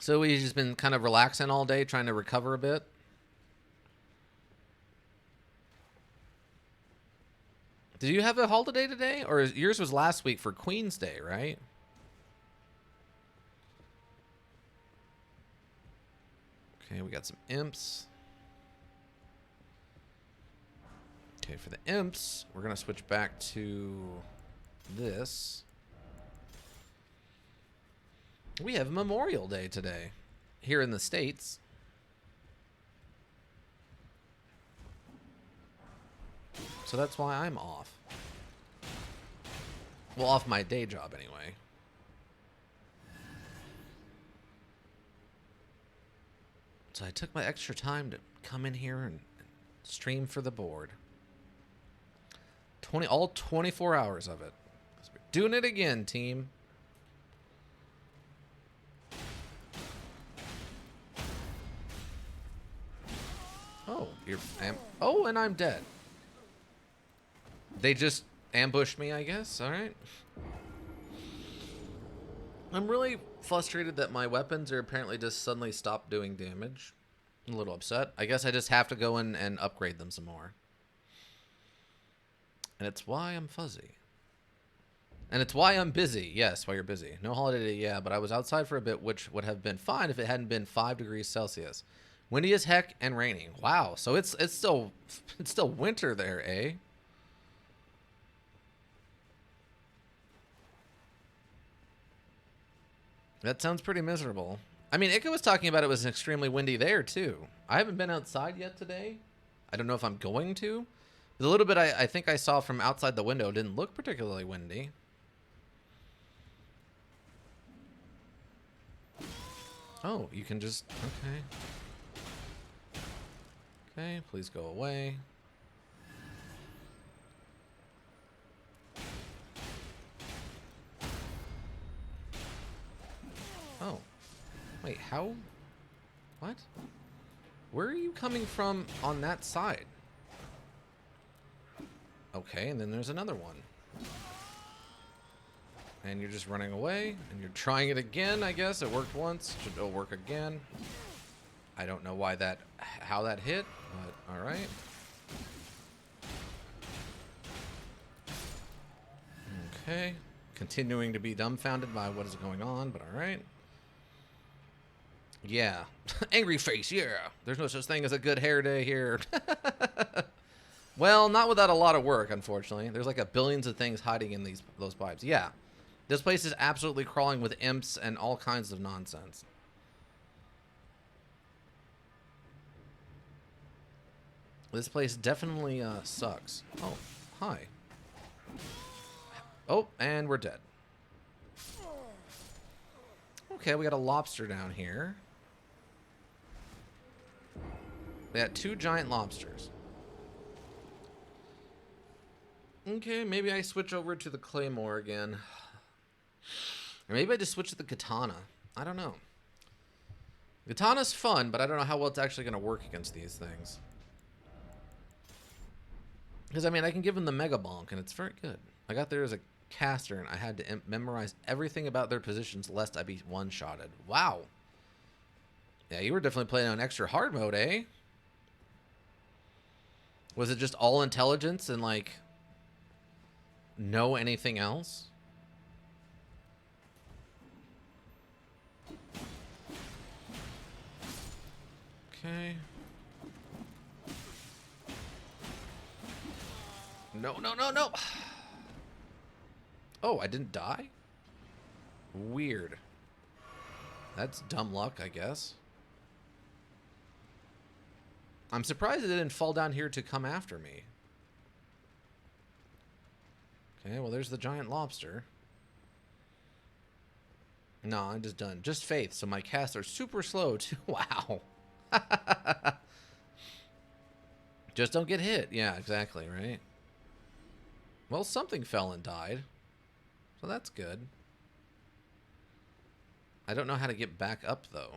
[SPEAKER 1] So we've just been kind of relaxing all day, trying to recover a bit. Did you have a holiday today? Or yours was last week for Queen's Day, right? Okay, we got some imps. Okay, for the imps, we're going to switch back to this. We have Memorial Day today here in the States. So that's why I'm off. Well, off my day job anyway. So I took my extra time to come in here and stream for the board. All 24 hours of it. We're doing it again, team. Oh, oh, and I'm dead. They just ambushed me, I guess. All right. I'm really frustrated that my weapons are apparently just suddenly stopped doing damage. I'm a little upset. I guess I just have to go in and upgrade them some more. And it's why I'm fuzzy. And it's why I'm busy. Yes, why you're busy. No holiday day, yeah, but I was outside for a bit, which would have been fine if it hadn't been 5 degrees Celsius. Windy as heck and raining. Wow, so it's still winter there, eh? That sounds pretty miserable. I mean, Ika was talking about it was extremely windy there, too. I haven't been outside yet today. I don't know if I'm going to. The little bit I think I saw from outside the window didn't look particularly windy. Oh, you can just... Okay. Okay, please go away. Oh. Wait, how? What? Where are you coming from on that side? Okay, and then there's another one. And you're just running away, and you're trying it again, I guess. It worked once, it'll work again. I don't know why how that hit, but alright. Okay. Continuing to be dumbfounded by what is going on, but alright. Yeah. Angry face, yeah. There's no such thing as a good hair day here. Well, not without a lot of work, unfortunately. There's like billions of things hiding in those pipes. Yeah. This place is absolutely crawling with imps and all kinds of nonsense. This place definitely sucks. Oh, hi. Oh, and we're dead. Okay, we got a lobster down here. We got 2 giant lobsters. Okay, maybe I switch over to the claymore again. Or maybe I just switch to the katana. I don't know. Katana's fun, but I don't know how well it's actually going to work against these things. Because, I mean, I can give them the Mega Bonk, and it's very good. I got there as a caster, and I had to memorize everything about their positions lest I be one-shotted. Wow. Yeah, you were definitely playing on extra hard mode, eh? Was it just all intelligence and, like, no anything else? Okay. No, no, no, no. Oh, I didn't die? Weird. That's dumb luck, I guess. I'm surprised it didn't fall down here to come after me. Okay, well, there's the giant lobster. No, I'm just done. Just faith, so my casts are super slow, too. Wow. Just don't get hit. Yeah, exactly, right? Well, something fell and died. So that's good. I don't know how to get back up, though.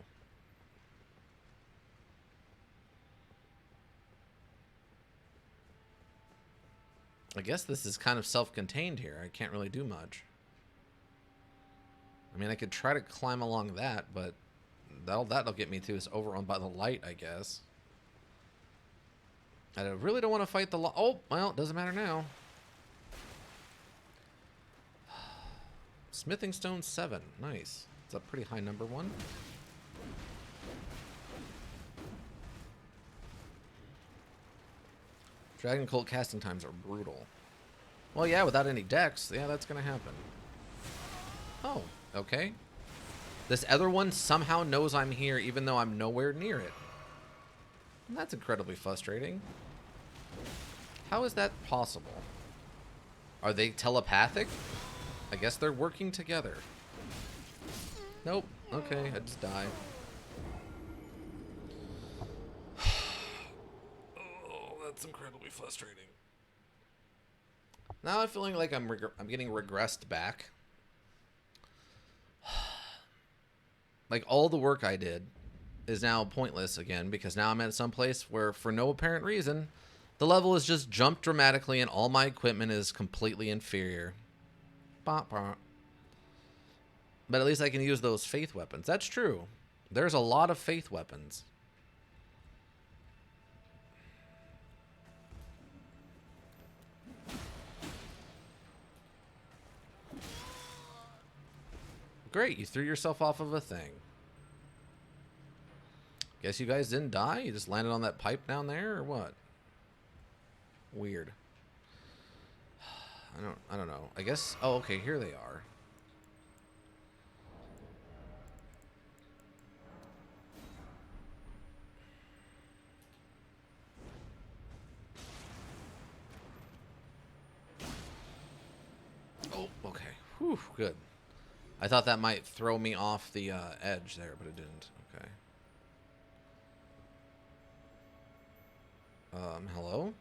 [SPEAKER 1] I guess this is kind of self-contained here. I can't really do much. I mean, I could try to climb along that, but that'll get me to is overrun by the light, I guess. I really don't want to fight the oh, well, it doesn't matter now. Smithing stone 7. Nice. It's a pretty high number one. Dragon Colt casting times are brutal. Well, yeah, without any decks, yeah, that's going to happen. Oh, okay. This other one somehow knows I'm here even though I'm nowhere near it. And that's incredibly frustrating. How is that possible? Are they telepathic? I guess they're working together. Nope. Okay, I just died. Oh, that's incredibly frustrating. Now I'm feeling like I'm getting regressed back. Like all the work I did is now pointless again because now I'm at some place where for no apparent reason the level has just jumped dramatically and all my equipment is completely inferior. Bop, bop. But at least I can use those faith weapons. That's true. There's a lot of faith weapons. Great, you threw yourself off of a thing. Guess you guys didn't die? You just landed on that pipe down there or what? Weird. I don't know. I guess oh okay, here they are. Oh, okay. Whew, good. I thought that might throw me off the edge there, but it didn't. Okay. Hello?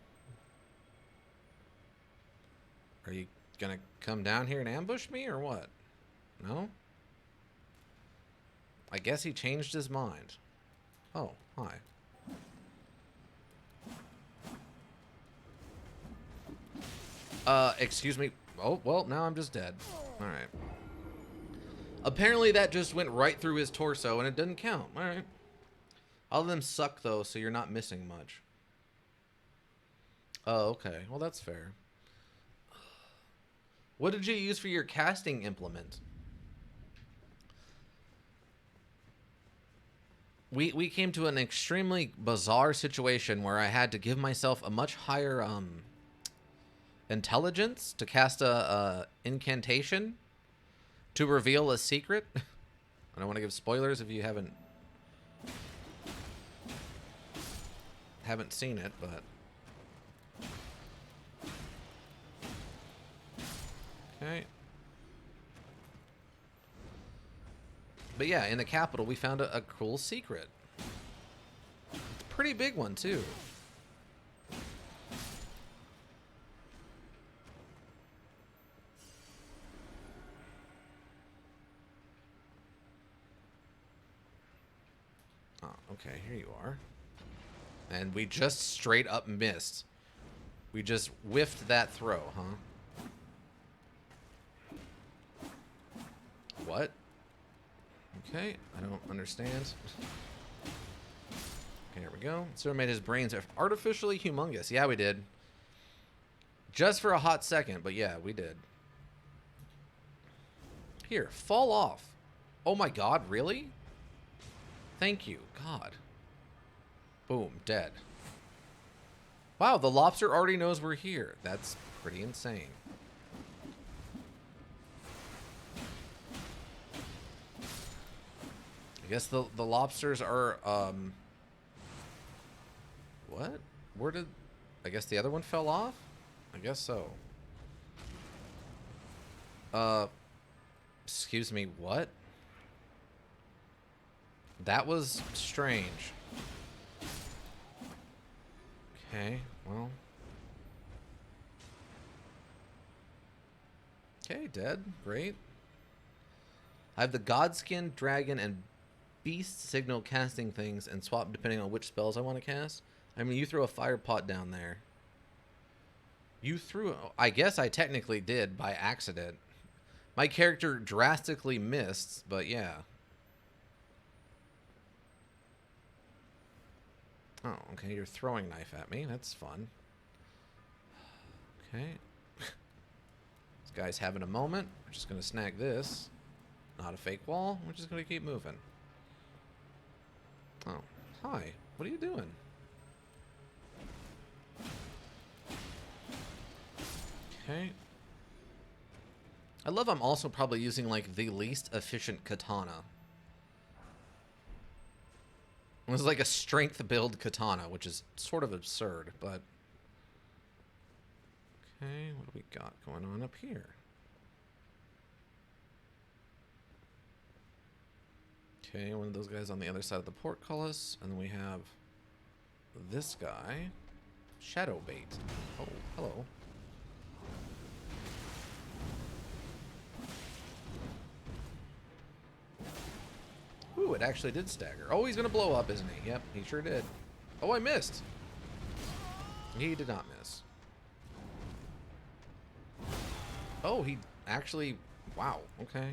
[SPEAKER 1] Are you gonna come down here and ambush me, or what? No? I guess he changed his mind. Oh, hi. Excuse me. Oh, well, now I'm just dead. Alright. Apparently that just went right through his torso, and it didn't count. Alright. All of them suck, though, so you're not missing much. Oh, okay. Well, that's fair. What did you use for your casting implement? We came to an extremely bizarre situation where I had to give myself a much higher intelligence to cast a incantation to reveal a secret. I don't want to give spoilers if you haven't seen it, but okay. But yeah, in the capital, we found a cool secret. It's a pretty big one, too. Oh, okay, here you are. And we just straight up missed. We just whiffed that throw, huh? What? Okay, I don't understand. Okay, here we go. Sir made his brains artificially humongous. Yeah, we did. Just for a hot second, but yeah, we did. Here, fall off. Oh my god, really? Thank you, God. Boom, dead. Wow, the lobster already knows we're here. That's pretty insane. I guess the lobsters are, what? Where did... I guess the other one fell off? I guess so. Excuse me, what? That was strange. Okay, well. Okay, dead. Great. I have the Godskin, Dragon, and Beast signal casting things and swap depending on which spells I want to cast. I mean, you threw a fire pot down there. You threw... I guess I technically did by accident. My character drastically missed, but yeah. Oh, okay, you're throwing knife at me. That's fun. Okay. This guy's having a moment. We're just going to snag this. Not a fake wall. We're just going to keep moving. Oh, hi. What are you doing? Okay. I love I'm also probably using, like, the least efficient katana. It was like a strength build katana, which is sort of absurd, but... Okay, what do we got going on up here? Okay, one of those guys on the other side of the portcullis, and then we have this guy. Shadow bait. Oh, hello. Ooh, it actually did stagger. Oh, he's gonna blow up, isn't he? Yep, he sure did. Oh, I missed. He did not miss. Oh, he actually... Wow, okay.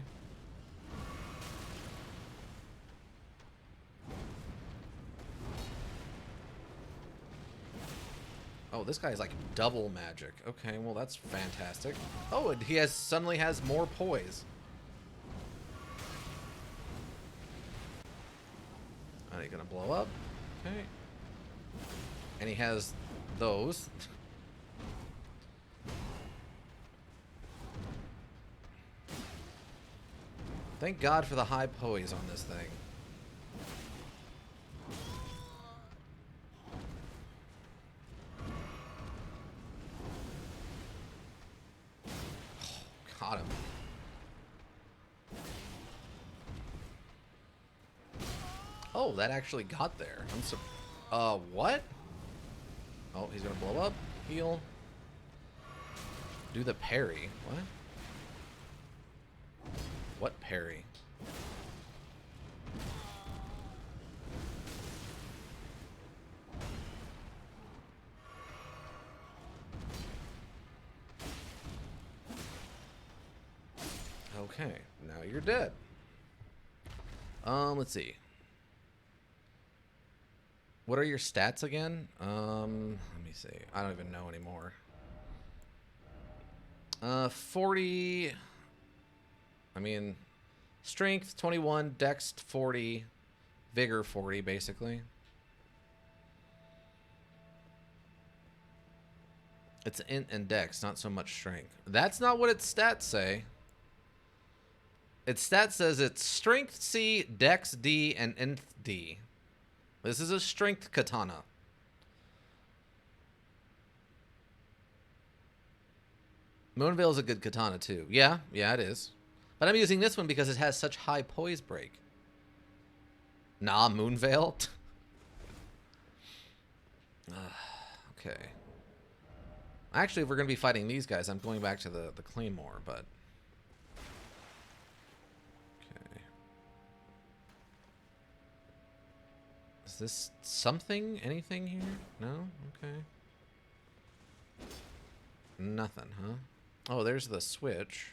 [SPEAKER 1] Oh, this guy's like double magic. Okay, well that's fantastic. Oh, and he suddenly has more poise. Are they gonna blow up? Okay. And he has those. Thank God for the high poise on this thing. Got him. Oh, that actually got there. What? Oh, he's gonna blow up. Heal. Do the parry. What? What parry? Okay, now you're dead. Let's see. What are your stats again? Let me see. I don't even know anymore. 40. I mean, strength 21, dex 40, vigor 40, basically. It's int and dex, not so much strength. That's not what its stats say. Its stats says it's strength C, dex D, and int D. This is a strength katana. Moonveil is a good katana too. Yeah, it is. But I'm using this one because it has such high poise break. Nah, Moonveil. Okay. Actually, if we're going to be fighting these guys, I'm going back to the Claymore, but... Okay. Is this something? Anything here? No? Okay. Nothing, huh? Oh, there's the switch.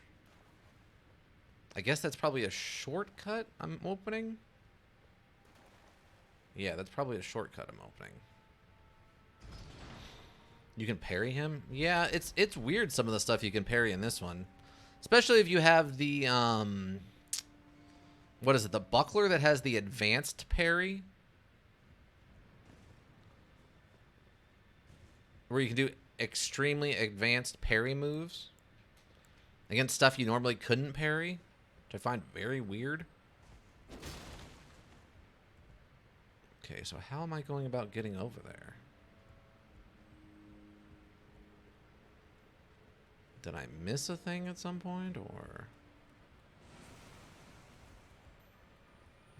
[SPEAKER 1] I guess that's probably a shortcut I'm opening. Yeah, that's probably a shortcut I'm opening. You can parry him? Yeah, it's weird some of the stuff you can parry in this one. Especially if you have the, what is it? The buckler that has the advanced parry? Where you can do extremely advanced parry moves against stuff you normally couldn't parry, which I find very weird. Okay, so how am I going about getting over there? Did I miss a thing at some point, or...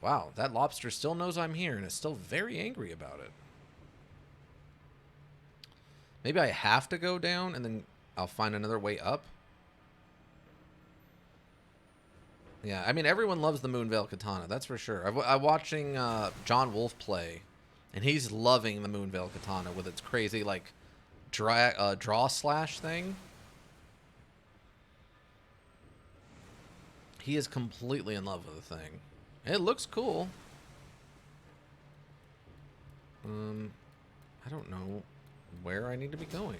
[SPEAKER 1] Wow, that lobster still knows I'm here and is still very angry about it. Maybe I have to go down and then I'll find another way up. Yeah, I mean, everyone loves the Moonveil Katana, that's for sure. I'm watching John Wolfe play, and he's loving the Moonveil Katana with its crazy, like, draw slash thing. He is completely in love with the thing. It looks cool. I don't know where I need to be going.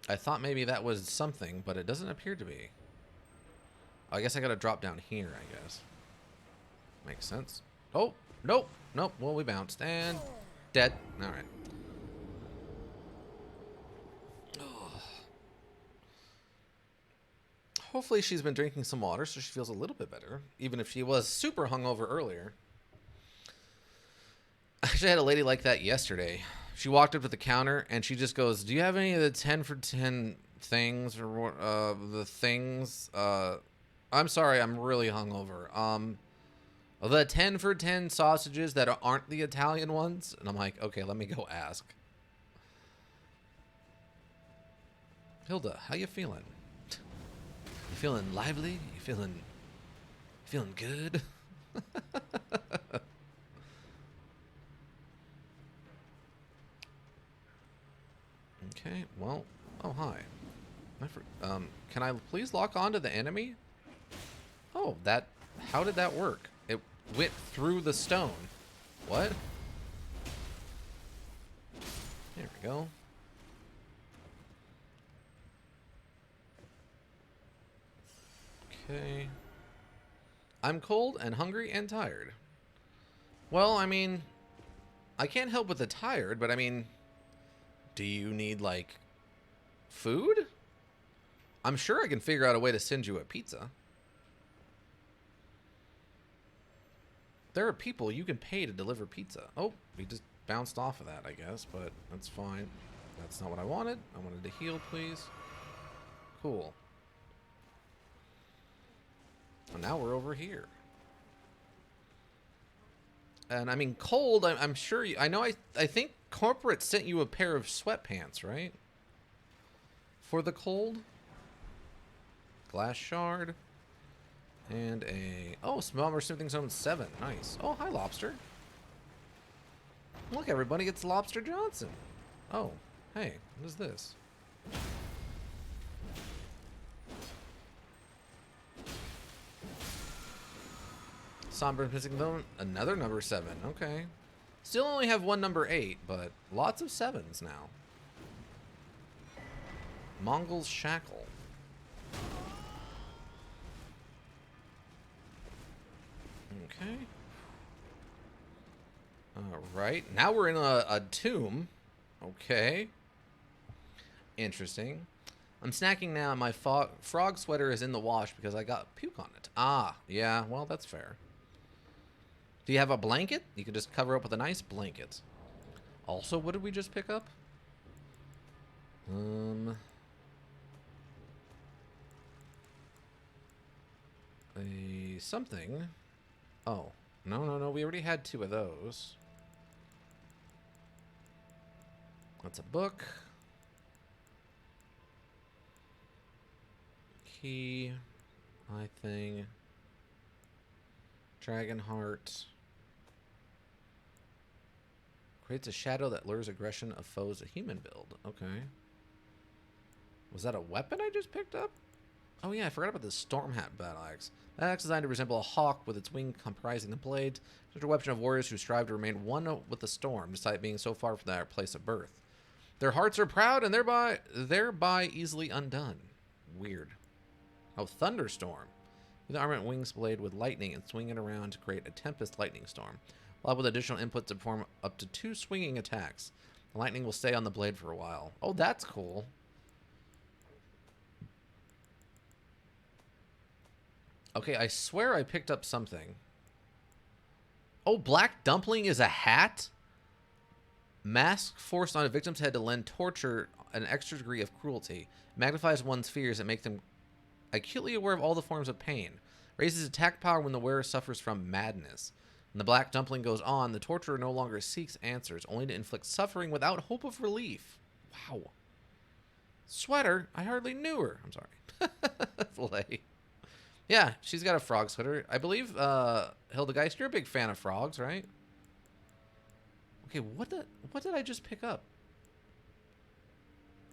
[SPEAKER 1] I thought maybe that was something, but it doesn't appear to be. I guess I gotta drop down here, I guess. Makes sense. Oh, nope, nope. Well, we bounced and dead. All right. Hopefully she's been drinking some water so she feels a little bit better, even if she was super hungover earlier. I actually had a lady like that yesterday. She walked up to the counter and she just goes, "Do you have any of the 10 for 10 things or the things? I'm sorry, I'm really hungover. The 10 for 10 sausages that aren't the Italian ones?" And I'm like, "Okay, let me go ask." Hilda, how you feeling? You feeling lively? You feeling good? Okay, well, oh hi. Can I please lock onto the enemy? Oh, how did that work? It went through the stone. What? There we go. Okay. I'm cold and hungry and tired. Well, I mean, I can't help with the tired, but I mean, do you need, like, food? I'm sure I can figure out a way to send you a pizza. There are people you can pay to deliver pizza. Oh, we just bounced off of that, I guess, but that's fine. That's not what I wanted. I wanted to heal, please. Cool. And now we're over here. And I mean, cold, I'm sure you, I think corporate sent you a pair of sweatpants, right? For the cold. Glass shard. And a, oh, Smell Something Zone 7. Nice. Oh, hi, Lobster. Look, everybody, it's Lobster Johnson. Oh, hey, what is this? Somber Missing Zone, another number 7. Okay. Still only have one number 8, but lots of 7s now. Mongol's Shackle. Okay. Alright. Now we're in a tomb. Okay. Interesting. I'm snacking now. My frog sweater is in the wash because I got puke on it. Ah, yeah. Well, that's fair. Do you have a blanket? You could just cover up with a nice blanket. Also, what did we just pick up? Something. Oh, no. We already had 2 of those. That's a book. Key. My thing. Dragon Heart. Creates a shadow that lures aggression of foes. A human build. Okay. Was that a weapon I just picked up? Oh yeah, I forgot about the Storm Hat battle axe. That axe is designed to resemble a hawk with its wing comprising the blade. Such a weapon of warriors who strive to remain one with the storm, despite being so far from their place of birth. Their hearts are proud and thereby easily undone. Weird. Oh, Thunderstorm. Use the armament wings blade with lightning and swing it around to create a Tempest lightning storm. Allow with additional inputs to perform up to 2 swinging attacks. The lightning will stay on the blade for a while. Oh, that's cool. Okay, I swear I picked up something. Oh, Black Dumpling is a hat? Mask forced on a victim's head to lend torture an extra degree of cruelty. Magnifies one's fears and makes them acutely aware of all the forms of pain. Raises attack power when the wearer suffers from madness. When the Black Dumpling goes on, the torturer no longer seeks answers, only to inflict suffering without hope of relief. Wow. Sweater? I hardly knew her. I'm sorry. Lay. Yeah, she's got a frog sweater. I believe, Hildegeist, you're a big fan of frogs, right? Okay, what did I just pick up?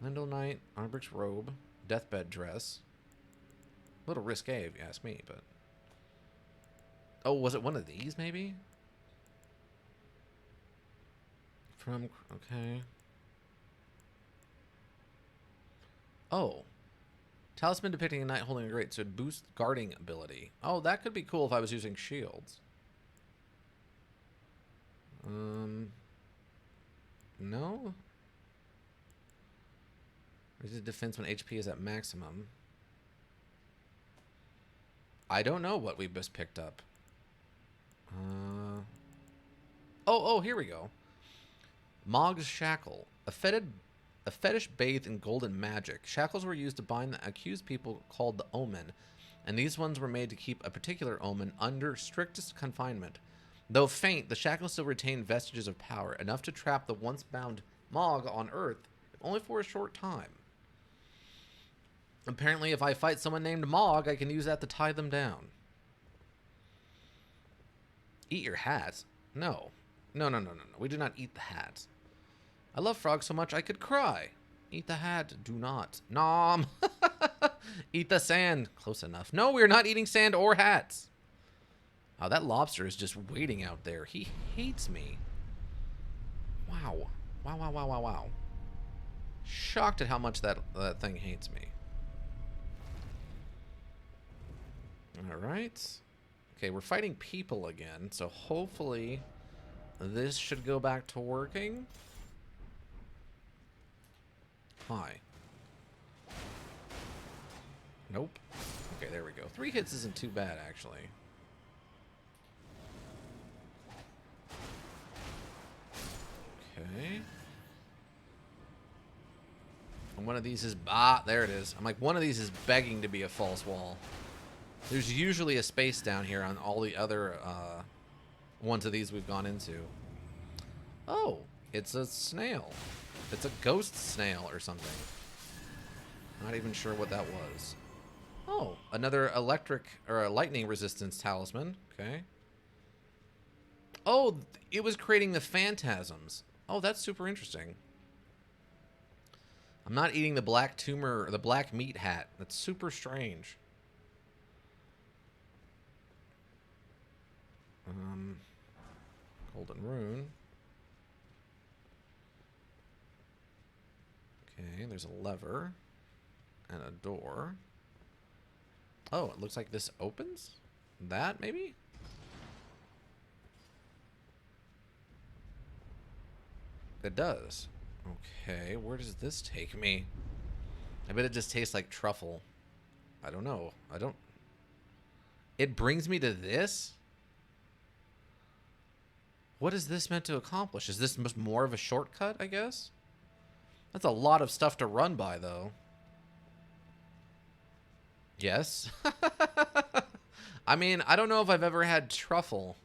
[SPEAKER 1] Lindell Knight, Arnbrick's robe, deathbed dress. A little risque, if you ask me, but... Oh, was it one of these, maybe? From... Okay. Oh. Talisman depicting a knight holding a great sword boosts guarding ability. Oh, that could be cool if I was using shields. No? Raises defense when HP is at maximum. I don't know what we just picked up. Oh, here we go. Mog's Shackle. A fetish bathed in golden magic. Shackles were used to bind the accused people called the Omen, and these ones were made to keep a particular Omen under strictest confinement. Though faint, the shackles still retain vestiges of power, enough to trap the once bound Mog on Earth, only for a short time. Apparently, if I fight someone named Mog, I can use that to tie them down. Eat your hat? No. No. We do not eat the hat. I love frogs so much I could cry. Eat the hat. Do not. Nom. Eat the sand. Close enough. No, we're not eating sand or hats. Oh, that lobster is just waiting out there. He hates me. Wow. Wow. Shocked at how much that thing hates me. Alright. Okay, we're fighting people again, so hopefully this should go back to working. Hi. Nope. Okay, there we go. 3 hits isn't too bad, actually. Okay. And one of these is... Ah, there it is. I'm like, one of these is begging to be a false wall. There's usually a space down here on all the other ones of these we've gone into. Oh, it's a snail. It's a ghost snail or something. Not even sure what that was. Oh, another electric or a lightning resistance talisman. Okay. Oh, it was creating the phantasms. Oh, that's super interesting. I'm not eating the black tumor or the black meat hat. That's super strange. Golden rune. Okay, there's a lever and a door. Oh, it looks like this opens? That, maybe? It does. Okay, where does this take me? I bet it just tastes like truffle. I don't know. It brings me to this? What is this meant to accomplish? Is this more of a shortcut, I guess? That's a lot of stuff to run by, though. Yes. I mean, I don't know if I've ever had truffle.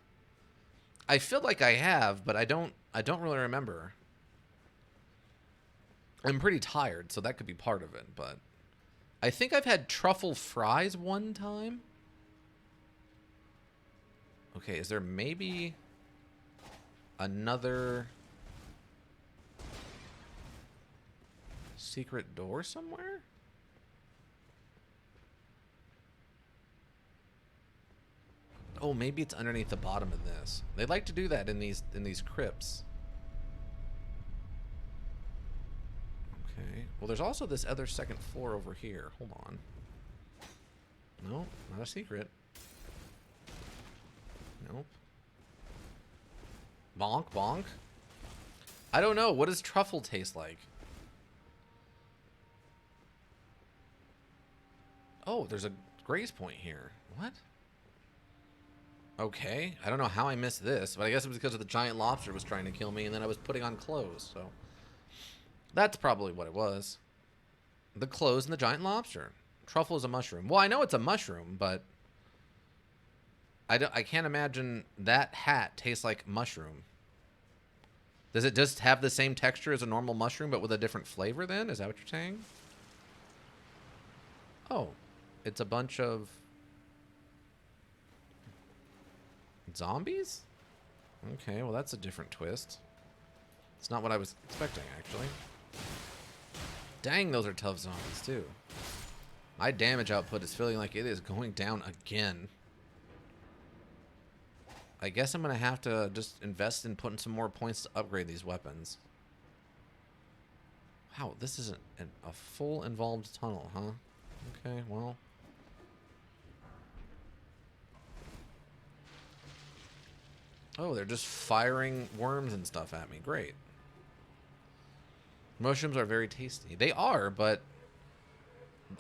[SPEAKER 1] I feel like I have, but I don't really remember. I'm pretty tired, so that could be part of it, but I think I've had truffle fries one time. Okay, is there maybe another secret door somewhere? Oh, maybe it's underneath the bottom of this. They like to do that in these crypts. Okay. Well, there's also this other second floor over here. Hold on. No, not a secret. Nope. Bonk, bonk. I don't know. What does truffle taste like? Oh, there's a graze point here. What? Okay. I don't know how I missed this, but I guess it was because of the giant lobster was trying to kill me, and then I was putting on clothes, so... That's probably what it was. The clothes and the giant lobster. Truffle is a mushroom. Well, I know it's a mushroom, but... I can't imagine that hat tastes like mushroom. Does it just have the same texture as a normal mushroom, but with a different flavor then? Is that what you're saying? Oh. It's a bunch of... zombies? Okay, well that's a different twist. It's not what I was expecting, actually. Dang, those are tough zombies, too. My damage output is feeling like it is going down again. I guess I'm going to have to just invest in putting some more points to upgrade these weapons. Wow, this isn't a full involved tunnel, huh? Okay, well... Oh, they're just firing worms and stuff at me. Great. Mushrooms are very tasty. They are, but...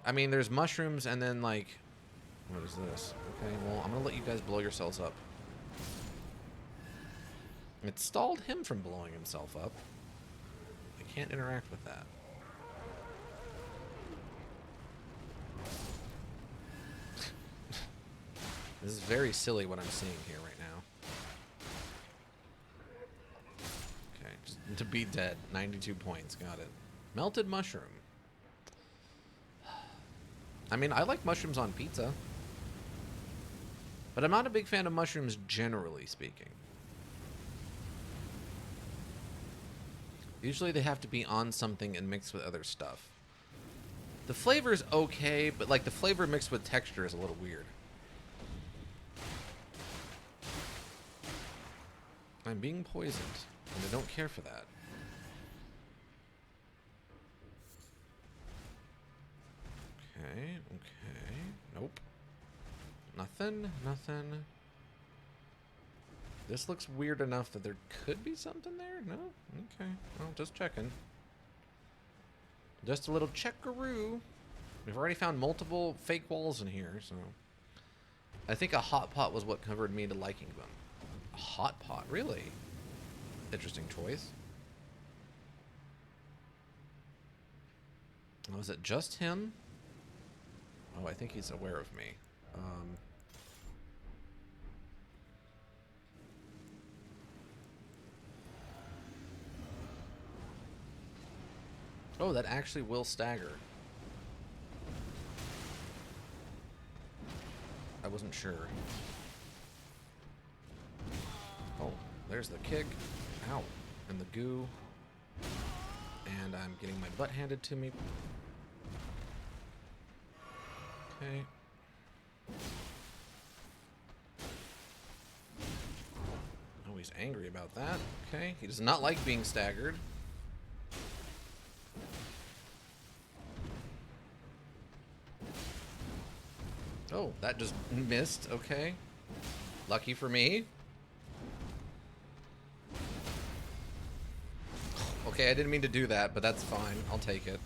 [SPEAKER 1] I mean, there's mushrooms and then, like... What is this? Okay, well, I'm going to let you guys blow yourselves up. It stalled him from blowing himself up. I can't interact with that. This is very silly what I'm seeing here right now. Okay, just to be dead. 92 points. Got it. Melted mushroom. I mean, I like mushrooms on pizza. But I'm not a big fan of mushrooms generally speaking. Usually they have to be on something and mixed with other stuff. The flavor's okay, but like the flavor mixed with texture is a little weird. I'm being poisoned, and I don't care for that. Okay, okay. Nope. Nothing, nothing. This looks weird enough that there could be something there? No? Okay. Well, just checking. Just a little checkaroo. We've already found multiple fake walls in here, so... I think a hot pot was what converted me to liking them. A hot pot? Really? Interesting choice. Oh, is it just him? Oh, I think he's aware of me. Oh, that actually will stagger. I wasn't sure. Oh, there's the kick. Ow. And the goo. And I'm getting my butt handed to me. Okay. Oh, he's angry about that. Okay. He does not like being staggered. Oh, that just missed. Okay. Lucky for me. Okay, I didn't mean to do that, but that's fine. I'll take it.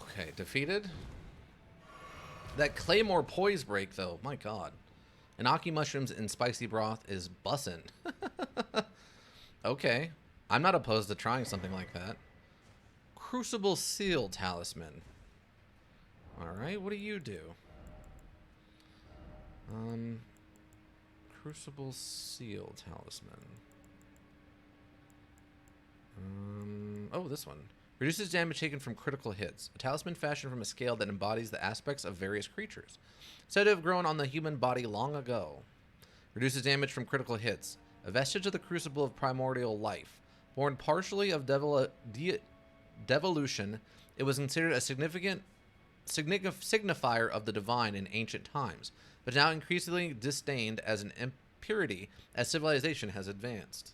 [SPEAKER 1] Okay, defeated. That Claymore poise break, though. My god. Inaki mushrooms in spicy broth is bussin'. Okay. I'm not opposed to trying something like that. Crucible seal talisman. Alright, what do you do? Crucible seal talisman. Oh, this one. Reduces damage taken from critical hits. A talisman fashioned from a scale that embodies the aspects of various creatures. Said to have grown on the human body long ago. Reduces damage from critical hits. A vestige of the crucible of primordial life. Born partially of devolution, it was considered a significant signifier of the divine in ancient times, but now increasingly disdained as an impurity as civilization has advanced.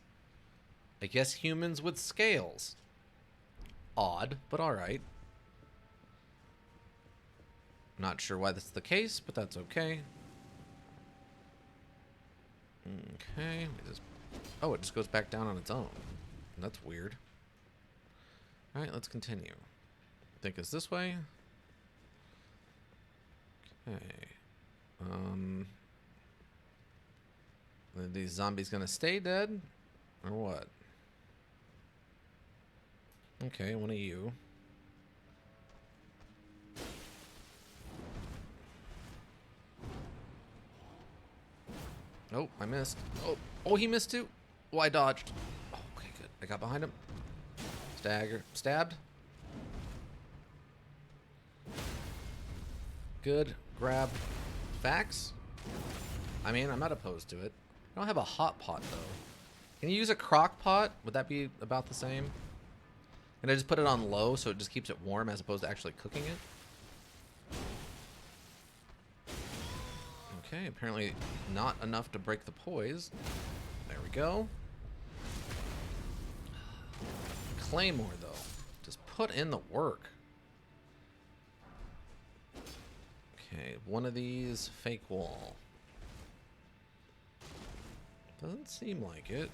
[SPEAKER 1] I guess humans with scales. Odd, but alright. Not sure why that's the case, but that's okay. Okay. Oh, it just goes back down on its own. That's weird. Alright, let's continue. I think it's this way. Okay. Are these zombies gonna stay dead? Or what? Okay, one of you. Oh, I missed. Oh, he missed too. Oh, I dodged. Oh, okay, good. I got behind him. Stagger. Stabbed. Good. Grab. Facts? I mean, I'm not opposed to it. I don't have a hot pot, though. Can you use a crock pot? Would that be about the same? Can I just put it on low so it just keeps it warm as opposed to actually cooking it? Okay, apparently not enough to break the poise. There we go. Claymore, though. Just put in the work. Okay, one of these, fake wall. Doesn't seem like it.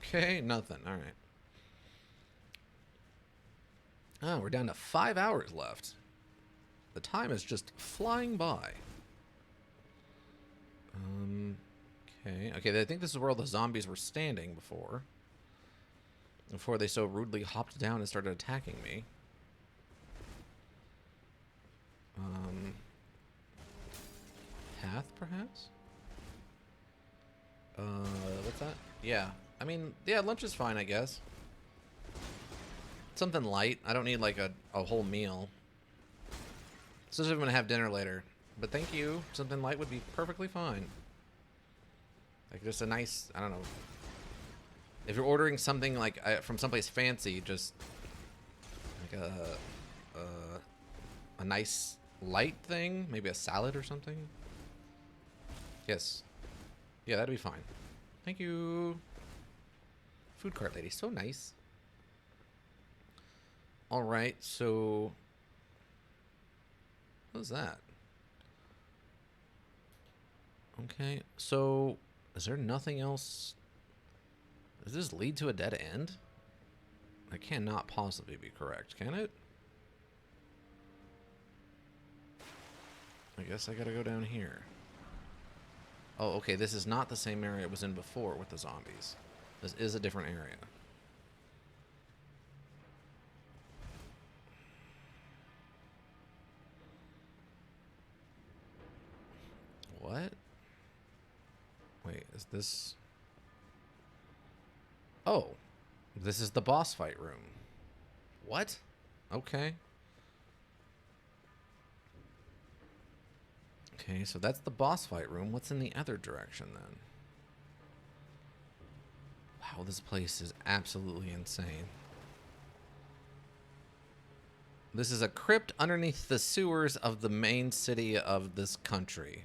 [SPEAKER 1] Okay. Okay, nothing. All right. Oh, we're down to 5 hours left. The time is just flying by. Okay. Okay, I think this is where all the zombies were standing before. Before they so rudely hopped down and started attacking me. Path, perhaps? What's that? Yeah. I mean, yeah, lunch is fine, I guess. Something light. I don't need, like, a whole meal. Especially if I'm gonna have dinner later. But thank you. Something light would be perfectly fine. Like, just a nice, I don't know. If you're ordering something, like, from someplace fancy, just, like, a nice light thing. Maybe a salad or something. Yes. Yeah, that'd be fine. Thank you. Food cart lady. So nice. Alright, so... what is that? Okay, so... is there nothing else? Does this lead to a dead end? That cannot possibly be correct, can it? I guess I gotta go down here. Oh, okay, this is not the same area it was in before with the zombies. This is a different area. What? Wait, is this... oh, this is the boss fight room. What? Okay. Okay, so that's the boss fight room. What's in the other direction then? Wow, this place is absolutely insane. This is a crypt underneath the sewers of the main city of this country.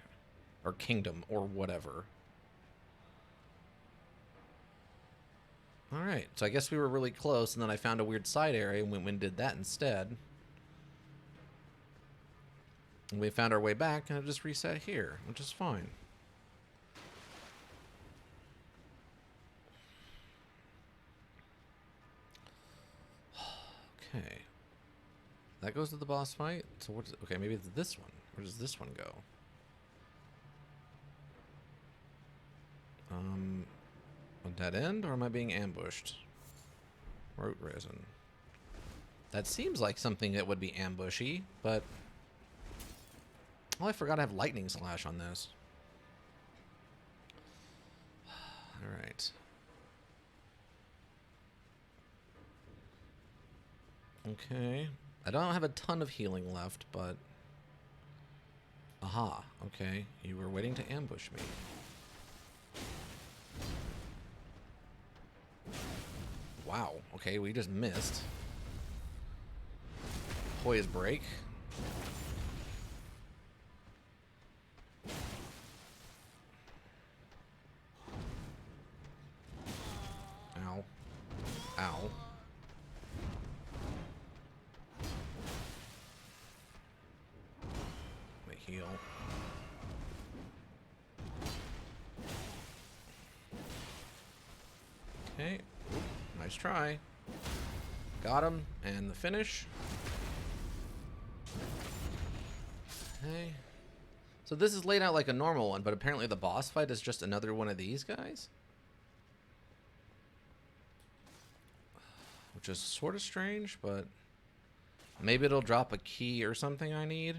[SPEAKER 1] Or kingdom, or whatever. Alright, so I guess we were really close, and then I found a weird side area and went and did that instead. And we found our way back, and it just reset here, which is fine. Okay. That goes to the boss fight? So what is, okay, maybe it's this one. Where does this one go? A dead end, or am I being ambushed? Root resin. That seems like something that would be ambushy, but... Oh, I forgot I have lightning slash on this. Alright. Okay. I don't have a ton of healing left, but... Aha. Okay. You were waiting to ambush me. Wow. Okay, we just missed. Poise break. Ow. Ow. Let me heal. Okay. Ooh, nice try. Got him. And the finish. Okay. So this is laid out like a normal one, but apparently the boss fight is just another one of these guys? Which is sort of strange, but maybe it'll drop a key or something I need.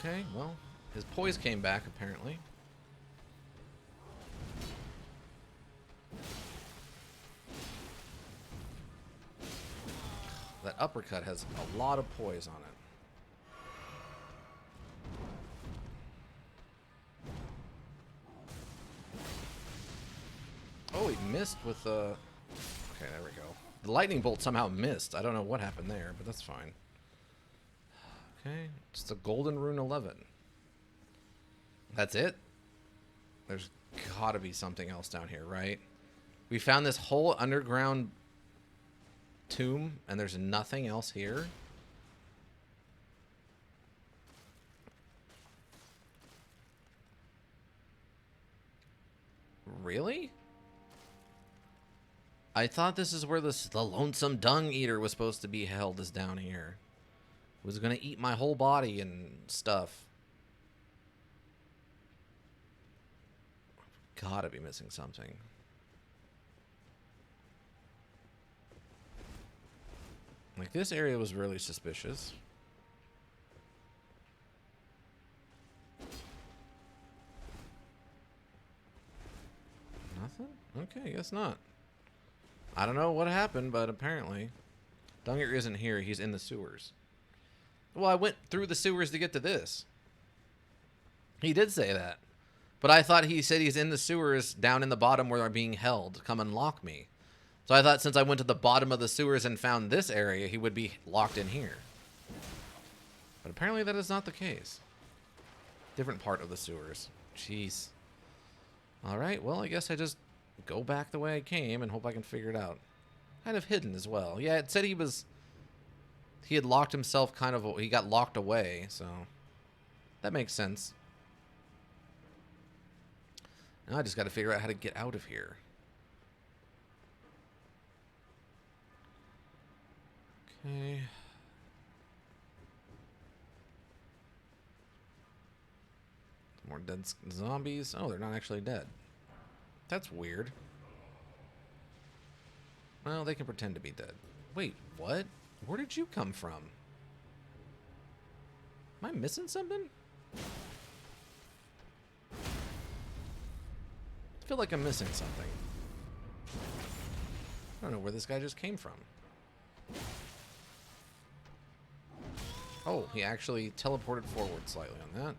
[SPEAKER 1] Okay, well, his poise came back apparently. That uppercut has a lot of poise on it. Oh, he missed with the... Okay, there we go. The lightning bolt somehow missed. I don't know what happened there, but that's fine. Okay, it's the Golden Rune 11. That's it? There's gotta be something else down here, right? We found this whole underground tomb, and there's nothing else here? Really? I thought this is where the lonesome dung eater was supposed to be held, is down here. It was gonna eat my whole body and stuff. Gotta be missing something. Like, this area was really suspicious. Nothing? Okay, guess not. I don't know what happened, but apparently. Dunger isn't here, he's in the sewers. Well, I went through the sewers to get to this. He did say that. But I thought he said he's in the sewers down in the bottom where they're being held. Come unlock me. So I thought since I went to the bottom of the sewers and found this area, he would be locked in here. But apparently that is not the case. Different part of the sewers. Jeez. Alright, well, I guess I just go back the way I came and hope I can figure it out. Kind of hidden as well. Yeah, it said he had locked himself kind of... He got locked away, so... That makes sense. Now I just got to figure out how to get out of here. Okay. More dead zombies. Oh, they're not actually dead. That's weird. Well, they can pretend to be dead. Wait, what? Where did you come from? Am I missing something? I feel like I'm missing something. I don't know where this guy just came from. Oh, he actually teleported forward slightly on that.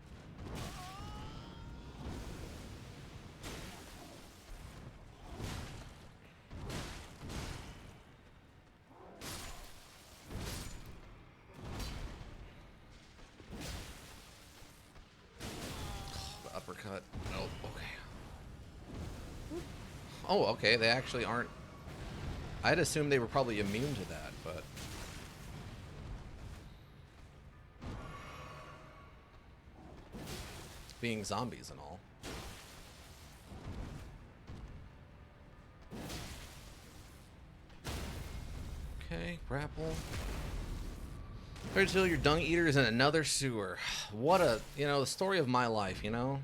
[SPEAKER 1] The uppercut. Oh, okay. Oh, okay. They actually aren't. I'd assume they were probably immune to that, but. Being zombies and all. Okay, grapple. Wait till your dung eater is in another sewer. What a, you know, the story of my life, you know?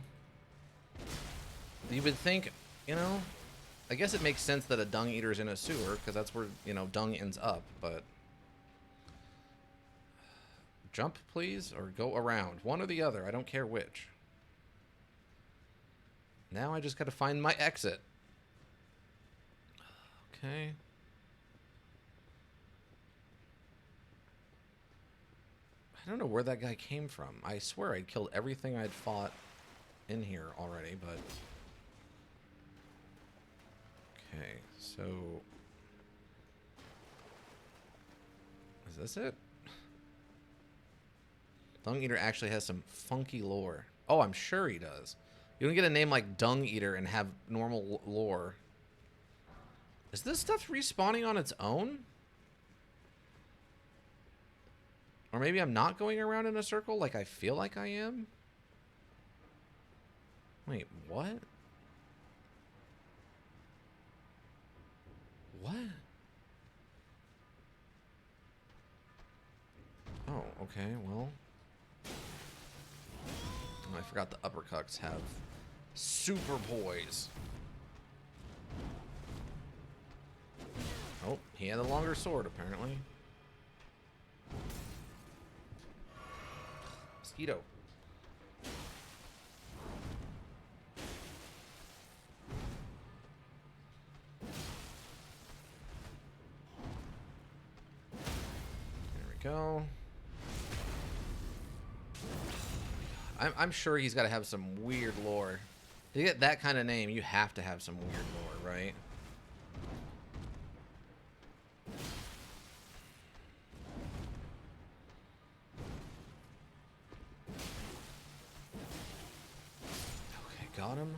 [SPEAKER 1] You would think, you know, I guess it makes sense that a dung eater is in a sewer, because that's where, you know, dung ends up, but... Jump, please, or go around. One or the other, I don't care which. Now I just gotta find my exit. Okay. I don't know where that guy came from. I swear I'd killed everything I'd fought in here already, but... Okay, so... Is this it? Dung Eater actually has some funky lore. Oh, I'm sure he does. You don't get a name like Dung Eater and have normal lore. Is this stuff respawning on its own? Or maybe I'm not going around in a circle like I feel like I am? Wait, what? What? Oh, okay, well. Oh, I forgot the uppercuts have super poise. Oh, he had a longer sword, apparently. Mosquito. There we go. I'm sure he's got to have some weird lore. To get that kind of name, you have to have some weird lore, right? Okay, got him.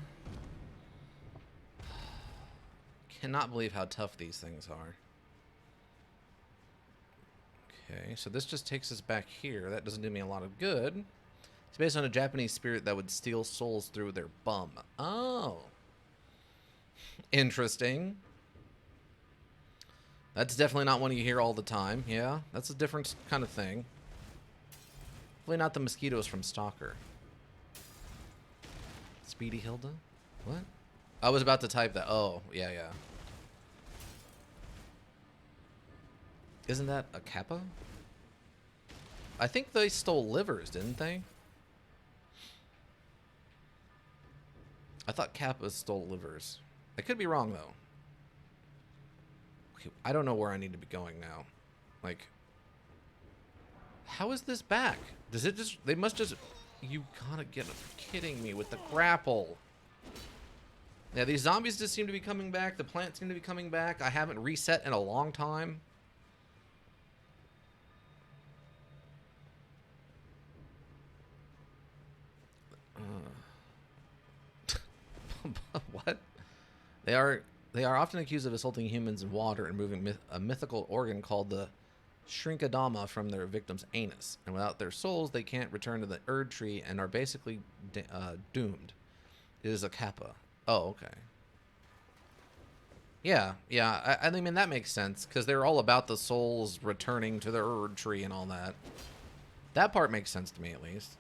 [SPEAKER 1] Cannot believe how tough these things are. Okay, so this just takes us back here. That doesn't do me a lot of good. It's based on a Japanese spirit that would steal souls through their bum. Oh. Interesting. That's definitely not one you hear all the time. Yeah, that's a different kind of thing. Hopefully not the mosquitoes from Stalker. Speedy Hilda? What? I was about to type that. Oh, yeah, yeah. Isn't that a Kappa? I think they stole livers, didn't they? I thought Kappas stole livers. I could be wrong, though. Okay, I don't know where I need to be going now. Like, how is this back? Does it just... They must just... You gotta get kidding me with the grapple. Yeah, these zombies just seem to be coming back. The plants seem to be coming back. I haven't reset in a long time. What? They are often accused of assaulting humans in water and moving a mythical organ called the Shrinkadama from their victim's anus. And without their souls, they can't return to the Erd tree and are basically doomed. It is a Kappa. Oh, okay. Yeah, yeah. I mean, that makes sense, because they're all about the souls returning to the Erd tree and all that. That part makes sense to me, at least.